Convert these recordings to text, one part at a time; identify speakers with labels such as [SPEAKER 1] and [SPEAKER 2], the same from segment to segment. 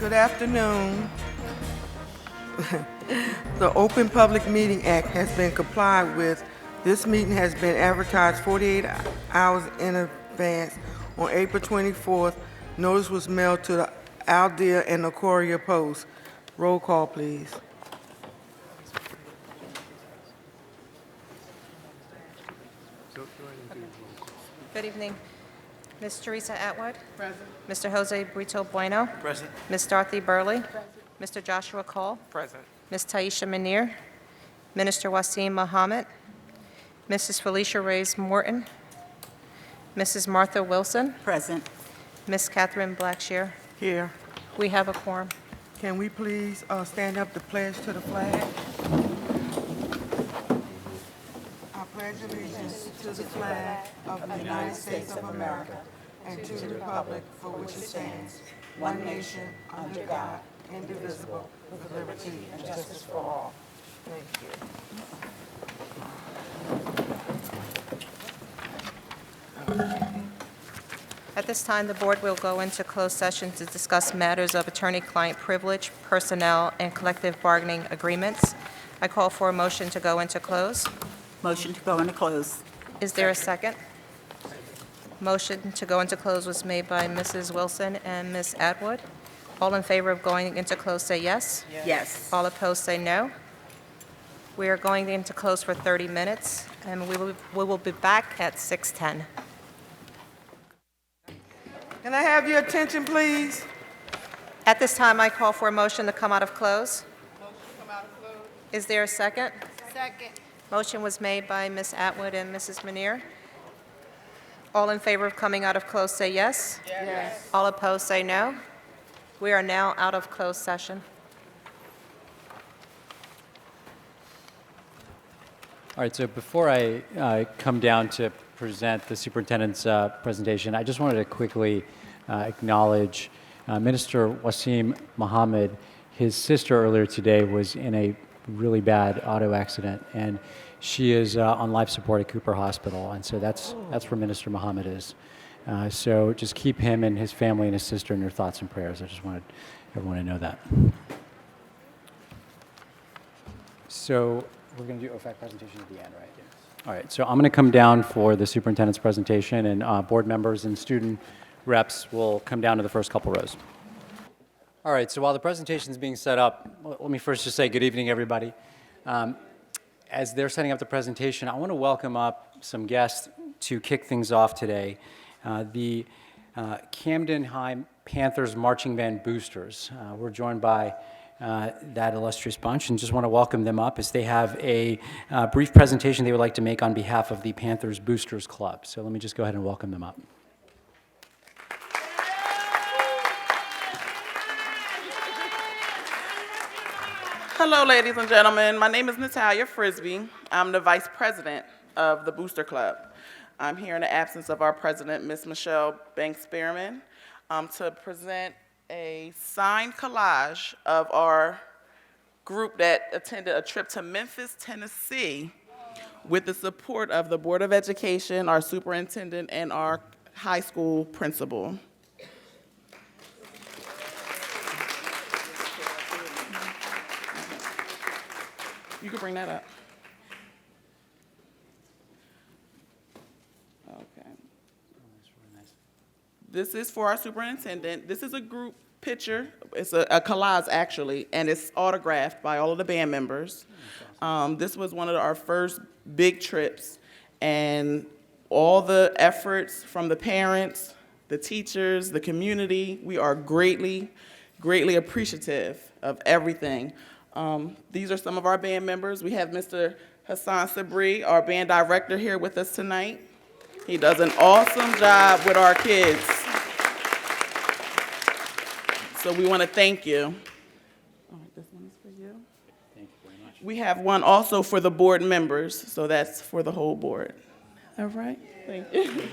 [SPEAKER 1] Good afternoon. The Open Public Meeting Act has been complied with. This meeting has been advertised 48 hours in advance. On April 24th, notice was mailed to the Aldea and the Courier Post. Roll call, please.
[SPEAKER 2] Good evening. Ms. Teresa Atwood?
[SPEAKER 1] Present.
[SPEAKER 2] Mr. Jose Brito Bueno?
[SPEAKER 3] Present.
[SPEAKER 2] Ms. Dorothy Burley? Mr. Joshua Cole?
[SPEAKER 3] Present.
[SPEAKER 2] Ms. Taisha Manir? Minister Wasim Mohammed? Mrs. Felicia Reyes Morton? Mrs. Martha Wilson?
[SPEAKER 4] Present.
[SPEAKER 2] Ms. Catherine Blackshear?
[SPEAKER 1] Here.
[SPEAKER 2] We have a quorum.
[SPEAKER 1] Can we please stand up to pledge to the flag? I pledge allegiance to the flag of the United States of America and to the republic for which it stands, one nation, under God, indivisible, with liberty and justice for all. Thank you.
[SPEAKER 2] At this time, the board will go into closed session to discuss matters of attorney-client privilege, personnel, and collective bargaining agreements. I call for a motion to go into close.
[SPEAKER 4] Motion to go into close.
[SPEAKER 2] Is there a second? Motion to go into close was made by Mrs. Wilson and Ms. Atwood. All in favor of going into close say yes.
[SPEAKER 4] Yes.
[SPEAKER 2] All opposed say no. We are going into close for 30 minutes, and we will be back at 6:10.
[SPEAKER 1] Can I have your attention, please?
[SPEAKER 2] At this time, I call for a motion to come out of close. Is there a second?
[SPEAKER 5] Second.
[SPEAKER 2] Motion was made by Ms. Atwood and Mrs. Manir. All in favor of coming out of close say yes.
[SPEAKER 5] Yes.
[SPEAKER 2] All opposed say no. We are now out of closed session.
[SPEAKER 6] All right, so before I come down to present the superintendent's presentation, I just wanted to quickly acknowledge Minister Wasim Mohammed. His sister earlier today was in a really bad auto accident, and she is on life support at Cooper Hospital, and so that's where Minister Mohammed is. So just keep him and his family and his sister in your thoughts and prayers. I just wanted everyone to know that. So we're going to do OFAC presentation at the end, right? Yes. All right, so I'm going to come down for the superintendent's presentation, and board members and student reps will come down to the first couple rows. All right, so while the presentation is being set up, let me first just say good evening, everybody. As they're setting up the presentation, I want to welcome up some guests to kick things off today. The Camden High Panthers Marching Band Boosters. We're joined by that illustrious bunch, and just want to welcome them up as they have a brief presentation they would like to make on behalf of the Panthers Boosters Club. So let me just go ahead and welcome them up.
[SPEAKER 7] Hello, ladies and gentlemen. My name is Natalia Frisbee. I'm the vice president of the Booster Club. I'm here in the absence of our president, Ms. Michelle Banks-Spearman, to present a signed collage of our group that attended a trip to Memphis, Tennessee, with the support of the Board of Education, our superintendent, and our high school principal. You can bring that up. Okay. This is for our superintendent. This is a group picture. It's a collage, actually, and it's autographed by all of the band members. This was one of our first big trips, and all the efforts from the parents, the teachers, the community, we are greatly, greatly appreciative of everything. These are some of our band members. We have Mr. Hassan Sabri, our band director, here with us tonight. He does an awesome job with our kids. So we want to thank you. All right, this one is for you.
[SPEAKER 6] Thank you very much.
[SPEAKER 7] We have one also for the board members, so that's for the whole board. All right? Thank you.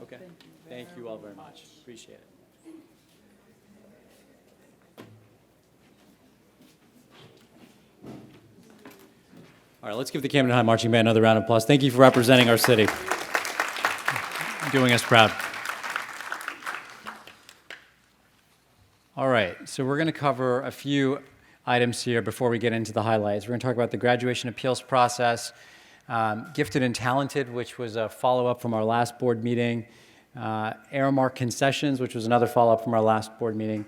[SPEAKER 6] Okay. Thank you all very much. Appreciate it. All right, let's give the Camden High Marching Band another round of applause. Thank you for representing our city, doing us proud. All right, so we're going to cover a few items here before we get into the highlights. We're going to talk about the graduation appeals process, gifted and talented, which was a follow-up from our last board meeting, Aramark concessions, which was another follow-up from our last board meeting,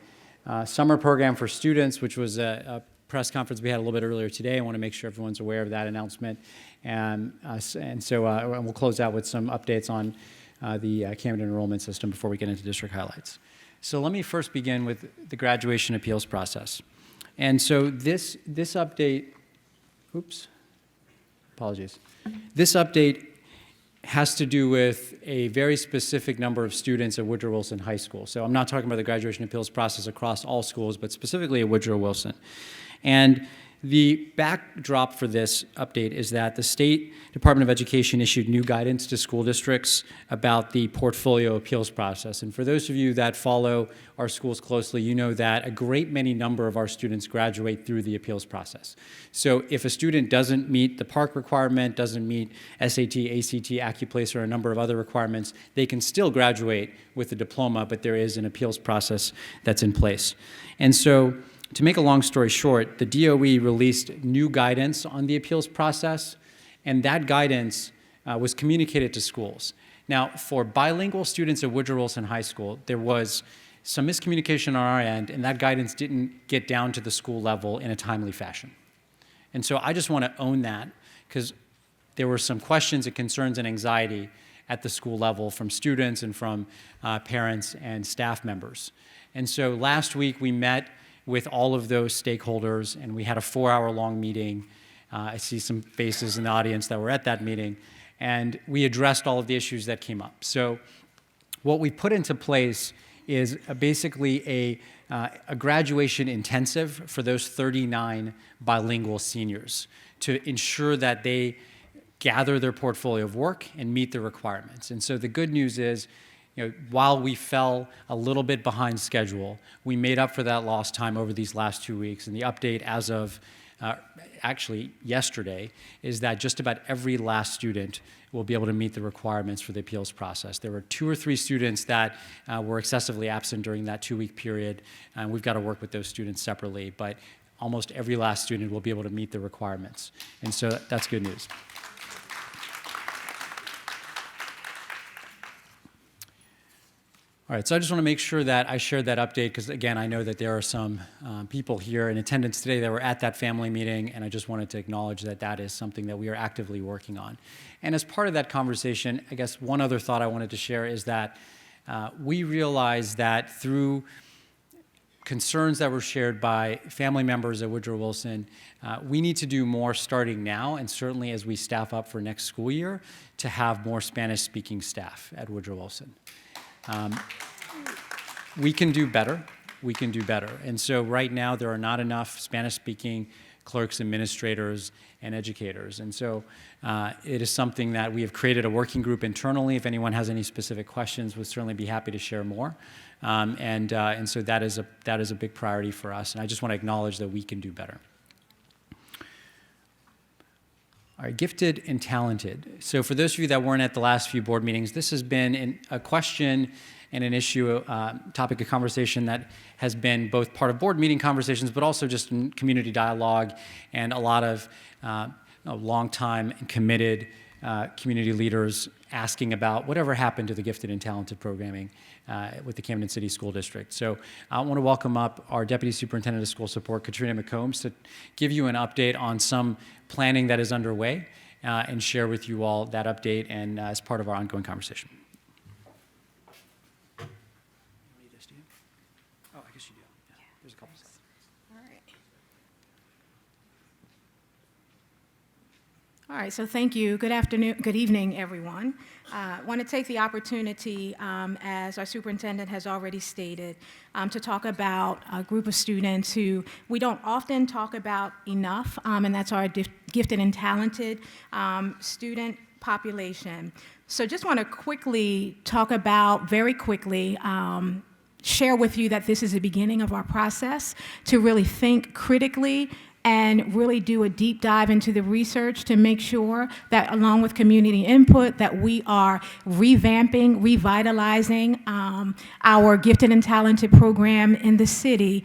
[SPEAKER 6] summer program for students, which was a press conference we had a little bit earlier today. I want to make sure everyone's aware of that announcement. And we'll close out with some updates on the Camden enrollment system before we get into district highlights. So let me first begin with the graduation appeals process. And so this update, apologies. This update has to do with a very specific number of students at Woodrow Wilson High School. So I'm not talking about the graduation appeals process across all schools, but specifically at Woodrow Wilson. And the backdrop for this update is that the State Department of Education issued new guidance to school districts about the portfolio appeals process. And for those of you that follow our schools closely, you know that a great many number of our students graduate through the appeals process. So if a student doesn't meet the PARCC requirement, doesn't meet SAT, ACT, AccuPlace, or a number of other requirements, they can still graduate with a diploma, but there is an appeals process that's in place. And so, to make a long story short, the DOE released new guidance on the appeals process, and that guidance was communicated to schools. Now, for bilingual students at Woodrow Wilson High School, there was some miscommunication on our end, and that guidance didn't get down to the school level in a timely fashion. And so I just want to own that, because there were some questions and concerns and anxiety at the school level from students and from parents and staff members. And so last week we met with all of those stakeholders, and we had a 4-hour-long meeting. I see some faces in the audience that were at that meeting, and we addressed all of the issues that came up. So what we put into place is basically a graduation intensive for those 39 bilingual seniors to ensure that they gather their portfolio of work and meet the requirements. And so the good news is, while we fell a little bit behind schedule, we made up for that lost time over these last 2 weeks. And the update as of actually yesterday is that just about every last student will be able to meet the requirements for the appeals process. There were 2 or 3 students that were excessively absent during that 2-week period, and we've got to work with those students separately. But almost every last student will be able to meet the requirements. And so that's good news. All right, so I just want to make sure that I shared that update because, again, I know that there are some people here in attendance today that were at that family meeting, and I just wanted to acknowledge that that is something that we are actively working on. And as part of that conversation, I guess one other thought I wanted to share is that we realize that through concerns that were shared by family members at Woodrow Wilson, we need to do more starting now, and certainly as we staff up for next school year, to have more Spanish-speaking staff at Woodrow Wilson. We can do better. We can do better. And so right now there are not enough Spanish-speaking clerks, administrators, and educators. And so it is something that we have created a working group internally. If anyone has any specific questions, we'll certainly be happy to share more. And so that is a big priority for us. And I just want to acknowledge that we can do better. All right, gifted and talented. So for those of you that weren't at the last few board meetings, this has been a question and an issue, topic of conversation that has been both part of board meeting conversations, but also just in community dialogue and a lot of long-time and committed community leaders asking about whatever happened to the gifted and talented programming with the Camden City School District. So I want to welcome up our Deputy Superintendent of School Support, Katrina McCombs, to give you an update on some planning that is underway and share with you all that update and as part of our ongoing conversation. You need this, do you? Oh, I guess you do. Yeah, there's a couple slides.
[SPEAKER 3] All right. All right, so thank you. Good afternoon, good evening, everyone. I want to take the opportunity, as our superintendent has already stated, to talk about a group of students who we don't often talk about enough, and that's our gifted and talented student population. So just want to quickly talk about, very quickly, share with you that this is the beginning of our process to really think critically and really do a deep dive into the research to make sure that, along with community input, that we are revamping, revitalizing our gifted and talented program in the city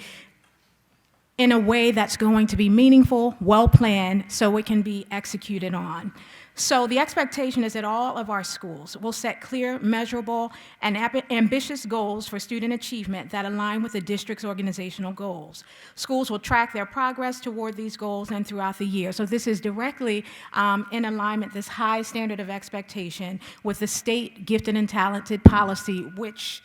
[SPEAKER 3] in a way that's going to be meaningful, well-planned, so it can be executed on. So the expectation is that all of our schools will set clear, measurable, and ambitious goals for student achievement that align with the district's organizational goals. Schools will track their progress toward these goals and throughout the year. So this is directly in alignment, this high standard of expectation, with the state gifted and talented policy, which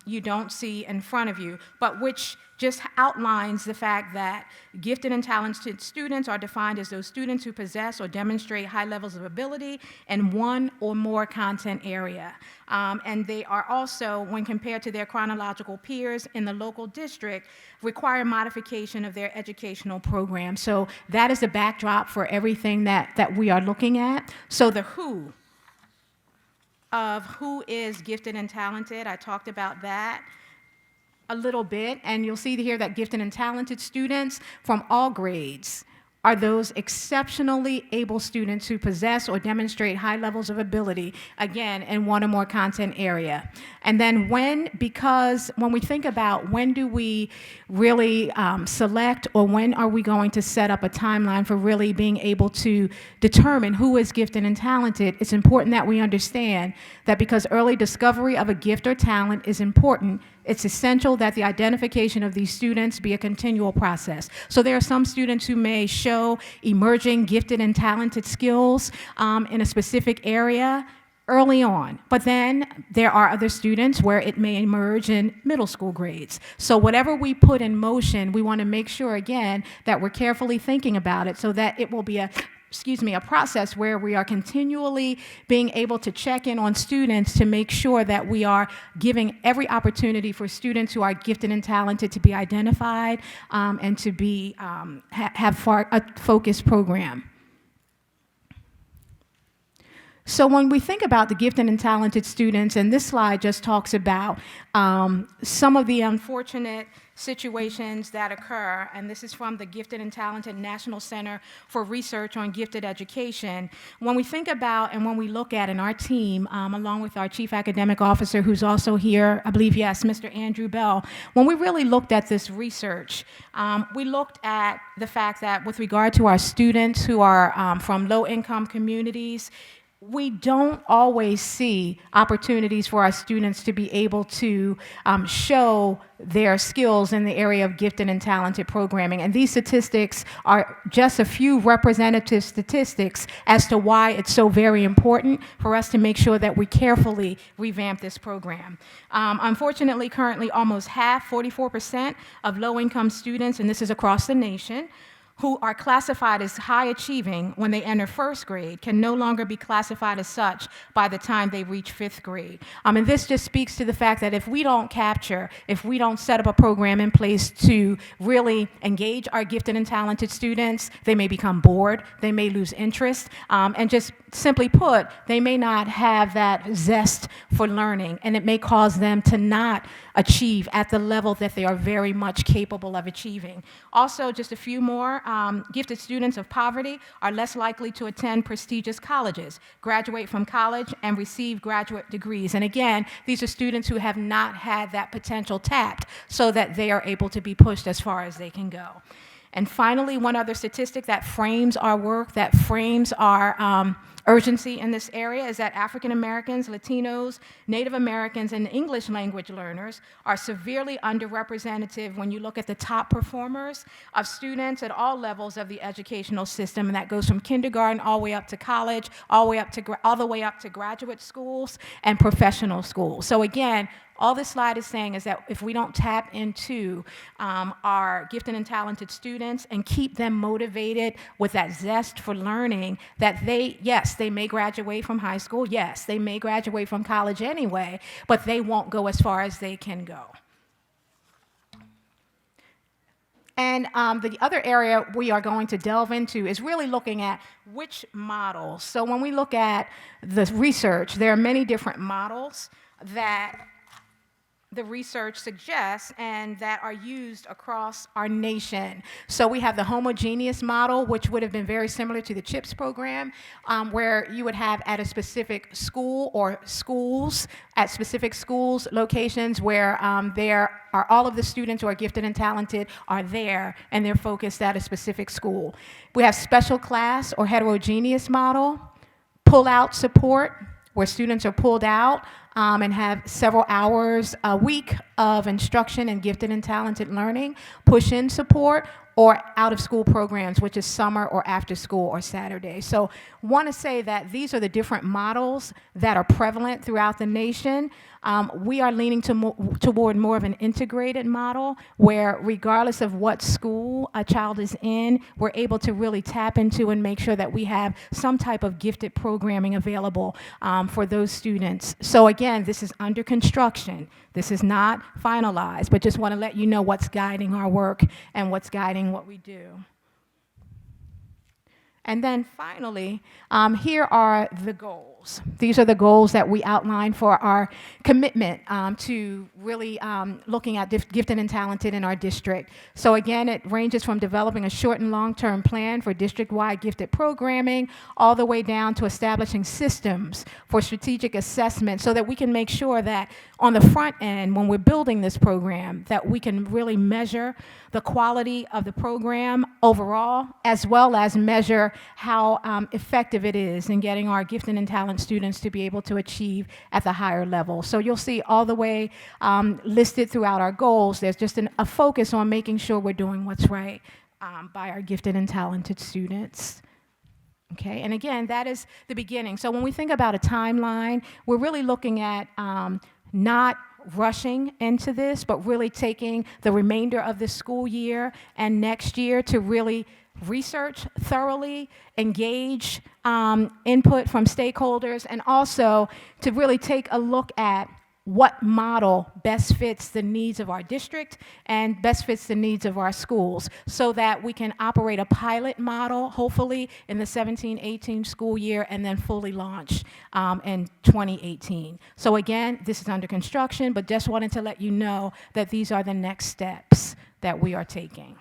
[SPEAKER 3] you don't see in front of you, but which just outlines the fact that gifted and talented students are defined as those students who possess or demonstrate high levels of ability in one or more content area. And they are also, when compared to their chronological peers in the local district, require modification of their educational program. So that is the backdrop for everything that we are looking at. So the who of who is gifted and talented, I talked about that a little bit, and you'll see here that gifted and talented students from all grades are those exceptionally able students who possess or demonstrate high levels of ability, again, in one or more content area. And then when we think about when do we really select, or when are we going to set up a timeline for really being able to determine who is gifted and talented, it's important that we understand that because early discovery of a gift or talent is important, it's essential that the identification of these students be a continual process. So there are some students who may show emerging gifted and talented skills in a specific area early on, but then there are other students where it may emerge in middle school grades. So whatever we put in motion, we want to make sure, again, that we're carefully thinking about it so that it will be a process where we are continually being able to check in on students to make sure that we are giving every opportunity for students who are gifted and talented to be identified and to be have a focused program. So when we think about the gifted and talented students, and this slide just talks about some of the unfortunate situations that occur, and this is from the Gifted and Talented National Center for Research on Gifted Education. When we think about and when we look at in our team, along with our Chief Academic Officer, who's also here, I believe, yes, Mr. Andrew Bell, when we really looked at this research, we looked at the fact that with regard to our students who are from low-income communities, we don't always see opportunities for our students to be able to show their skills in the area of gifted and talented programming. And these statistics are just a few representative statistics as to why it's so very important for us to make sure that we carefully revamp this program. Unfortunately, currently almost half, 44% of low-income students, and this is across the nation, who are classified as high achieving when they enter first grade can no longer be classified as such by the time they reach fifth grade. And this just speaks to the fact that if we don't set up a program in place to really engage our gifted and talented students, they may become bored, they may lose interest, and just simply put, they may not have that zest for learning, and it may cause them to not achieve at the level that they are very much capable of achieving. Also, just a few more, gifted students of poverty are less likely to attend prestigious colleges, graduate from college, and receive graduate degrees. And again, these are students who have not had that potential tapped so that they are able to be pushed as far as they can go. And finally, one other statistic that frames our work, that frames our urgency in this area is that African Americans, Latinos, Native Americans, and English language learners are severely underrepresented when you look at the top performers of students at all levels of the educational system, and that goes from kindergarten all the way up to college, all the way up to graduate schools and professional schools. So again, all this slide is saying is that if we don't tap into our gifted and talented students and keep them motivated with that zest for learning, that they may graduate from high school, yes, they may graduate from college anyway, but they won't go as far as they can go. And the other area we are going to delve into is really looking at which models. So when we look at the research, there are many different models that the research suggests and that are used across our nation. So we have the homogeneous model, which would have been very similar to the CHIPS program, where you would have at a specific school or schools, at specific schools, locations where there are all of the students who are gifted and talented are there, and they're focused at a specific school. We have special class or heterogeneous model, pull-out support, where students are pulled out and have several hours a week of instruction in gifted and talented learning, push-in support, or out-of-school programs, which is summer or after school or Saturday. So want to say that these are the different models that are prevalent throughout the nation. We are leaning toward more of an integrated model where regardless of what school a child is in, we're able to really tap into and make sure that we have some type of gifted programming available for those students. So again, this is under construction. This is not finalized, but just want to let you know what's guiding our work and what's guiding what we do. And then finally, here are the goals. These are the goals that we outlined for our commitment to really looking at gifted and talented in our district. So again, it ranges from developing a short and long-term plan for district-wide gifted programming, all the way down to establishing systems for strategic assessment so that we can make sure that on the front end, when we're building this program, that we can really measure the quality of the program overall, as well as measure how effective it is in getting our gifted and talented students to be able to achieve at the higher level. So you'll see all the way listed throughout our goals, there's just a focus on making sure we're doing what's right by our gifted and talented students. Okay, and again, that is the beginning. So when we think about a timeline, we're really looking at not rushing into this, but really taking the remainder of the school year and next year to really research thoroughly, engage input from stakeholders, and also to really take a look at what model best fits the needs of our district and best fits the needs of our schools so that we can operate a pilot model, hopefully in the 17-18 school year, and then fully launch in 2018. So again, this is under construction, but just wanted to let you know that these are the next steps that we are taking.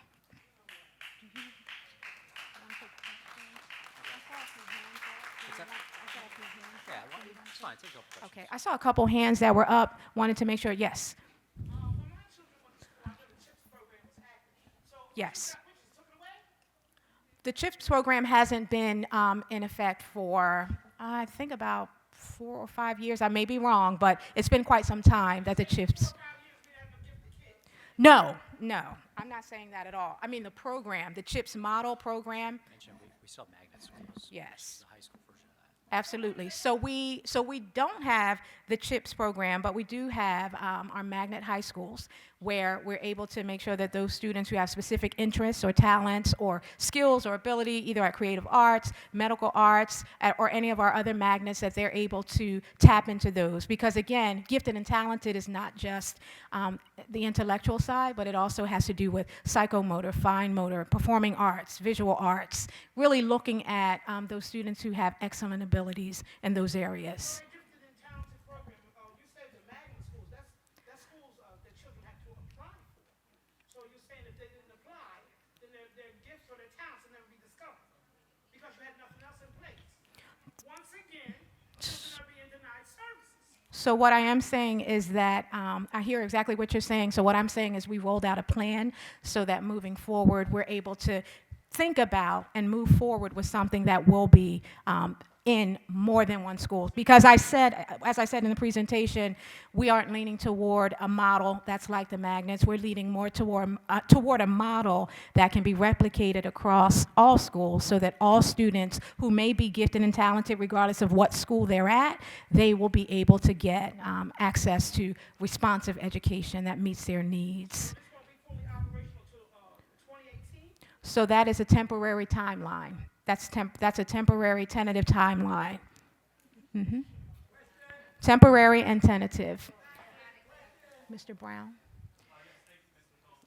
[SPEAKER 3] Okay, I saw a couple hands that were up, wanted to make sure, yes. Yes. The CHIPS program hasn't been in effect for, I think about 4 or 5 years. I may be wrong, but it's been quite some time that the CHIPS. No, I'm not saying that at all. I mean the program, the CHIPS model program.
[SPEAKER 6] We still have magnet schools.
[SPEAKER 3] Yes.
[SPEAKER 6] The high school version of that.
[SPEAKER 3] Absolutely. So we don't have the CHIPS program, but we do have our magnet high schools where we're able to make sure that those students who have specific interests or talents or skills or ability, either at creative arts, medical arts, or any of our other magnets, that they're able to tap into those. Because again, gifted and talented is not just the intellectual side, but it also has to do with psychomotor, fine motor, performing arts, visual arts, really looking at those students who have excellent abilities in those areas. So what I am saying is that I hear exactly what you're saying. So what I'm saying is we rolled out a plan so that moving forward, we're able to think about and move forward with something that will be in more than one school. Because as I said in the presentation, we aren't leaning toward a model that's like the magnets. We're leaning more toward a model that can be replicated across all schools so that all students who may be gifted and talented, regardless of what school they're at, they will be able to get access to responsive education that meets their needs. So that is a temporary timeline. That's a temporary tentative timeline. Mm-hmm. Temporary and tentative. Mr. Brown?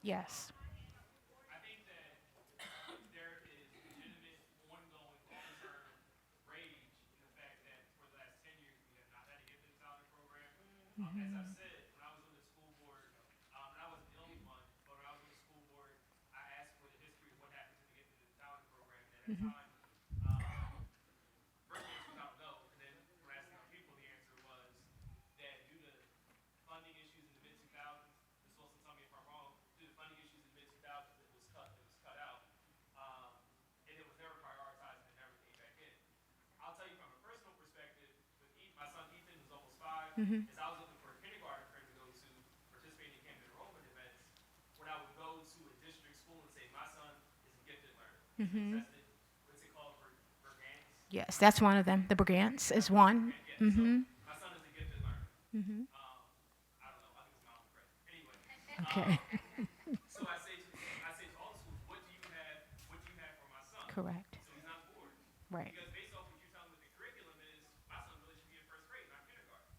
[SPEAKER 3] Yes.
[SPEAKER 5] I think that there is legitimate, ongoing, long-term rage in the fact that for the last 10 years we have not had a gifted and talented program. As I've said, when I was on the school that time. First answer was I don't know, and then when I asked the people, the answer was that due to funding issues in the mid 2000s, Ms. Wilson, tell me if I'm wrong, due to funding issues in the mid 2000s, it was cut out, and it was never prioritized and it never came back in. I'll tell you from a personal perspective, with my son Ethan, who's almost 5, as I was looking for a kindergarten friend to go to participate in Camden enrollment events, when I would go to a district school and say, my son is a gifted learner, he's tested, what's it called, Bergans?
[SPEAKER 3] Yes, that's one of them. The Brigants is one.
[SPEAKER 5] Yeah, so my son is a gifted learner. I don't know, I think it's my own friend. Anyway,
[SPEAKER 3] Okay.
[SPEAKER 5] so I say to all the schools, what do you have for my son?
[SPEAKER 3] Correct.
[SPEAKER 5] So he's not bored.
[SPEAKER 3] Right.
[SPEAKER 5] Because based off what you're telling me, what the curriculum is, my son really should be in first grade, not kindergarten.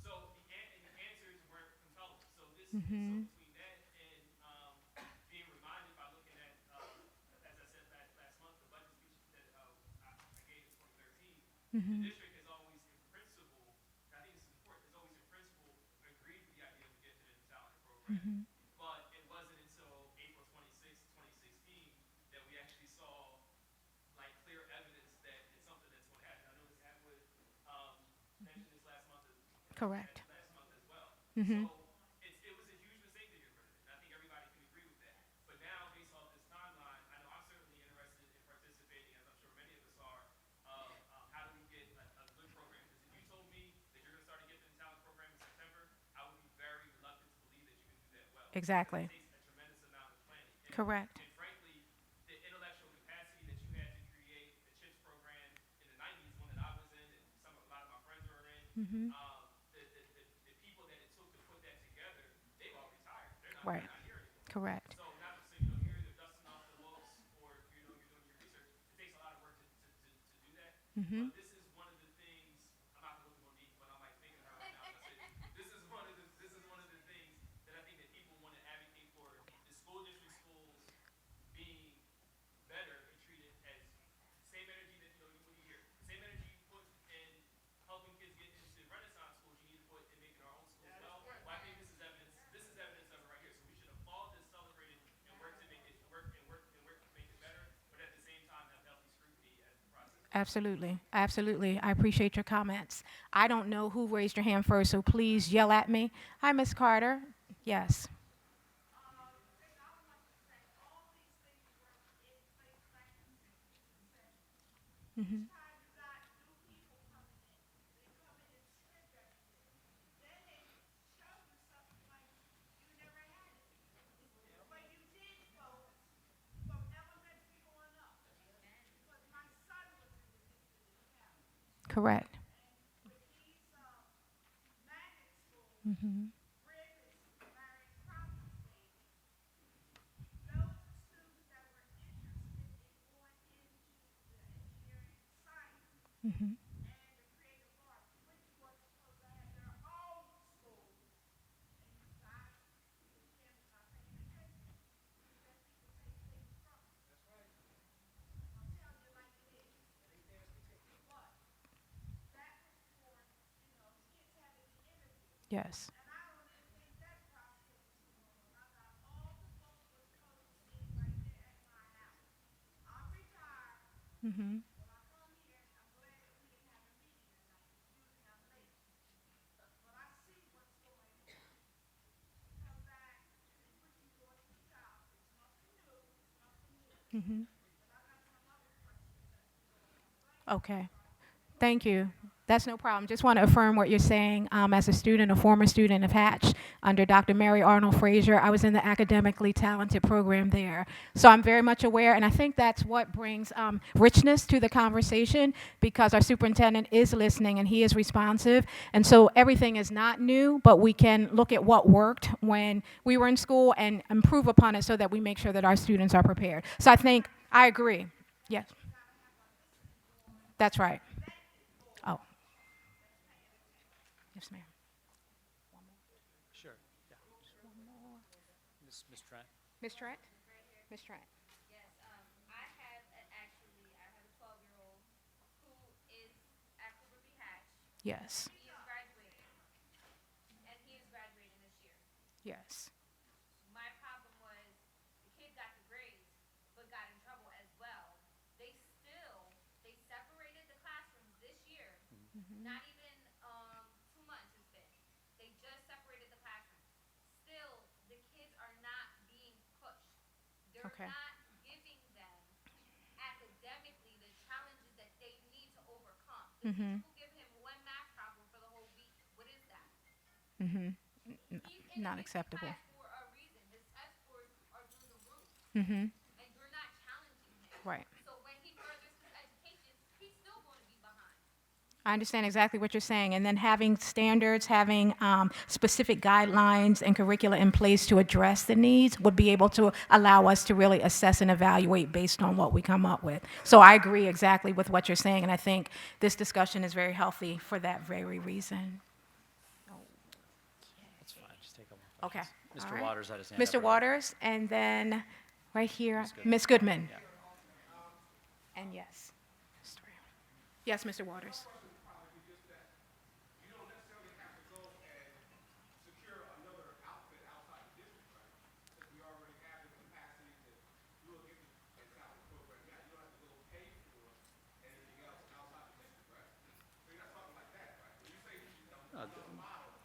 [SPEAKER 5] So the answers weren't compelling. So this, so between that and being reminded by looking at, as I said last month, the budget speech that I gave in 2013, the district has always, in principle, I think this is important, has always in principle agreed with the idea of the gifted and talented program. But it wasn't until April 26, 2016, that we actually saw like clear evidence that it's something that's going to happen. I know Ms. Atwood mentioned this last month as well. So it was a huge mistake to get rid of it. And I think everybody can agree with that. But now, based off this timeline, I know I'm certainly interested in participating, as I'm sure many of us are, of how do we get a good program? Because if you told me that you're going to start a gifted and talent program in September, I would be very reluctant to believe that you can do that well.
[SPEAKER 3] Exactly.
[SPEAKER 5] It takes a tremendous amount of planning.
[SPEAKER 3] Correct.
[SPEAKER 5] And frankly, the intellectual capacity that you had to create the CHIPS program in the 90s, one that I was in, and a lot of my friends were in, the people that it took to put that together, they've all retired. They're
[SPEAKER 3] Right.
[SPEAKER 5] not here anymore.
[SPEAKER 3] Correct.
[SPEAKER 5] So you're either dusting off the books or you're doing your research. It takes a lot of work to do that. But this is one of the things. I'm not going to look more deep, but I'm like thinking about it right now. As I say this. This is one of the things that I think that people want to advocate for. The school district schools being better and treated as same energy that what do you hear? Same energy you put in helping kids get into Renaissance schools, you need to put in making our own schools well. Well, I think this is evidence. This is evidence of it right here. So we should applaud this, celebrate it, and work to make it make it better. But at the same time, have healthy scrutiny as the process.
[SPEAKER 3] Absolutely. Absolutely. I appreciate your comments. I don't know who raised your hand first, so please yell at me. Hi, Ms. Carter. Yes. Correct. Yes. Okay. Thank you. That's no problem. Just want to affirm what you're saying. As a student, a former student of Hatch, under Dr. Mary Arnold Frazier, I was in the academically talented program there. So I'm very much aware, and I think that's what brings richness to the conversation, because our superintendent is listening and he is responsive. And so everything is not new, but we can look at what worked when we were in school and improve upon it so that we make sure that our students are prepared. So I think I agree. Yes. That's right. Oh. Yes, ma'am.
[SPEAKER 6] Sure. Yeah. Ms. Trent.
[SPEAKER 3] Ms. Trent? Ms. Trent.
[SPEAKER 8] Yes, I have a 12-year-old who is absolutely hatched.
[SPEAKER 3] Yes.
[SPEAKER 8] He is graduating, and he is graduating this year.
[SPEAKER 3] Yes.
[SPEAKER 8] My problem was the kid got the grades, but got in trouble as well. They Not even 2 months it's been. They just separated the classrooms. Still, the kids are not being pushed. They're
[SPEAKER 3] Okay.
[SPEAKER 8] not giving them academically the challenges that they need to overcome. The teacher will give him one math problem for the whole week. What is that? He's in a
[SPEAKER 3] Not
[SPEAKER 8] busy
[SPEAKER 3] acceptable.
[SPEAKER 8] class for a reason. His test scores are through the roof.
[SPEAKER 3] Mm-hmm.
[SPEAKER 8] And you're not challenging him.
[SPEAKER 3] Right.
[SPEAKER 8] So when he furthers his education, he's still going to be behind.
[SPEAKER 3] I understand exactly what you're saying. And then having standards, having specific guidelines and curricula in place to address the needs would be able to allow us to really assess and evaluate based on what we come up with. So I agree exactly with what you're saying, and I think this discussion is very healthy for that very reason.
[SPEAKER 6] That's fine, just take a look.
[SPEAKER 3] Okay. all
[SPEAKER 6] Mr.
[SPEAKER 3] right.
[SPEAKER 6] Waters had his hand up
[SPEAKER 3] Mr.
[SPEAKER 6] earlier.
[SPEAKER 3] Waters, and then right here, Ms. Goodman.
[SPEAKER 6] Yeah.
[SPEAKER 3] And yes. Yes, Mr. Waters.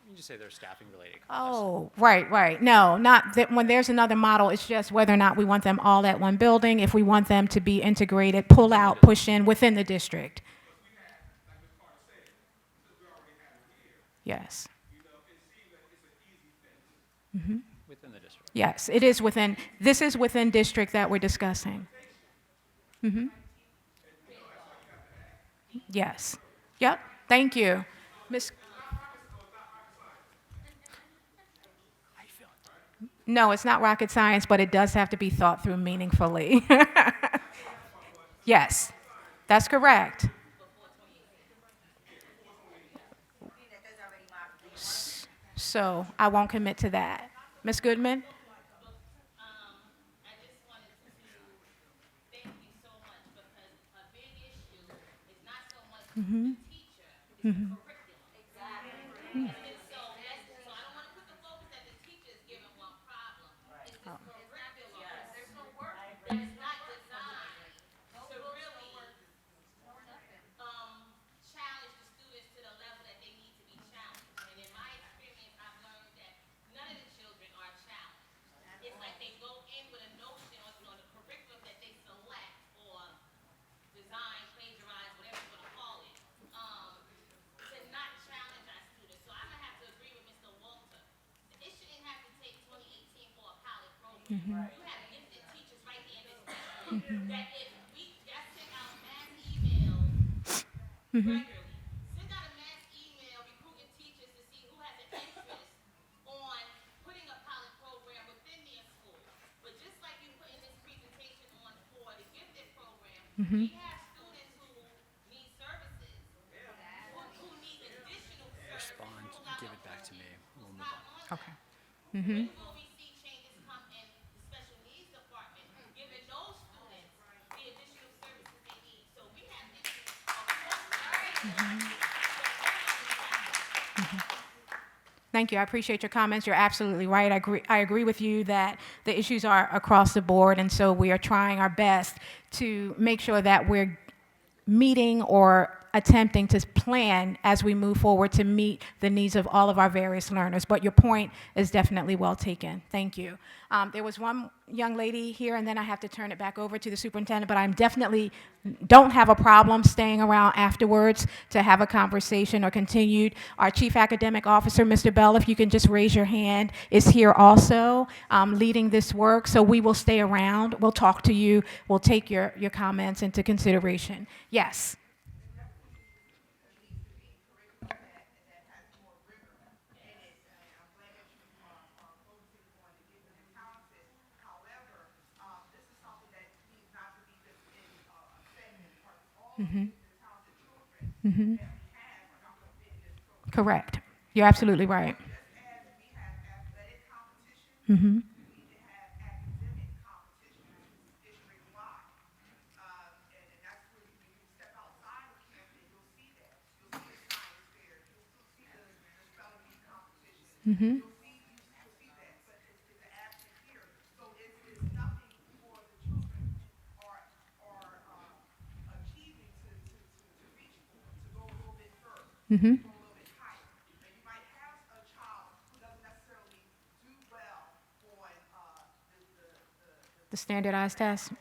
[SPEAKER 6] You just say they're staffing related costs.
[SPEAKER 3] Oh, right. No, not that when there's another model, it's just whether or not we want them all at one building, if we want them to be integrated, pull out, push in within the district. Yes.
[SPEAKER 6] Within the district.
[SPEAKER 3] Yes, it is within, this is within district that we're discussing. Yes. Yep, thank you. Ms. No, it's not rocket science, but it does have to be thought through meaningfully. Yes, that's correct. So I won't commit to that. Ms. Goodman?
[SPEAKER 9] I just wanted to thank you so much because a big issue is not so much the teacher, it's the curriculum. Exactly. And so I don't want to put the focus that the teacher is giving one problem. It's the curriculum. There's no work that is not designed to really challenge the students to the level that they need to be challenged. And in my experience, I've learned that none of the children are challenged. It's like they go in with a notion or the curriculum that they select or design, plagiarize, whatever you want to call it, to not challenge our students. So I'm going to have to agree with Mr. Walter. It shouldn't have to take 2018 for a pilot program. You have gifted teachers right here in this district that if we just send out mass emails regularly, send out a mass email recruiting teachers to see who has an interest on putting a pilot program within their school. But just like you put in this presentation on for the gifted program, we have students who need services, who need additional services.
[SPEAKER 6] Respond, give it back to me. We'll move on.
[SPEAKER 3] Okay.
[SPEAKER 9] When will we see changes come in the special needs department, giving those students the additional services they need? So we have issues
[SPEAKER 3] Thank you. I appreciate your comments. You're absolutely right. I agree with you that the issues are across the board, and so we are trying our best to make sure that we're meeting or attempting to plan as we move forward to meet the needs of all of our various learners. But your point is definitely well taken. Thank you. There was one young lady here, and then I have to turn it back over to the superintendent, but I'm definitely don't have a problem staying around afterwards to have a conversation or continued. Our Chief Academic Officer, Mr. Bell, if you can just raise your hand, is here also leading this work, so we will stay around. We'll talk to you. We'll take your comments into consideration. Yes. Correct. You're absolutely right. Mm-hmm. The standardized test?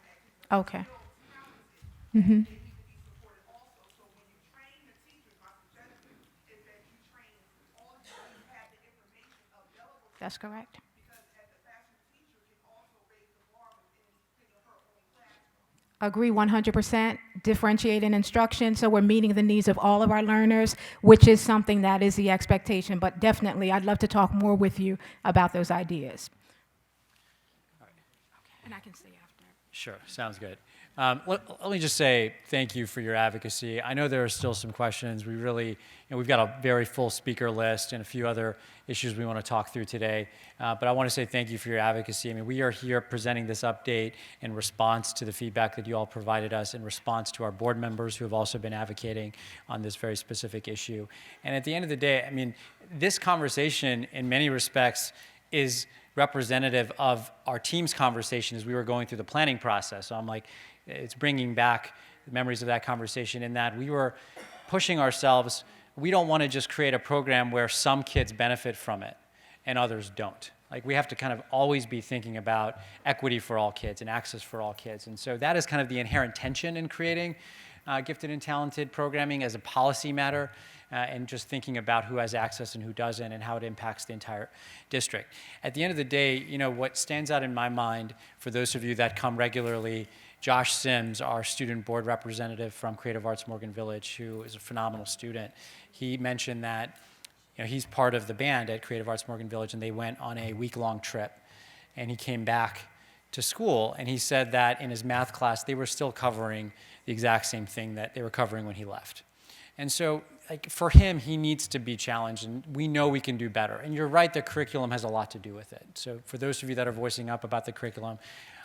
[SPEAKER 3] Okay. Mm-hmm. That's correct. Agree 100%, differentiating instruction, so we're meeting the needs of all of our learners, which is something that is the expectation, but definitely, I'd love to talk more with you about those ideas. And I can stay after.
[SPEAKER 6] Sure, sounds good. Let me just say thank you for your advocacy. I know there are still some questions. We really, we've got a very full speaker list and a few other issues we want to talk through today. But I want to say thank you for your advocacy. I mean, we are here presenting this update in response to the feedback that you all provided us, in response to our board members who have also been advocating on this very specific issue. And at the end of the day, I mean, this conversation in many respects is representative of our team's conversation as we were going through the planning process. So I'm like, it's bringing back the memories of that conversation in that we were pushing ourselves. We don't want to just create a program where some kids benefit from it and others don't. Like, we have to kind of always be thinking about equity for all kids and access for all kids. And so that is kind of the inherent tension in creating gifted and talented programming as a policy matter, and just thinking about who has access and who doesn't and how it impacts the entire district. At the end of the day, what stands out in my mind, for those of you that come regularly, Josh Sims, our student board representative from Creative Arts Morgan Village, who is a phenomenal student, he mentioned that he's part of the band at Creative Arts Morgan Village, and they went on a week-long trip. And he came back to school, and he said that in his math class, they were still covering the exact same thing that they were covering when he left. And so, for him, he needs to be challenged, and we know we can do better. And you're right, the curriculum has a lot to do with it. So for those of you that are voicing up about the curriculum,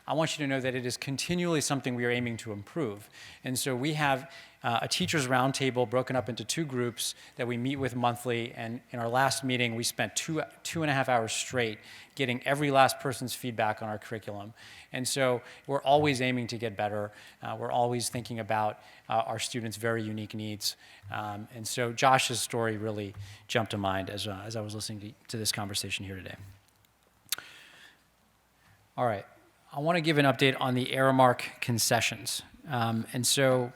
[SPEAKER 6] I want you to know that it is continually something we are aiming to improve. And so we have a teachers' roundtable broken up into 2 groups that we meet with monthly. And in our last meeting, we spent two and a half hours straight getting every last person's feedback on our curriculum. And so we're always aiming to get better. We're always thinking about our students' very unique needs. And so Josh's story really jumped to mind as I was listening to this conversation here today. All right. I want to give an update on the Aramark concessions. And so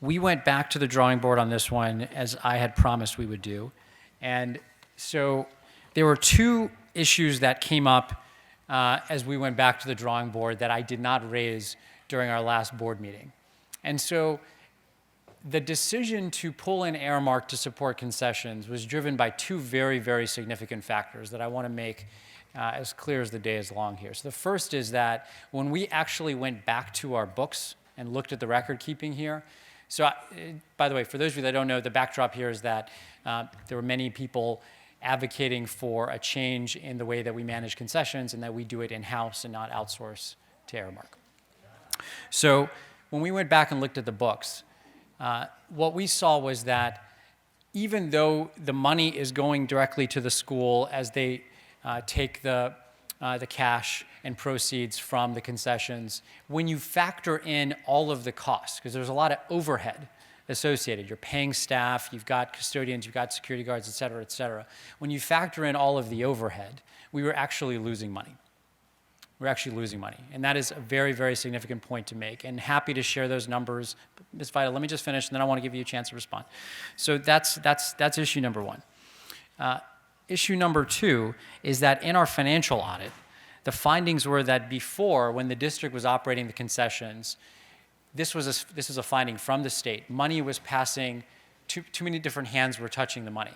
[SPEAKER 6] we went back to the drawing board on this one, as I had promised we would do. And so there were 2 issues that came up as we went back to the drawing board that I did not raise during our last board meeting. And so the decision to pull in Aramark to support concessions was driven by 2 very, very significant factors that I want to make as clear as the day is long here. So the first is that when we actually went back to our books and looked at the record keeping here, so by the way, for those of you that don't know, the backdrop here is that there were many people advocating for a change in the way that we manage concessions and that we do it in-house and not outsource to Aramark. So when we went back and looked at the books, what we saw was that even though the money is going directly to the school as they take the cash and proceeds from the concessions, when you factor in all of the costs, because there's a lot of overhead associated. You're paying staff, you've got custodians, you've got security guards, et cetera, et cetera. When you factor in all of the overhead, we were actually losing money. We're actually losing money. And that is a very, very significant point to make. And happy to share those numbers. Ms. Vita, let me just finish, and then I want to give you a chance to respond. So that's issue number 1. Issue number 2 is that in our financial audit, the findings were that before, when the district was operating the concessions, this is a finding from the state. Money was passing, too many different hands were touching the money.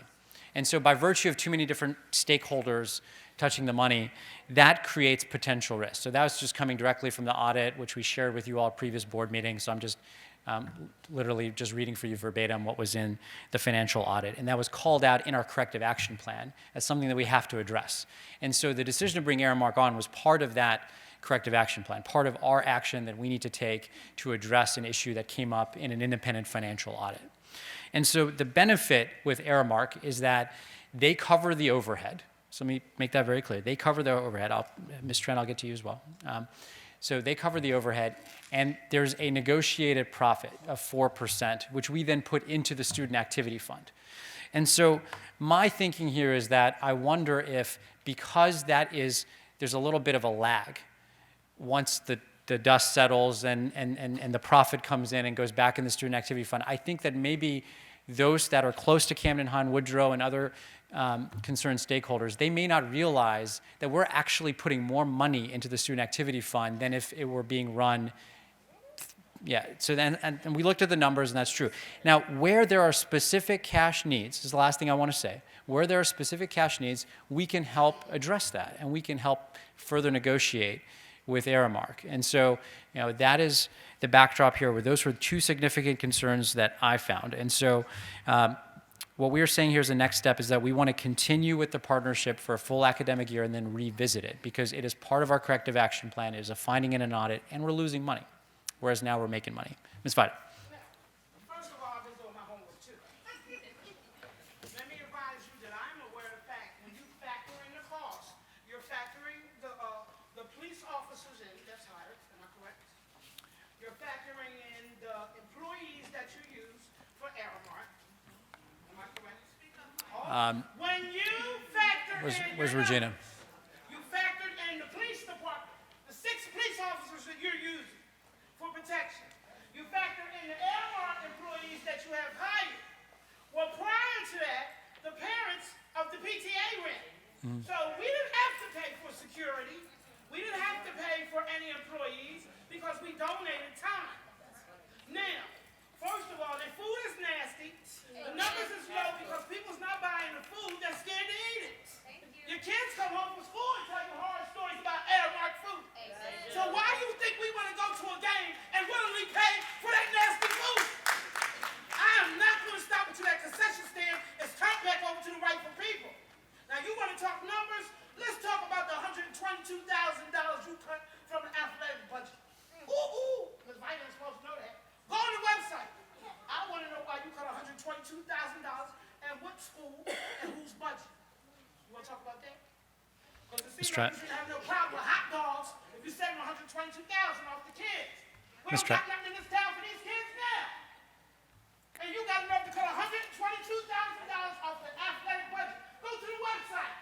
[SPEAKER 6] And so by virtue of too many different stakeholders touching the money, that creates potential risk. So that was just coming directly from the audit, which we shared with you all at previous board meetings. So I'm just literally just reading for you verbatim what was in the financial audit. And that was called out in our corrective action plan as something that we have to address. And so the decision to bring Aramark on was part of that corrective action plan, part of our action that we need to take to address an issue that came up in an independent financial audit. And so the benefit with Aramark is that they cover the overhead. So let me make that very clear. They cover the overhead. Ms. Trent, I'll get to you as well. So they cover the overhead, and there's a negotiated profit of 4%, which we then put into the student activity fund. And so my thinking here is that I wonder if, because there's a little bit of a lag, once the dust settles and the profit comes in and goes back in the student activity fund, I think that maybe those that are close to Camden, Hahn, Woodrow, and other concerned stakeholders, they may not realize that we're actually putting more money into the student activity fund than if it were being run. Yeah, so then, and we looked at the numbers, and that's true. Now, where there are specific cash needs, this is the last thing I want to say, where there are specific cash needs, we can help address that, and we can help further negotiate with Aramark. And so, that is the backdrop here, where those were two significant concerns that I found. And so, what we are saying here as the next step is that we want to continue with the partnership for a full academic year and then revisit it, because it is part of our corrective action plan. It is a finding in an audit, and we're losing money, whereas now we're making money. Ms. Vida.
[SPEAKER 10] First of all, I've been doing my homework too. Let me advise you that I'm aware of the fact when you factor in the cost, you're factoring the police officers in, that's hired, am I correct? You're factoring in the employees that you use for Aramark, am I correct? When you factor in
[SPEAKER 6] Where's
[SPEAKER 10] your
[SPEAKER 6] Regina?
[SPEAKER 10] numbers, you factored in the police department, the 6 police officers that you're using for protection. You factor in the Aramark employees that you have hired. Well, prior to that, the parents of the PTA rent. So we didn't have to pay for security. We didn't have to pay for any employees because we donated time. Now, first of all, the food is nasty. The numbers is low because people's not buying the food. They're scared to eat it. Your kids come home from school and tell you horror stories about Aramark food. So why do you think we want to go to a game and willingly pay for that nasty food? I am not going to stop until that concession stand is turned back over to the rightful people. Now you want to talk numbers? Let's talk about the $122,000 you cut from the athletic budget. Ooh, Ms. Vita's supposed to know that. Go on the website. I want to know why you cut $122,000 and what school and whose budget. You want to talk about that? Because it seems like you shouldn't have no problem with hot dogs if you're saving $122,000 off the kids. We don't got nothing in this town for these kids now. And you got enough to cut $122,000 off the athletic budget. Go to the website.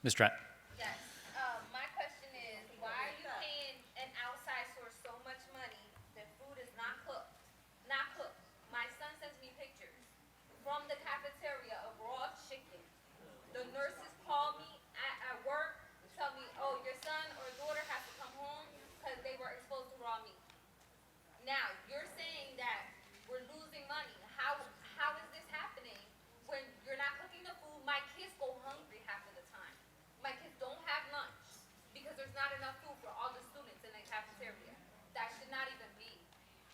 [SPEAKER 6] Ms. Trent.
[SPEAKER 8] Yes. My question is, why are you paying an outside source so much money that food is not cooked? Not cooked. My son sends me pictures from the cafeteria of raw chicken. The nurses call me at work and tell me, oh, your son or daughter has to come home because they were exposed to raw meat. Now, you're saying that we're losing money. How is this happening when you're not cooking the food? My kids go hungry half of the time. My kids don't have lunch because there's not enough food for all the students in the cafeteria. That should not even be.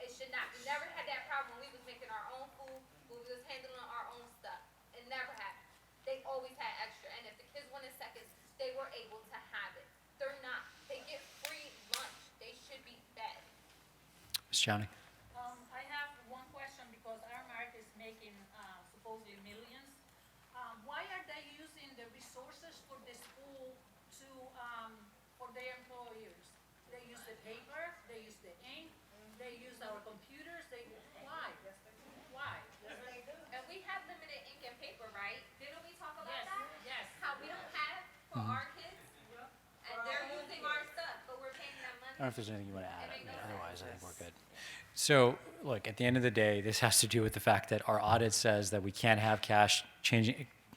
[SPEAKER 8] It should not. We never had that problem when we was making our own food, when we was handling our own stuff. It never happened. They always had extra, and if the kids wanted seconds, they were able to have it. They're not. They get free lunch. They should be fed.
[SPEAKER 6] Ms. Chowning.
[SPEAKER 11] I have one question because Aramark is making supposedly millions. Why are they using the resources for the school to for their employers? They use the paper, they use the ink, they use our computers. Why? Why?
[SPEAKER 8] And we have limited ink and paper, right? Didn't we talk about
[SPEAKER 11] Yes,
[SPEAKER 8] that?
[SPEAKER 11] yes.
[SPEAKER 8] How we don't have for our kids, and they're using our stuff, but we're paying them money.
[SPEAKER 6] I don't know if there's anything you want to add. Otherwise, I think we're good. So, look, at the end of the day, this has to do with the fact that our audit says that we can't have cash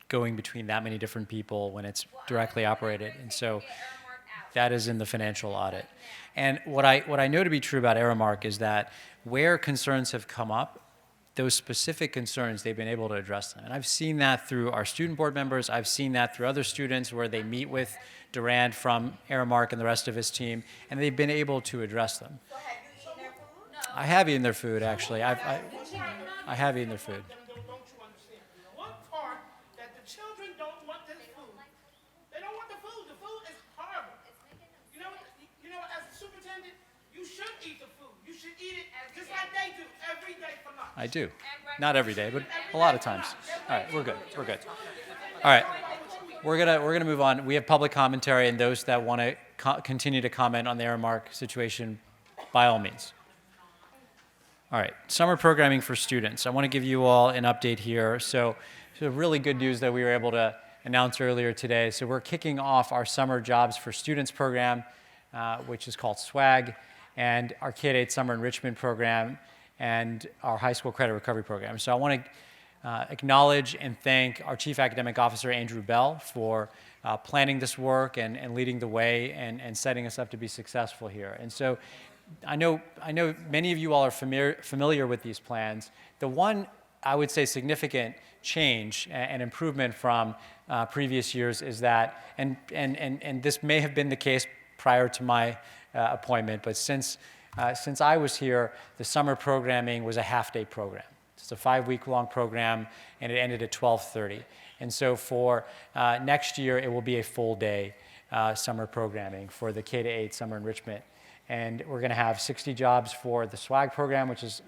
[SPEAKER 6] going between that many different people when it's directly operated. And so that is in the financial audit. And what I know to be true about Aramark is that where concerns have come up, those specific concerns, they've been able to address them. And I've seen that through our student board members. I've seen that through other students where they meet with Durand from Aramark and the rest of his team, and they've been able to address them.
[SPEAKER 8] So have you eaten their food? No.
[SPEAKER 6] I have eaten their food, actually. I have eaten their food.
[SPEAKER 10] Don't you understand? One part that the children don't want this food. They don't want the food. The food is horrible. You know, as a superintendent, you should eat the food. You should eat it just like they do every day for lunch.
[SPEAKER 6] I do. Not every day, but a lot of times. All right, we're good. We're good. All right. we're gonna move on. We have public commentary, and those that want to continue to comment on the Aramark situation, by all means. All right, summer programming for students. I want to give you all an update here. So really good news that we were able to announce earlier today. So we're kicking off our Summer Jobs for Students program, which is called SWAG, and our K-8 Summer Enrichment program, and our High School Credit Recovery program. So I want to acknowledge and thank our Chief Academic Officer, Andrew Bell, for planning this work and leading the way and setting us up to be successful here. And so I know many of you all are familiar with these plans. The one, I would say, significant change and improvement from previous years is that, and this may have been the case prior to my appointment, but since I was here, the summer programming was a half-day program. It's a 5-week-long program, and it ended at 12:30. And so for next year, it will be a full-day summer programming for the K-8 summer enrichment. And we're going to have 60 jobs for the SWAG program, which is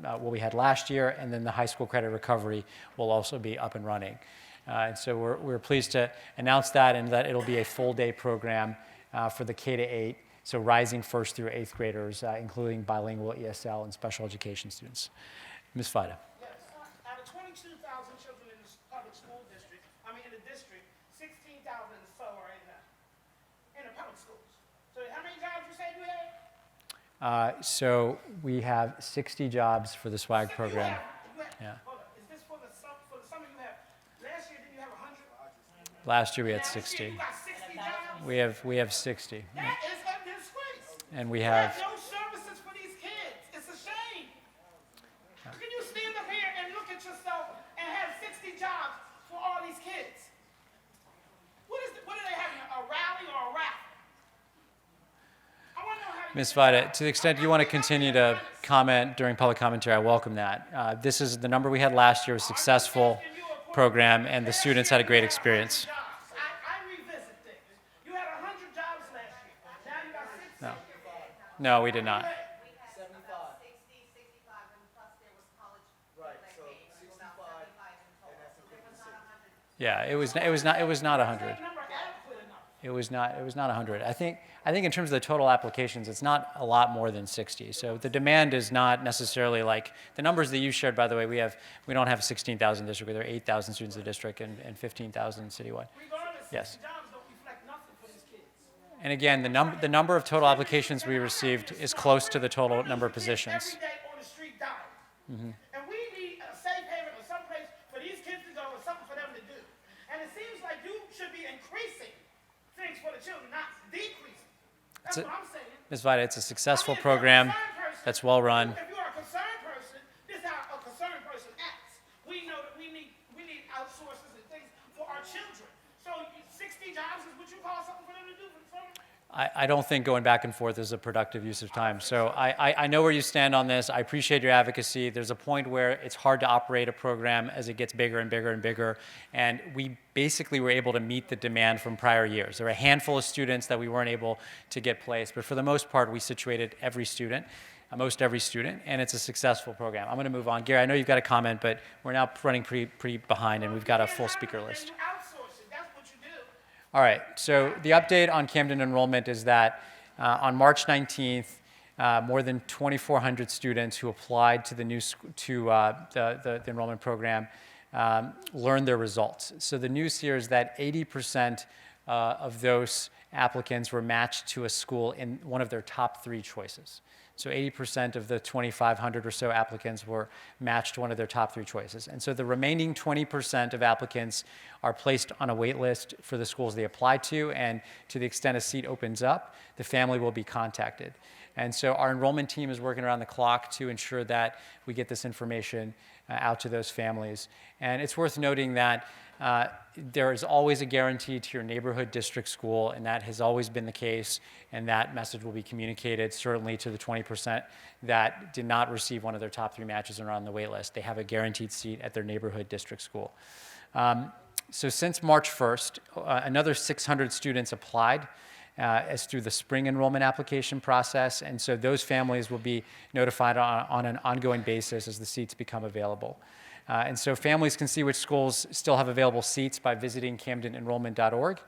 [SPEAKER 6] what we had last year, and then the high school credit recovery will also be up and running. And so we're pleased to announce that, and that it'll be a full-day program for the K-8, so rising 1st through 8th graders, including bilingual ESL and special education students. Ms. Fida.
[SPEAKER 10] Yes. Out of 22,000 children in the public school district, in the district, 16,000 or so are in the public schools. So how many jobs you say you have?
[SPEAKER 6] So we have 60 jobs for the SWAG program. Yeah.
[SPEAKER 10] Hold on. Is this for the summer you have? Last year, did you have 100?
[SPEAKER 6] Last year we had
[SPEAKER 10] Last
[SPEAKER 6] 60.
[SPEAKER 10] year you got 60 jobs?
[SPEAKER 6] We have 60.
[SPEAKER 10] That is a disgrace.
[SPEAKER 6] And we
[SPEAKER 10] You
[SPEAKER 6] have
[SPEAKER 10] no services for these kids. It's a shame. Can you stand up here and look at yourself and have 60 jobs for all these kids? What are they having, a rally or a raffle? I want to know how
[SPEAKER 6] Ms. Vida, to the extent you want to continue to comment during public commentary, I welcome that. This is the number we had last year, was a successful program, and the students had a great experience.
[SPEAKER 10] I revisit things. You had 100 jobs last year. Now you got 60.
[SPEAKER 6] No, we did not.
[SPEAKER 9] We had about 60, 65, and plus there was college. Right, so 65 in total. It was not 100.
[SPEAKER 6] Yeah, it was not 100.
[SPEAKER 10] That number adequate enough.
[SPEAKER 6] It was not 100. I think in terms of the total applications, it's not a lot more than 60. So the demand is not necessarily like the numbers that you shared. By the way, we don't have 16,000 district. There are 8,000 students in the district and 15,000 citywide.
[SPEAKER 10] Regardless,
[SPEAKER 6] Yes.
[SPEAKER 10] 60 jobs don't reflect nothing for these kids.
[SPEAKER 6] And again, the number of total applications we received is close to the total number of positions.
[SPEAKER 10] Every day on the street dying. And we need a safe haven or someplace for these kids to go or something for them to do. And it seems like you should be increasing things for the children, not decreasing. That's what I'm saying.
[SPEAKER 6] Ms. Vida, it's a successful
[SPEAKER 10] If you're a
[SPEAKER 6] program
[SPEAKER 10] concerned person,
[SPEAKER 6] that's well run.
[SPEAKER 10] If you are a concerned person, this is how a concerned person acts. We know that we need outsources and things for our children. So 60 jobs is what you call something for them to do for the summer?
[SPEAKER 6] I don't think going back and forth is a productive use of time. So I know where you stand on this. I appreciate your advocacy. There's a point where it's hard to operate a program as it gets bigger and bigger and bigger. And we basically were able to meet the demand from prior years. There were a handful of students that we weren't able to get placed. But for the most part, we situated every student, most every student, and it's a successful program. I'm going to move on. Gary, I know you've got a comment, but we're now running pretty behind, and we've got a full speaker list.
[SPEAKER 10] You outsource it. That's what you do.
[SPEAKER 6] All right, so the update on Camden enrollment is that on March 19th, more than 2,400 students who applied to the the enrollment program learned their results. So the news here is that 80% of those applicants were matched to a school in one of their top 3 choices. So 80% of the 2,500 or so applicants were matched one of their top 3 choices. And so the remaining 20% of applicants are placed on a wait list for the schools they apply to, and to the extent a seat opens up, the family will be contacted. And so our enrollment team is working around the clock to ensure that we get this information out to those families. And it's worth noting that there is always a guarantee to your neighborhood district school, and that has always been the case, and that message will be communicated certainly to the 20% that did not receive one of their top 3 matches and are on the wait list. They have a guaranteed seat at their neighborhood district school. So since March 1st, another 600 students applied as through the spring enrollment application process. And so those families will be notified on an ongoing basis as the seats become available. And so families can see which schools still have available seats by visiting camdenenrollment.org.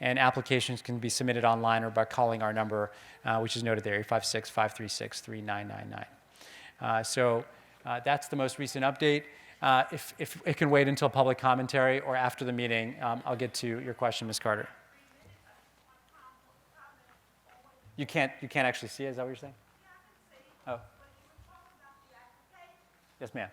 [SPEAKER 6] And applications can be submitted online or by calling our number, which is noted there, 856-536-3999. So that's the most recent update. If it can wait until public commentary or after the meeting, I'll get to your question, Ms. Carter. You can't actually see it, is that what you're saying? Oh. Yes, ma'am.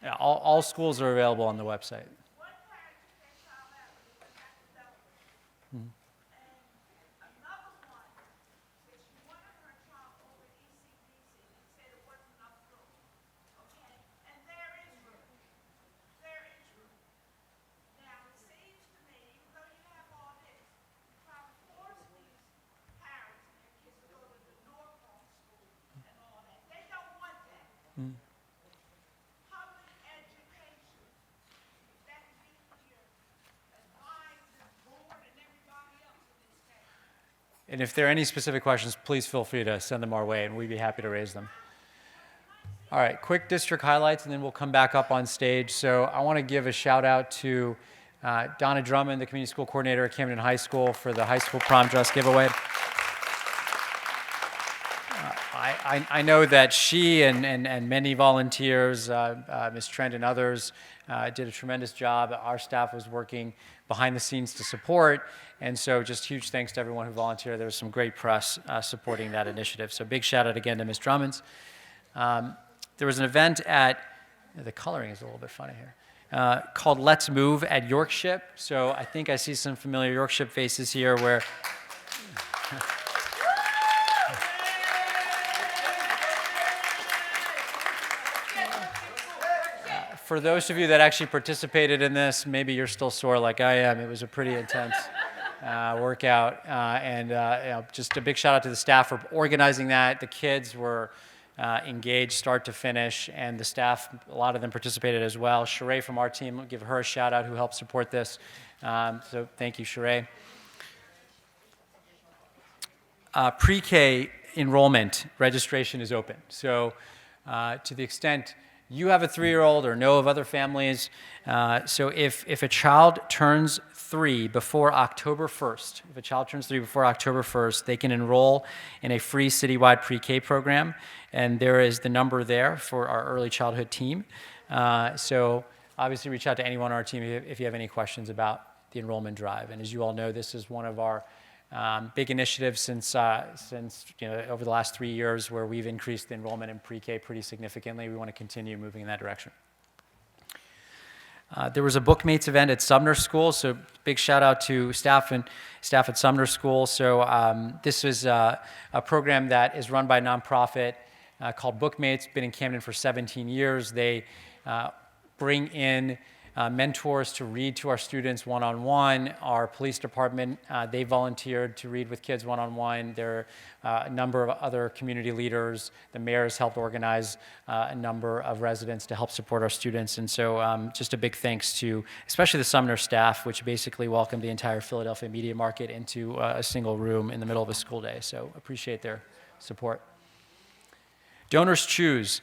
[SPEAKER 6] Yeah, all schools are available on the website. And if there are any specific questions, please feel free to send them our way, and we'd be happy to raise them. All right, quick district highlights, and then we'll come back up on stage. So I want to give a shout out to Donna Drummond, the community school coordinator at Camden High School, for the high school prom dress giveaway. I know that she and many volunteers, Ms. Trent and others, did a tremendous job. Our staff was working behind the scenes to support, and so just huge thanks to everyone who volunteered. There was some great press supporting that initiative. So big shout out again to Ms. Drummond. There was an event at, the coloring is a little bit funny here, called Let's Move at Yorkship. So I think I see some familiar Yorkship faces here where for those of you that actually participated in this, maybe you're still sore like I am. It was a pretty intense workout. And just a big shout out to the staff for organizing that. The kids were engaged start to finish, and the staff, a lot of them participated as well. Sheree from our team, I'll give her a shout out, who helped support this. So thank you, Sheree. Pre-K enrollment registration is open. So to the extent you have a 3-year-old or know of other families, so if a child turns 3 before October 1st, they can enroll in a free citywide pre-K program, and there is the number there for our early childhood team. So obviously reach out to anyone on our team if you have any questions about the enrollment drive. And as you all know, this is one of our big initiatives since over the last 3 years, where we've increased the enrollment in pre-K pretty significantly. We want to continue moving in that direction. There was a Bookmates event at Sumner School, so big shout out to staff at Sumner School. So this is a program that is run by a nonprofit called Bookmates, been in Camden for 17 years. They bring in mentors to read to our students one-on-one. Our police department, they volunteered to read with kids one-on-one. There are a number of other community leaders. The mayor has helped organize a number of residents to help support our students. And so just a big thanks to especially the Sumner staff, which basically welcomed the entire Philadelphia media market into a single room in the middle of a school day. So appreciate their support. Donors Choose.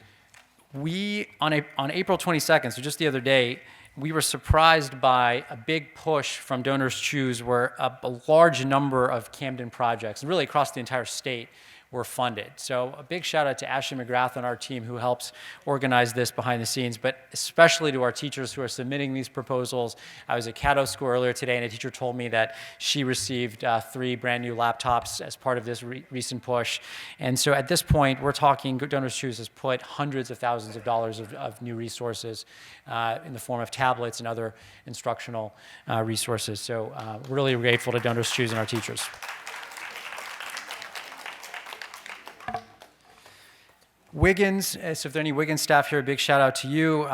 [SPEAKER 6] We, on April 22nd, so just the other day, we were surprised by a big push from Donors Choose, where a large number of Camden projects, really across the entire state, were funded. So a big shout out to Ashley McGrath on our team, who helps organize this behind the scenes, but especially to our teachers who are submitting these proposals. I was at Caddo School earlier today, and a teacher told me that she received 3 brand new laptops as part of this recent push. And so at this point, we're talking, Donors Choose has put hundreds of thousands of dollars of new resources in the form of tablets and other instructional resources. So really grateful to Donors Choose and our teachers. Wiggins, so if there are any Wiggins staff here, a big shout out to you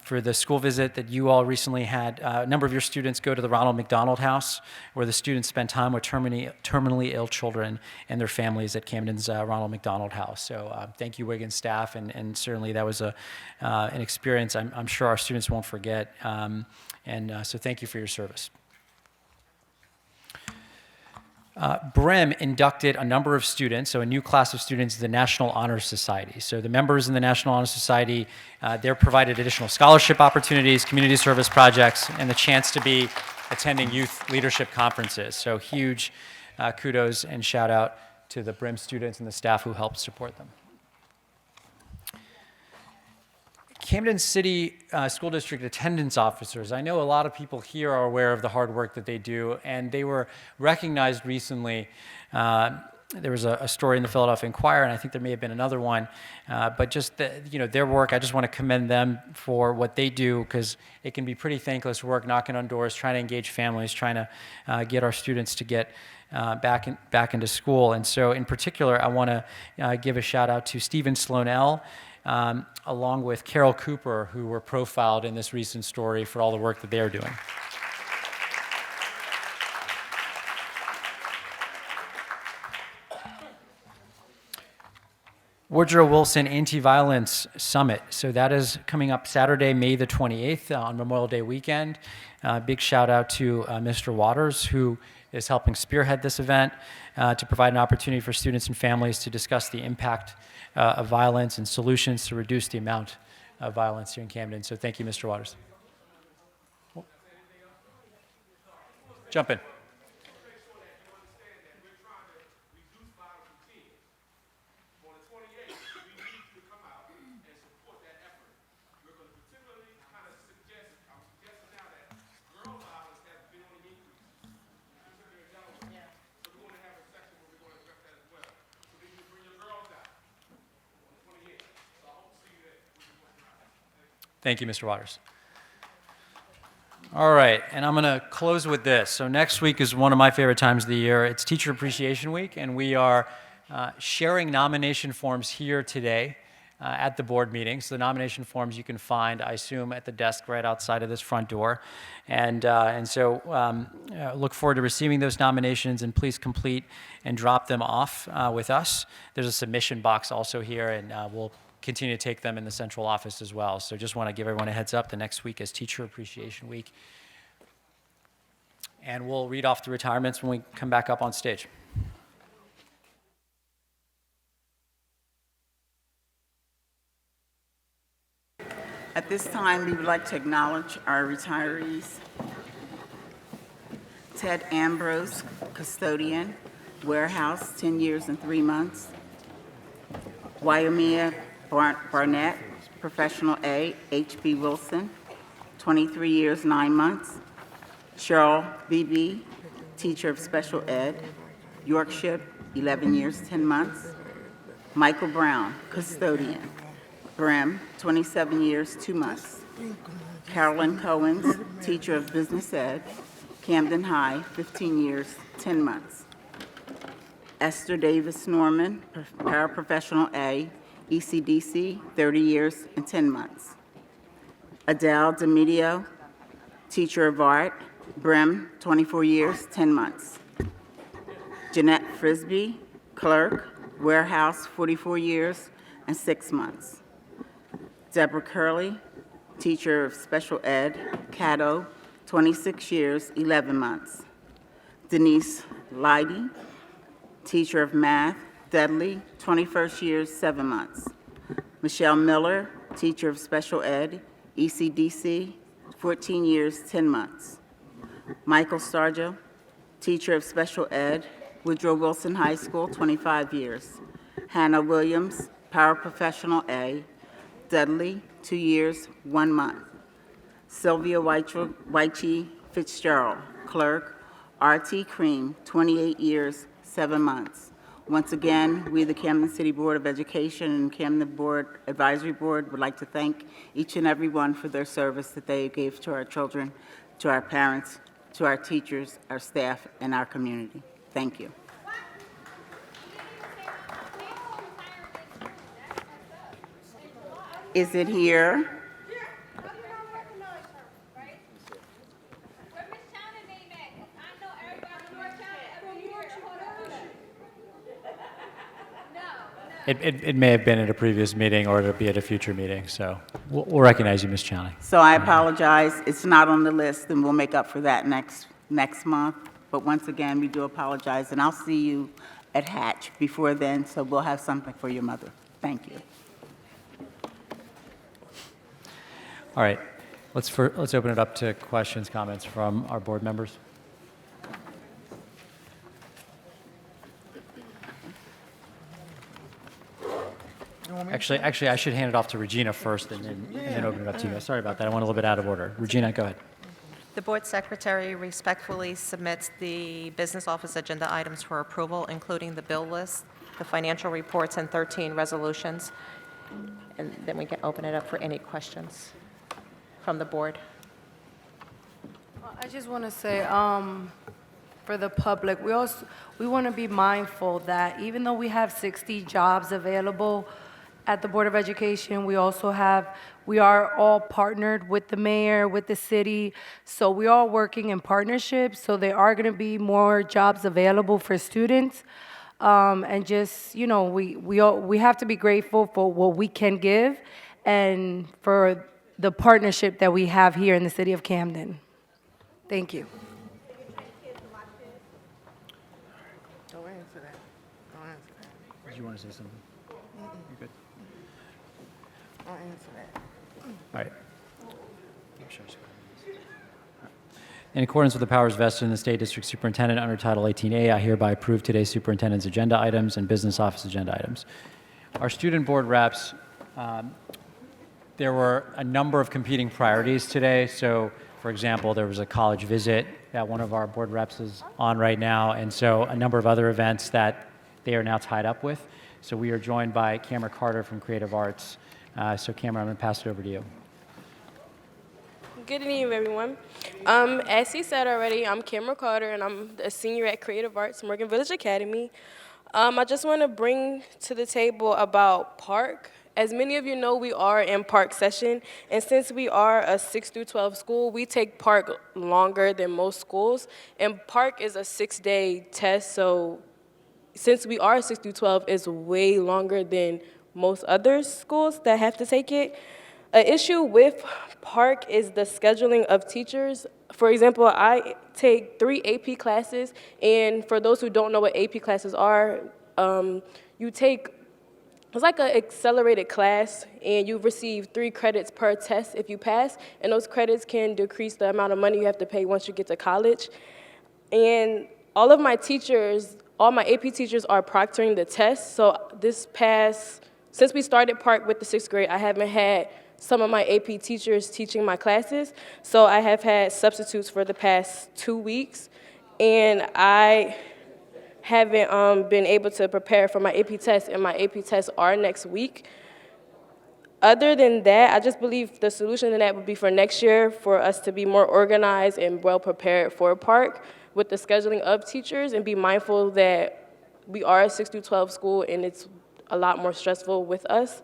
[SPEAKER 6] for the school visit that you all recently had. A number of your students go to the Ronald McDonald House, where the students spend time with terminally ill children and their families at Camden's Ronald McDonald House. So thank you, Wiggins staff, and certainly that was an experience I'm sure our students won't forget. So thank you for your service. BRIM inducted a number of students, so a new class of students, to the National Honor Society. So the members in the National Honor Society, they're provided additional scholarship opportunities, community service projects, and the chance to be attending youth leadership conferences. So huge kudos and shout out to the BRIM students and the staff who helped support them. Camden City School District attendance officers. I know a lot of people here are aware of the hard work that they do, and they were recognized recently. There was a story in the Philadelphia Inquirer, and I think there may have been another one. But just their work, I just want to commend them for what they do, because it can be pretty thankless work, knocking on doors, trying to engage families, trying to get our students to get back into school. And so, in particular, I want to give a shout out to Stephen Sloanell, along with Carol Cooper, who were profiled in this recent story for all the work that they're doing. Woodrow Wilson Anti-Violence Summit. So that is coming up Saturday, May the 28th on Memorial Day weekend. Big shout out to Mr. Waters, who is helping spearhead this event to provide an opportunity for students and families to discuss the impact of violence and solutions to reduce the amount of violence here in Camden. So thank you, Mr. Waters. Jump in. Thank you, Mr. Waters. All right, and I'm going to close with this. So next week is one of my favorite times of the year. It's Teacher Appreciation Week, and we are sharing nomination forms here today at the board meeting. So the nomination forms you can find, I assume, at the desk right outside of this front door. And so look forward to receiving those nominations, and please complete and drop them off with us. There's a submission box also here, and we'll continue to take them in the central office as well. So just want to give everyone a heads up. The next week is Teacher Appreciation Week. And we'll read off the retirements when we come back up on stage.
[SPEAKER 4] At this time, we would like to acknowledge our retirees. Ted Ambrose, custodian, warehouse, 10 years and 3 months. Wyomia Barnett, professional A, H.B. Wilson, 23 years, 9 months. Cheryl B.B., teacher of special ed, Yorkshire, 11 years, 10 months. Michael Brown, custodian, Brim, 27 years, 2 months. Carolyn Cohens, teacher of business ed, Camden High, 15 years, 10 months. Esther Davis Norman, paraprofessional A, ECDC, 30 years and 10 months. Adele DeMedio, teacher of art, Brim, 24 years, 10 months. Jeanette Frisbee, clerk, warehouse, 44 years and 6 months. Deborah Curley, teacher of special ed, Caddo, 26 years, 11 months. Denise Leidy, teacher of math, Dudley, 21st years, 7 months. Michelle Miller, teacher of special ed, ECDC, 14 years, 10 months. Michael Sargent, teacher of special ed, Woodrow Wilson High School, 25 years. Hannah Williams, paraprofessional A, Dudley, 2 years, 1 month. Sylvia Weiche Fitzgerald, clerk, RT Cream, 28 years, 7 months. Once again, we, the Camden City Board of Education and Camden Board Advisory Board, would like to thank each and every one for their service that they gave to our children, to our parents, to our teachers, our staff, and our community. Thank you. Is it here?
[SPEAKER 8] How do you not recognize her, right? Where Miss Chowner name at? 'Cause I know everybody from North Chowner every year. Hold on. No.
[SPEAKER 6] It may have been at a previous meeting, or it'll be at a future meeting, so we'll recognize you, Ms. Chowning.
[SPEAKER 4] So I apologize, it's not on the list, and we'll make up for that next month. But once again, we do apologize, and I'll see you at Hatch before then, so we'll have something for your mother. Thank you.
[SPEAKER 6] All right, let's open it up to questions, comments from our board members. Actually, I should hand it off to Regina first and then open it up to you guys. Sorry about that, I went a little bit out of order. Regina, go ahead.
[SPEAKER 2] The board secretary respectfully submits the business office agenda items for approval, including the bill list, the financial reports, and 13 resolutions. And then we can open it up for any questions from the board.
[SPEAKER 12] I just want to say, for the public, we want to be mindful that even though we have 60 jobs available at the Board of Education, we are all partnered with the mayor, with the city, so we are working in partnership, so there are going to be more jobs available for students. And just, we have to be grateful for what we can give and for the partnership that we have here in the city of Camden. Thank you.
[SPEAKER 1] Don't answer that. Don't answer that.
[SPEAKER 6] Do you want to say something? You're good.
[SPEAKER 1] Don't answer that.
[SPEAKER 6] All right. In accordance with the powers vested in the State District Superintendent under Title 18A, I hereby approve today's superintendent's agenda items and business office agenda items. Our student board reps, there were a number of competing priorities today. So, for example, there was a college visit that one of our board reps is on right now, and so a number of other events that they are now tied up with. So we are joined by Cameron Carter from Creative Arts. So Cameron, I'm going to pass it over to you.
[SPEAKER 13] Good evening, everyone. As he said already, I'm Cameron Carter, and I'm a senior at Creative Arts, Morgan Village Academy. I just want to bring to the table about Park. As many of you know, we are in Park session, and since we are a 6 through 12 school, we take Park longer than most schools, and Park is a 6-day test, so since we are 6 through 12, it's way longer than most other schools that have to take it. An issue with Park is the scheduling of teachers. For example, I take 3 AP classes, and for those who don't know what AP classes are, it's like an accelerated class, and you receive 3 credits per test if you pass, and those credits can decrease the amount of money you have to pay once you get to college. And all my AP teachers are proctoring the test, so since we started Park with the 6th grade, I haven't had some of my AP teachers teaching my classes, so I have had substitutes for the past 2 weeks, and I haven't been able to prepare for my AP tests, and my AP tests are next week. Other than that, I just believe the solution to that would be for next year for us to be more organized and well prepared for Park with the scheduling of teachers, and be mindful that we are a 6 through 12 school and it's a lot more stressful with us.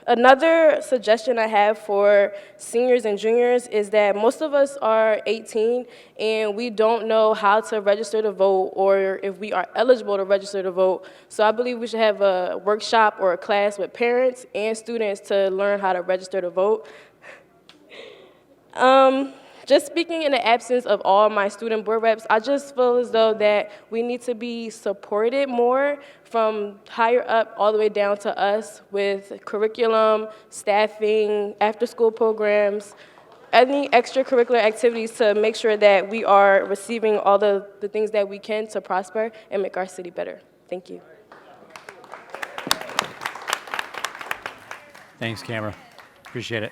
[SPEAKER 13] Another suggestion I have for seniors and juniors is that most of us are 18 and we don't know how to register to vote or if we are eligible to register to vote. So I believe we should have a workshop or a class with parents and students to learn how to register to vote. Just speaking in the absence of all my student board reps, I just feel as though that we need to be supported more from higher up all the way down to us with curriculum, staffing, after-school programs, any extracurricular activities to make sure that we are receiving all the things that we can to prosper and make our city better. Thank you.
[SPEAKER 6] Thanks, Cameron. Appreciate it.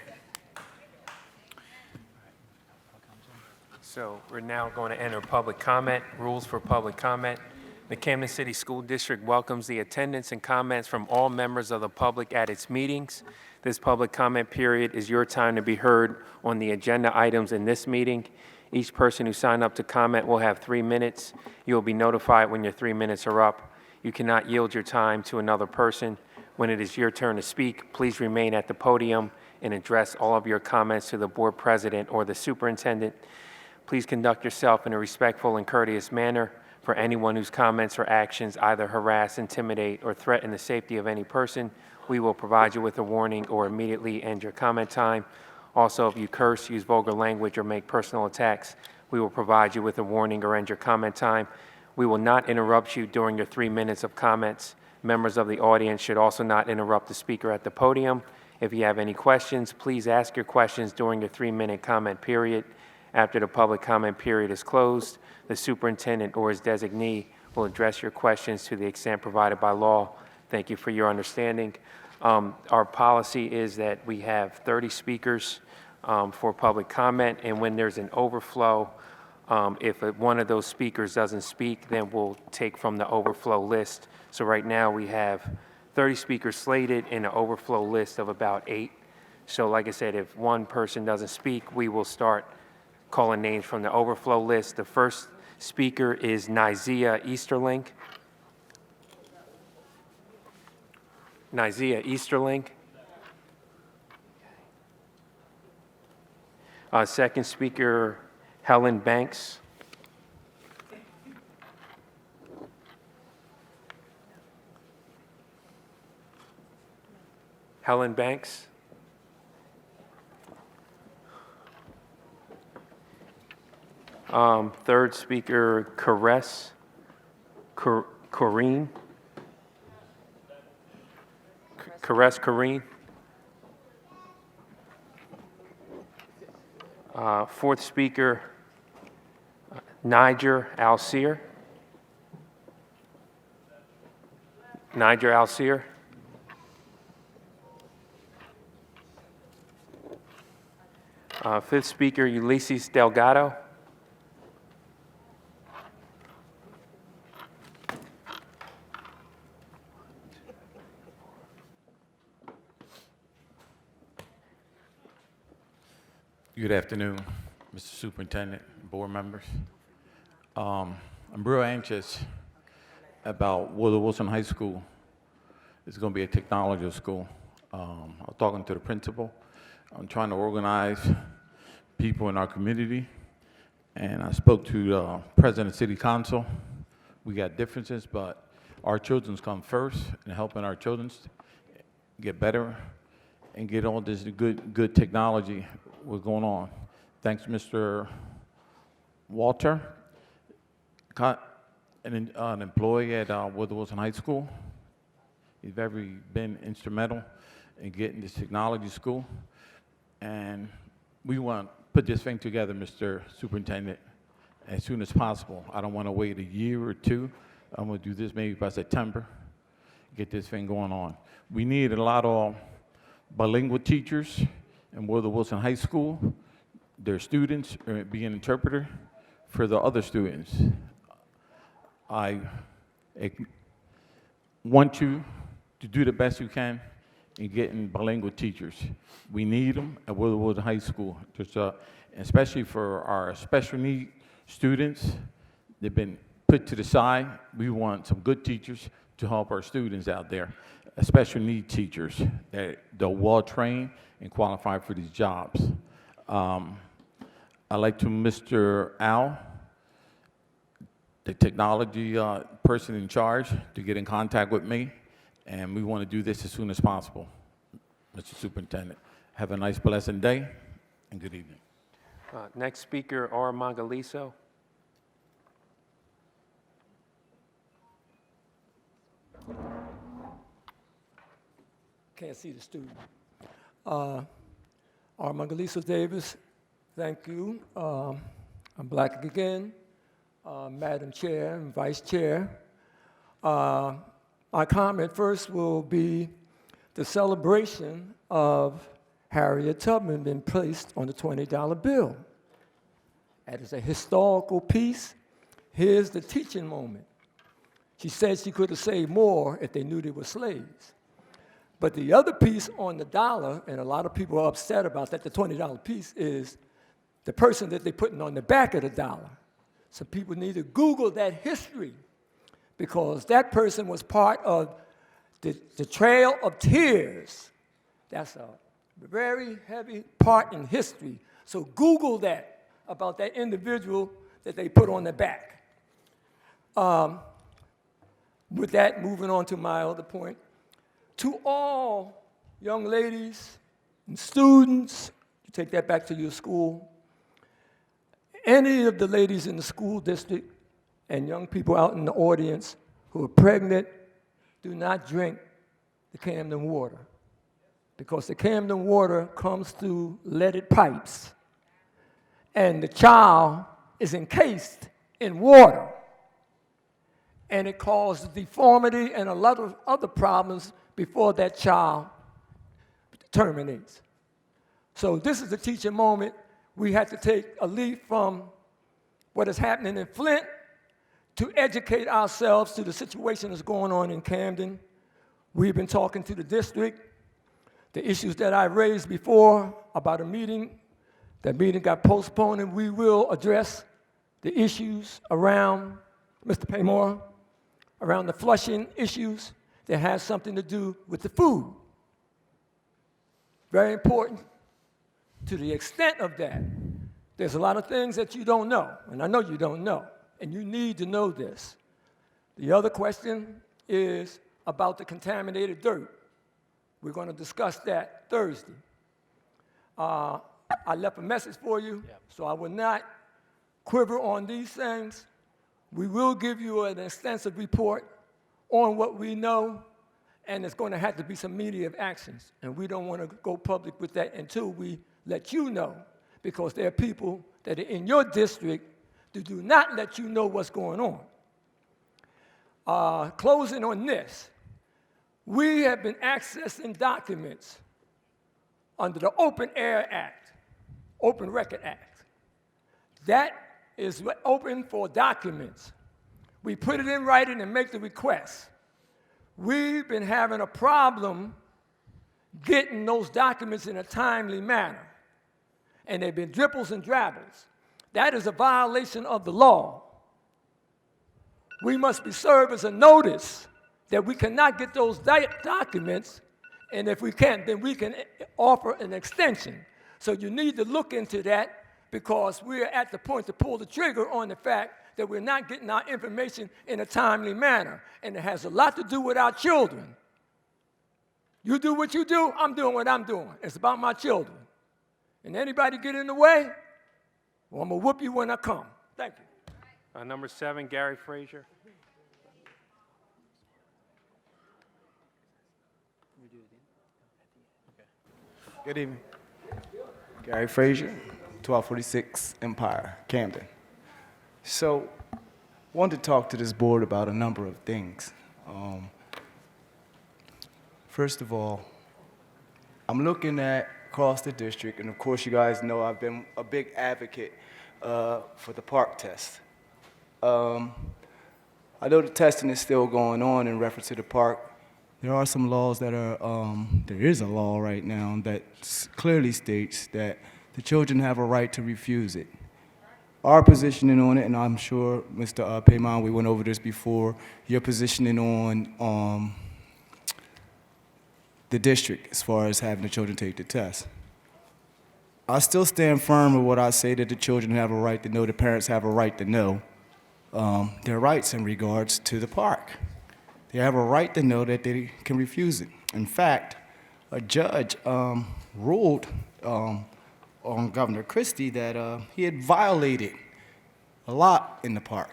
[SPEAKER 5] So we're now going to enter public comment. Rules for public comment. The Camden City School District welcomes the attendance and comments from all members of the public at its meetings. This public comment period is your time to be heard on the agenda items in this meeting. Each person who signed up to comment will have 3 minutes. You will be notified when your 3 minutes are up. You cannot yield your time to another person. When it is your turn to speak, please remain at the podium and address all of your comments to the board president or the superintendent. Please conduct yourself in a respectful and courteous manner. For anyone whose comments or actions either harass, intimidate, or threaten the safety of any person, we will provide you with a warning or immediately end your comment time. Also, if you curse, use vulgar language, or make personal attacks, we will provide you with a warning or end your comment time. We will not interrupt you during your 3 minutes of comments. Members of the audience should also not interrupt the speaker at the podium. If you have any questions, please ask your questions during your 3-minute comment period. After the public comment period is closed, the superintendent or his designee will address your questions to the extent provided by law. Thank you for your understanding. Our policy is that we have 30 speakers for public comment, and when there's an overflow, if one of those speakers doesn't speak, then we'll take from the overflow list. So right now we have 30 speakers slated and an overflow list of about 8. So like I said, if one person doesn't speak, we will start calling names from the overflow list. The first speaker is Nizia Easterling. Nizia Easterling. Second speaker, Helen Banks. Helen Banks. Third speaker, Corrine. Corrine. Fourth speaker, Niger Alseer. Niger Alseer. Fifth speaker, Ulysses Delgado.
[SPEAKER 14] Good afternoon, Mr. Superintendent, board members. I'm real anxious about Woodrow Wilson High School. It's going to be a technology school. I was talking to the principal. I'm trying to organize people in our community, and I spoke to the president of City Council. We got differences, but our children's come first, and helping our children get better and get all this good technology what's going on. Thanks, Mr. Walter, an employee at Woodrow Wilson High School. He's been instrumental in getting this technology school. And we want to put this thing together, Mr. Superintendent, as soon as possible. I don't want to wait a year or two. I'm going to do this maybe by September, get this thing going on. We need a lot of bilingual teachers in Woodrow Wilson High School. Their students be an interpreter for the other students. I want you to do the best you can in getting bilingual teachers. We need them at Woodrow Wilson High School, especially for our special need students. They've been put to the side. We want some good teachers to help our students out there, special need teachers that they're well trained and qualified for these jobs. I'd like to Mr. Al, the technology person in charge, to get in contact with me, and we want to do this as soon as possible. Mr. Superintendent, have a nice, blessed day, and good evening.
[SPEAKER 5] Next speaker, Aramark.
[SPEAKER 15] Can't see the student. Aramark Davis, thank you. I'm black again, Madam Chair and Vice Chair. My comment first will be the celebration of Harriet Tubman being placed on the $20 bill. That is a historical piece. Here's the teaching moment. She said she could have saved more if they knew they were slaves. But the other piece on the dollar, and a lot of people are upset about that, the $20 piece, is the person that they're putting on the back of the dollar. So people need to Google that history, because that person was part of the Trail of Tears. That's a very heavy part in history. So Google that about that individual that they put on the back. With that, moving on to my other point. To all young ladies and students, you take that back to your school, any of the ladies in the school district and young people out in the audience who are pregnant, do not drink the Camden water, because the Camden water comes through leaded pipes, and the child is encased in water, and it causes deformity and a lot of other problems before that child terminates. So this is a teaching moment. We had to take a leap from what is happening in Flint to educate ourselves to the situation that's going on in Camden. We've been talking to the district. The issues that I raised before about a meeting, that meeting got postponed, and we will address the issues around, Mr. Paymore, around the flushing issues that has something to do with the food. Very important. To the extent of that, there's a lot of things that you don't know, and I know you don't know, and you need to know this. The other question is about the contaminated dirt. We're going to discuss that Thursday. I left a message for you, so I will not quiver on these things. We will give you an extensive report on what we know, and there's going to have to be some immediate actions, and we don't want to go public with that until we let you know, because there are people that are in your district that do not let you know what's going on. Closing on this, we have been accessing documents under the Open Air Act, Open Record Act. That is open for documents. We put it in writing and make the request. We've been having a problem getting those documents in a timely manner, and they've been dribbles and drabbles. That is a violation of the law. We must be served as a notice that we cannot get those documents, and if we can't, then we can offer an extension. So you need to look into that, because we're at the point to pull the trigger on the fact that we're not getting our information in a timely manner, and it has a lot to do with our children. You do what you do, I'm doing what I'm doing. It's about my children. And anybody get in the way, well, I'm going to whoop you when I come. Thank you.
[SPEAKER 16] Number 7, Gary Frazier.
[SPEAKER 17] Good evening. Gary Frazier, 1246 Empire, Camden. So, I wanted to talk to this board about a number of things. First of all, I'm looking at across the district, and of course you guys know I've been a big advocate for the park test. I know the testing is still going on in reference to the park. There are some laws that are, there is a law right now that clearly states that the children have a right to refuse it. Our positioning on it, and I'm sure Mr. Payman, we went over this before, your positioning on the district as far as having the children take the test. I still stand firm with what I say, that the children have a right to know, the parents have a right to know their rights in regards to the park. They have a right to know that they can refuse it. In fact, a judge ruled on Governor Christie that he had violated a lot in the park.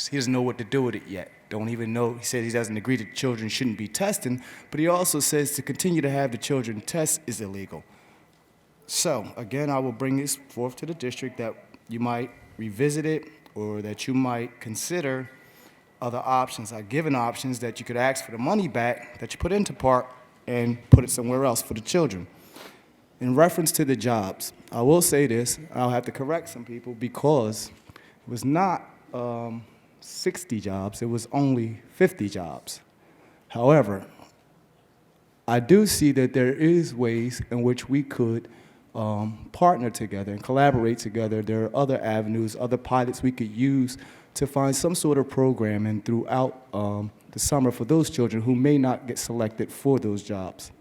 [SPEAKER 17] He doesn't know what to do with it yet. Don't even know. He says he doesn't agree that children shouldn't be testing, but he also says to continue to have the children test is illegal. So, again, I will bring this forth to the district that you might revisit it, or that you might consider other options. I've given options that you could ask for the money back that you put into park and put it somewhere else for the children. In reference to the jobs, I will say this, I'll have to correct some people, because it was not 60 jobs, it was only 50 jobs. However, I do see that there is ways in which we could partner together and collaborate together. There are other avenues, other pilots we could use to find some sort of programming throughout the summer for those children who may not get selected for those jobs.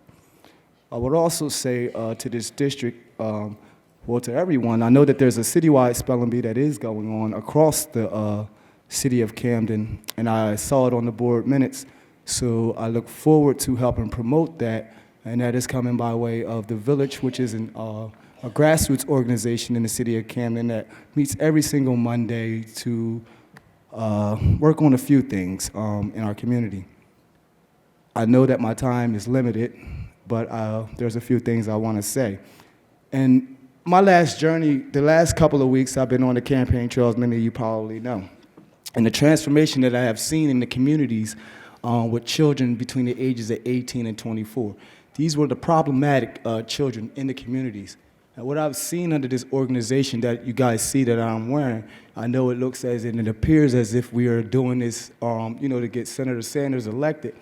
[SPEAKER 17] I would also say to this district, well, to everyone, I know that there's a citywide spelling bee that is going on across the city of Camden, and I saw it on the board minutes, so I look forward to helping promote that, and that is coming by way of the Village, which is a grassroots organization in the city of Camden that meets every single Monday to work on a few things in our community. I know that my time is limited, but there's a few things I want to say. And my last journey, the last couple of weeks, I've been on the campaign trail, as many of you probably know. And the transformation that I have seen in the communities with children between the ages of 18 and 24. These were the problematic children in the communities. And what I've seen under this organization that you guys see that I'm wearing, I know it looks as and it appears as if we are doing this, to get Senator Sanders elected.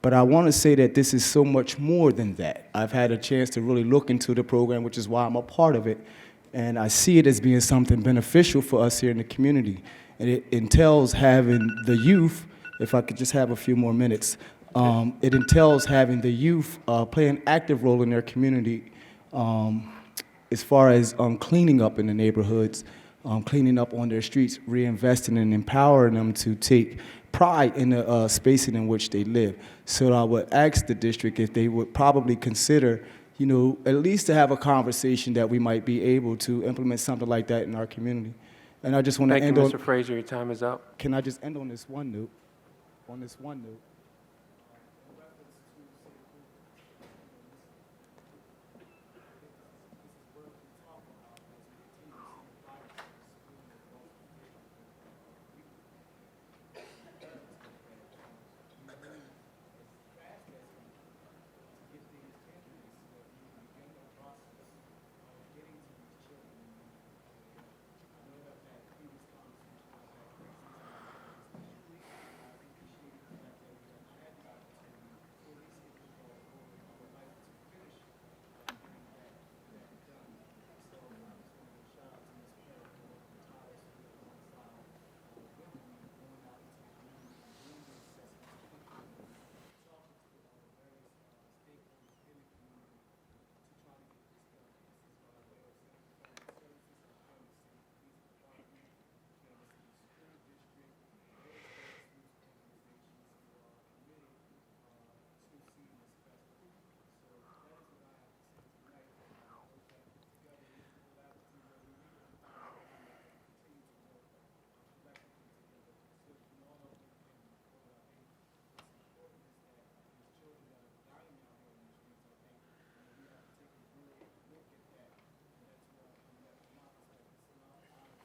[SPEAKER 17] But I want to say that this is so much more than that. I've had a chance to really look into the program, which is why I'm a part of it. And I see it as being something beneficial for us here in the community. And it entails having the youth, if I could just have a few more minutes, it entails having the youth play an active role in their community as far as cleaning up in the neighborhoods, cleaning up on their streets, reinvesting and empowering them to take pride in the space in which they live. So I would ask the district if they would probably consider, at least to have a conversation that we might be able to implement something like that in our community. And I just want to end on...
[SPEAKER 16] Thank you, Mr. Frazier. Your time is up.
[SPEAKER 17] Can I just end on this one note?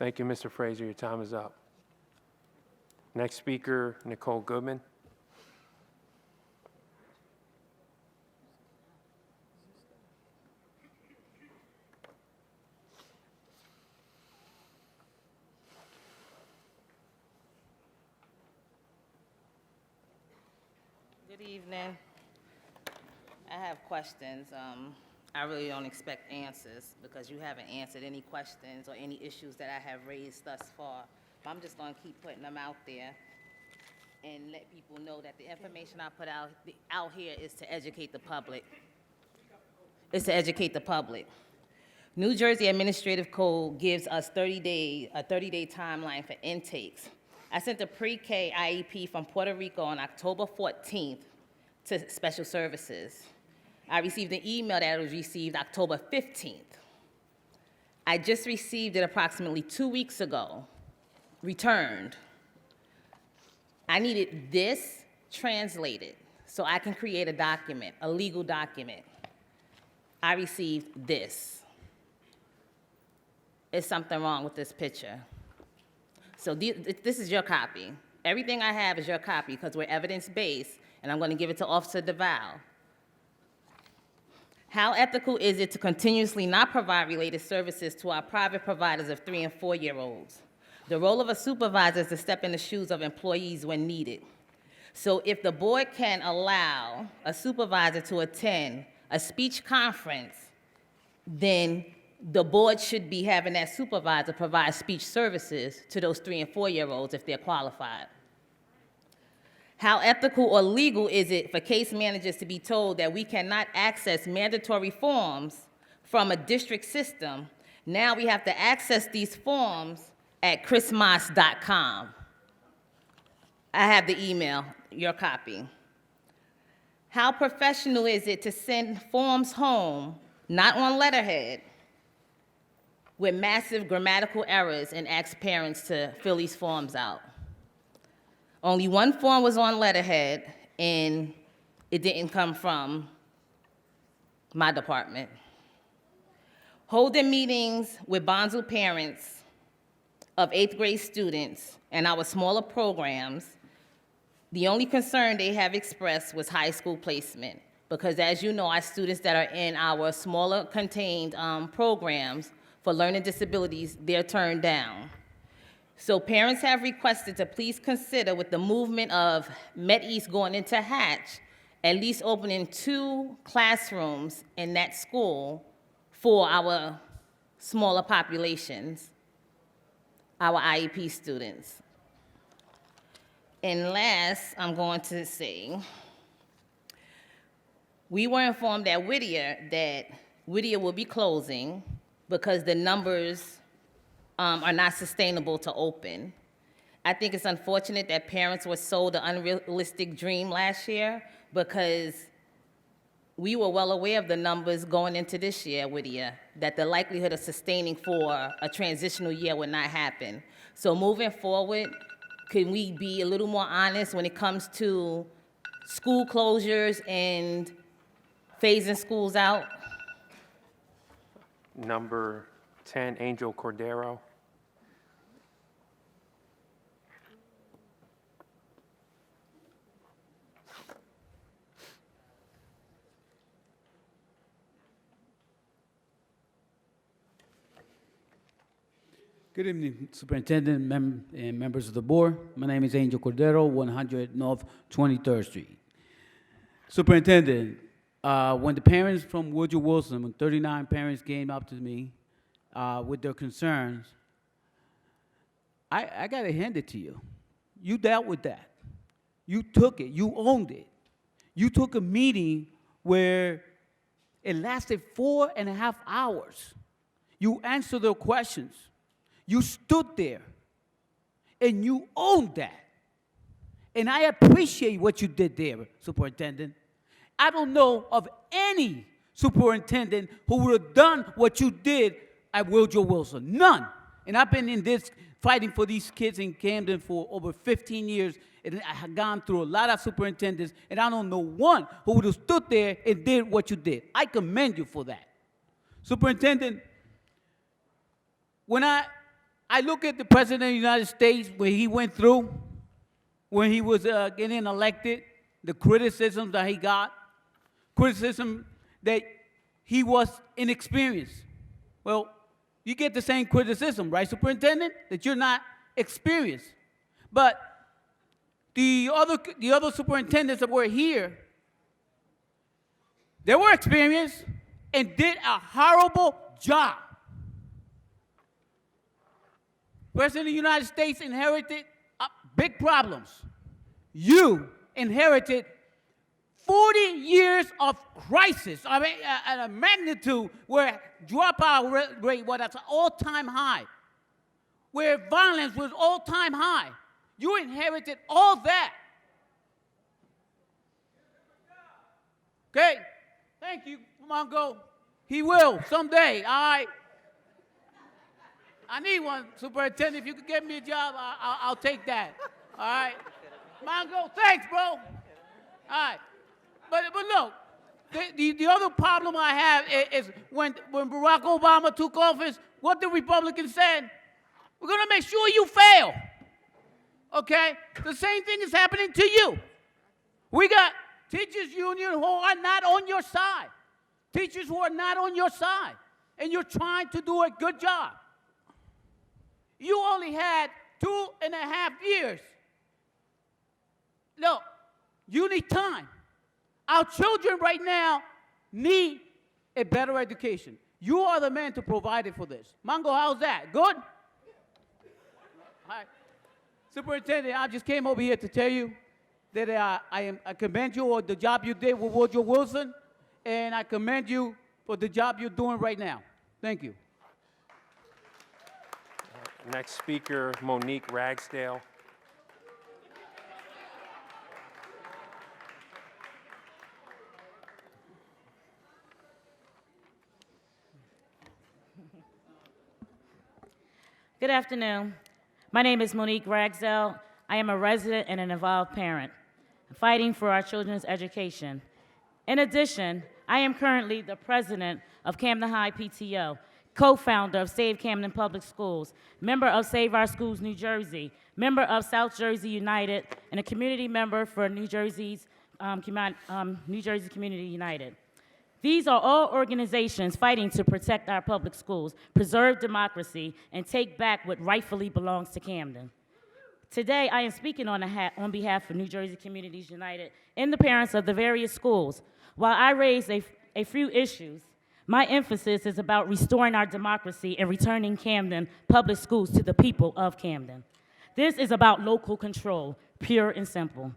[SPEAKER 16] Thank you, Mr. Frazier. Your time is up. Next speaker, Nicole Goodman.
[SPEAKER 18] Good evening. I have questions. I really don't expect answers because you haven't answered any questions or any issues that I have raised thus far. But I'm just going to keep putting them out there and let people know that the information I put out here is to educate the public. It's to educate the public. New Jersey Administrative Code gives us a 30-day timeline for intakes. I sent a pre-K IEP from Puerto Rico on October 14th to Special Services. I received an email that was received October 15th. I just received it approximately 2 weeks ago, returned. I needed this translated so I can create a document, a legal document. I received this. Is something wrong with this picture? So this is your copy. Everything I have is your copy because we're evidence-based, and I'm going to give it to Officer DeVal. How ethical is it to continuously not provide related services to our private providers of 3- and 4-year-olds? The role of a supervisor is to step in the shoes of employees when needed. So if the board can allow a supervisor to attend a speech conference then the board should be having that supervisor provide speech services to those 3- and 4-year-olds if they're qualified. How ethical or legal is it for case managers to be told that we cannot access mandatory forms from a district system? Now we have to access these forms at chrismas.com. I have the email, your copy. How professional is it to send forms home, not on letterhead, with massive grammatical errors and ask parents to fill these forms out? Only one form was on letterhead, and it didn't come from my department. Holding meetings with Bonzo parents of 8th grade students and our smaller programs, the only concern they have expressed was high school placement, because as you know, our students that are in our smaller contained programs for learning disabilities, they're turned down. So parents have requested to please consider, with the movement of Met East going into Hatch, at least opening 2 classrooms in that school for our smaller populations, our IEP students. And last, I'm going to say, we were informed that Whittier will be closing because the numbers are not sustainable to open. I think it's unfortunate that parents were sold an unrealistic dream last year, because we were well aware of the numbers going into this year, Whittier, that the likelihood of sustaining for a transitional year would not happen. So moving forward, can we be a little more honest when it comes to school closures and phasing schools out?
[SPEAKER 16] Number 10, Angel Cordero.
[SPEAKER 19] Good evening, Superintendent and members of the board. My name is Angel Cordero, 100 North 23rd Street. Superintendent, when the parents from Woodrow Wilson, when 39 parents came up to me with their concerns, I got to hand it to you. You dealt with that. You took it. You owned it. You took a meeting where it lasted 4.5 hours. You answered their questions. You stood there, and you owned that. And I appreciate what you did there, Superintendent. I don't know of any superintendent who would have done what you did at Woodrow Wilson. None. And I've been in this, fighting for these kids in Camden for over 15 years, and I have gone through a lot of superintendents, and I don't know one who would have stood there and did what you did. I commend you for that. Superintendent, when I look at the President of the United States, when he went through, when he was getting elected, the criticism that he got, criticism that he was inexperienced. Well, you get the same criticism, right, Superintendent, that you're not experienced. But the other superintendents that were here, they were experienced and did a horrible job. President of the United States inherited big problems. You inherited 40 years of crisis, I mean, at a magnitude where dropout rate was at an all-time high, where violence was all-time high. You inherited all that. Okay? Thank you, Mongo. He will someday, all right? I need one, Superintendent. If you could get me a job, I'll take that. All right? Mongo, thanks, bro. All right. But look, the other problem I have is when Barack Obama took office, what the Republicans said, we're going to make sure you fail. Okay? The same thing is happening to you. We got teachers union who are not on your side. Teachers who are not on your side. And you're trying to do a good job. You only had 2.5 years. Look, you need time. Our children right now need a better education. You are the man to provide it for this. Mango, how's that? Good? All right. Superintendent, I just came over here to tell you that I commend you on the job you did with Woodrow Wilson, and I commend you for the job you're doing right now. Thank you.
[SPEAKER 16] Next speaker, Monique Ragsdale.
[SPEAKER 20] Good afternoon. My name is Monique Ragsdale. I am a resident and an involved parent, fighting for our children's education. In addition, I am currently the president of Camden High PTO, co-founder of Save Camden Public Schools, member of Save Our Schools New Jersey, member of South Jersey United, and a community member for New Jersey Community United. These are all organizations fighting to protect our public schools, preserve democracy, and take back what rightfully belongs to Camden. Today, I am speaking on behalf of New Jersey Communities United and the parents of the various schools. While I raise a few issues, my emphasis is about restoring our democracy and returning Camden public schools to the people of Camden. This is about local control, pure and simple.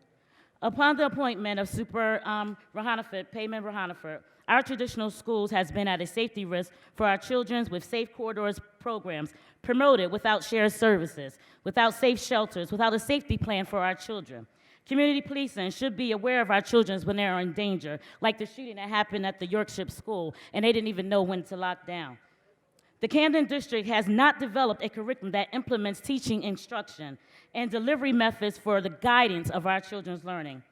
[SPEAKER 20] Upon the appointment of Payman Rohanaford, our traditional schools has been at a safety risk for our children with safe corridors programs promoted without shared services, without safe shelters, without a safety plan for our children. Community policing should be aware of our children when they are in danger, like the shooting that happened at the Yorkshire School, and they didn't even know when to lock down. The Camden District has not developed a curriculum that implements teaching instruction and delivery methods for the guidance of our children's learning.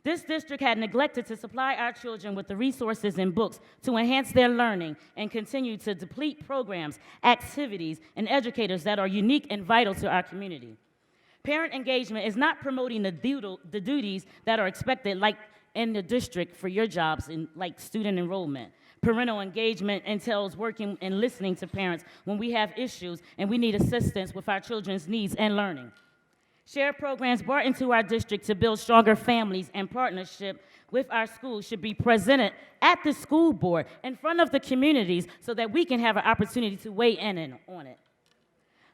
[SPEAKER 20] This district had neglected to supply our children with the resources and books to enhance their learning and continue to deplete programs, activities, and educators that are unique and vital to our community. Parent engagement is not promoting the duties that are expected, like in the district for your jobs, like student enrollment. Parental engagement entails working and listening to parents when we have issues and we need assistance with our children's needs and learning. Shared programs brought into our district to build stronger families and partnership with our schools should be presented at the school board in front of the communities so that we can have an opportunity to weigh in on it.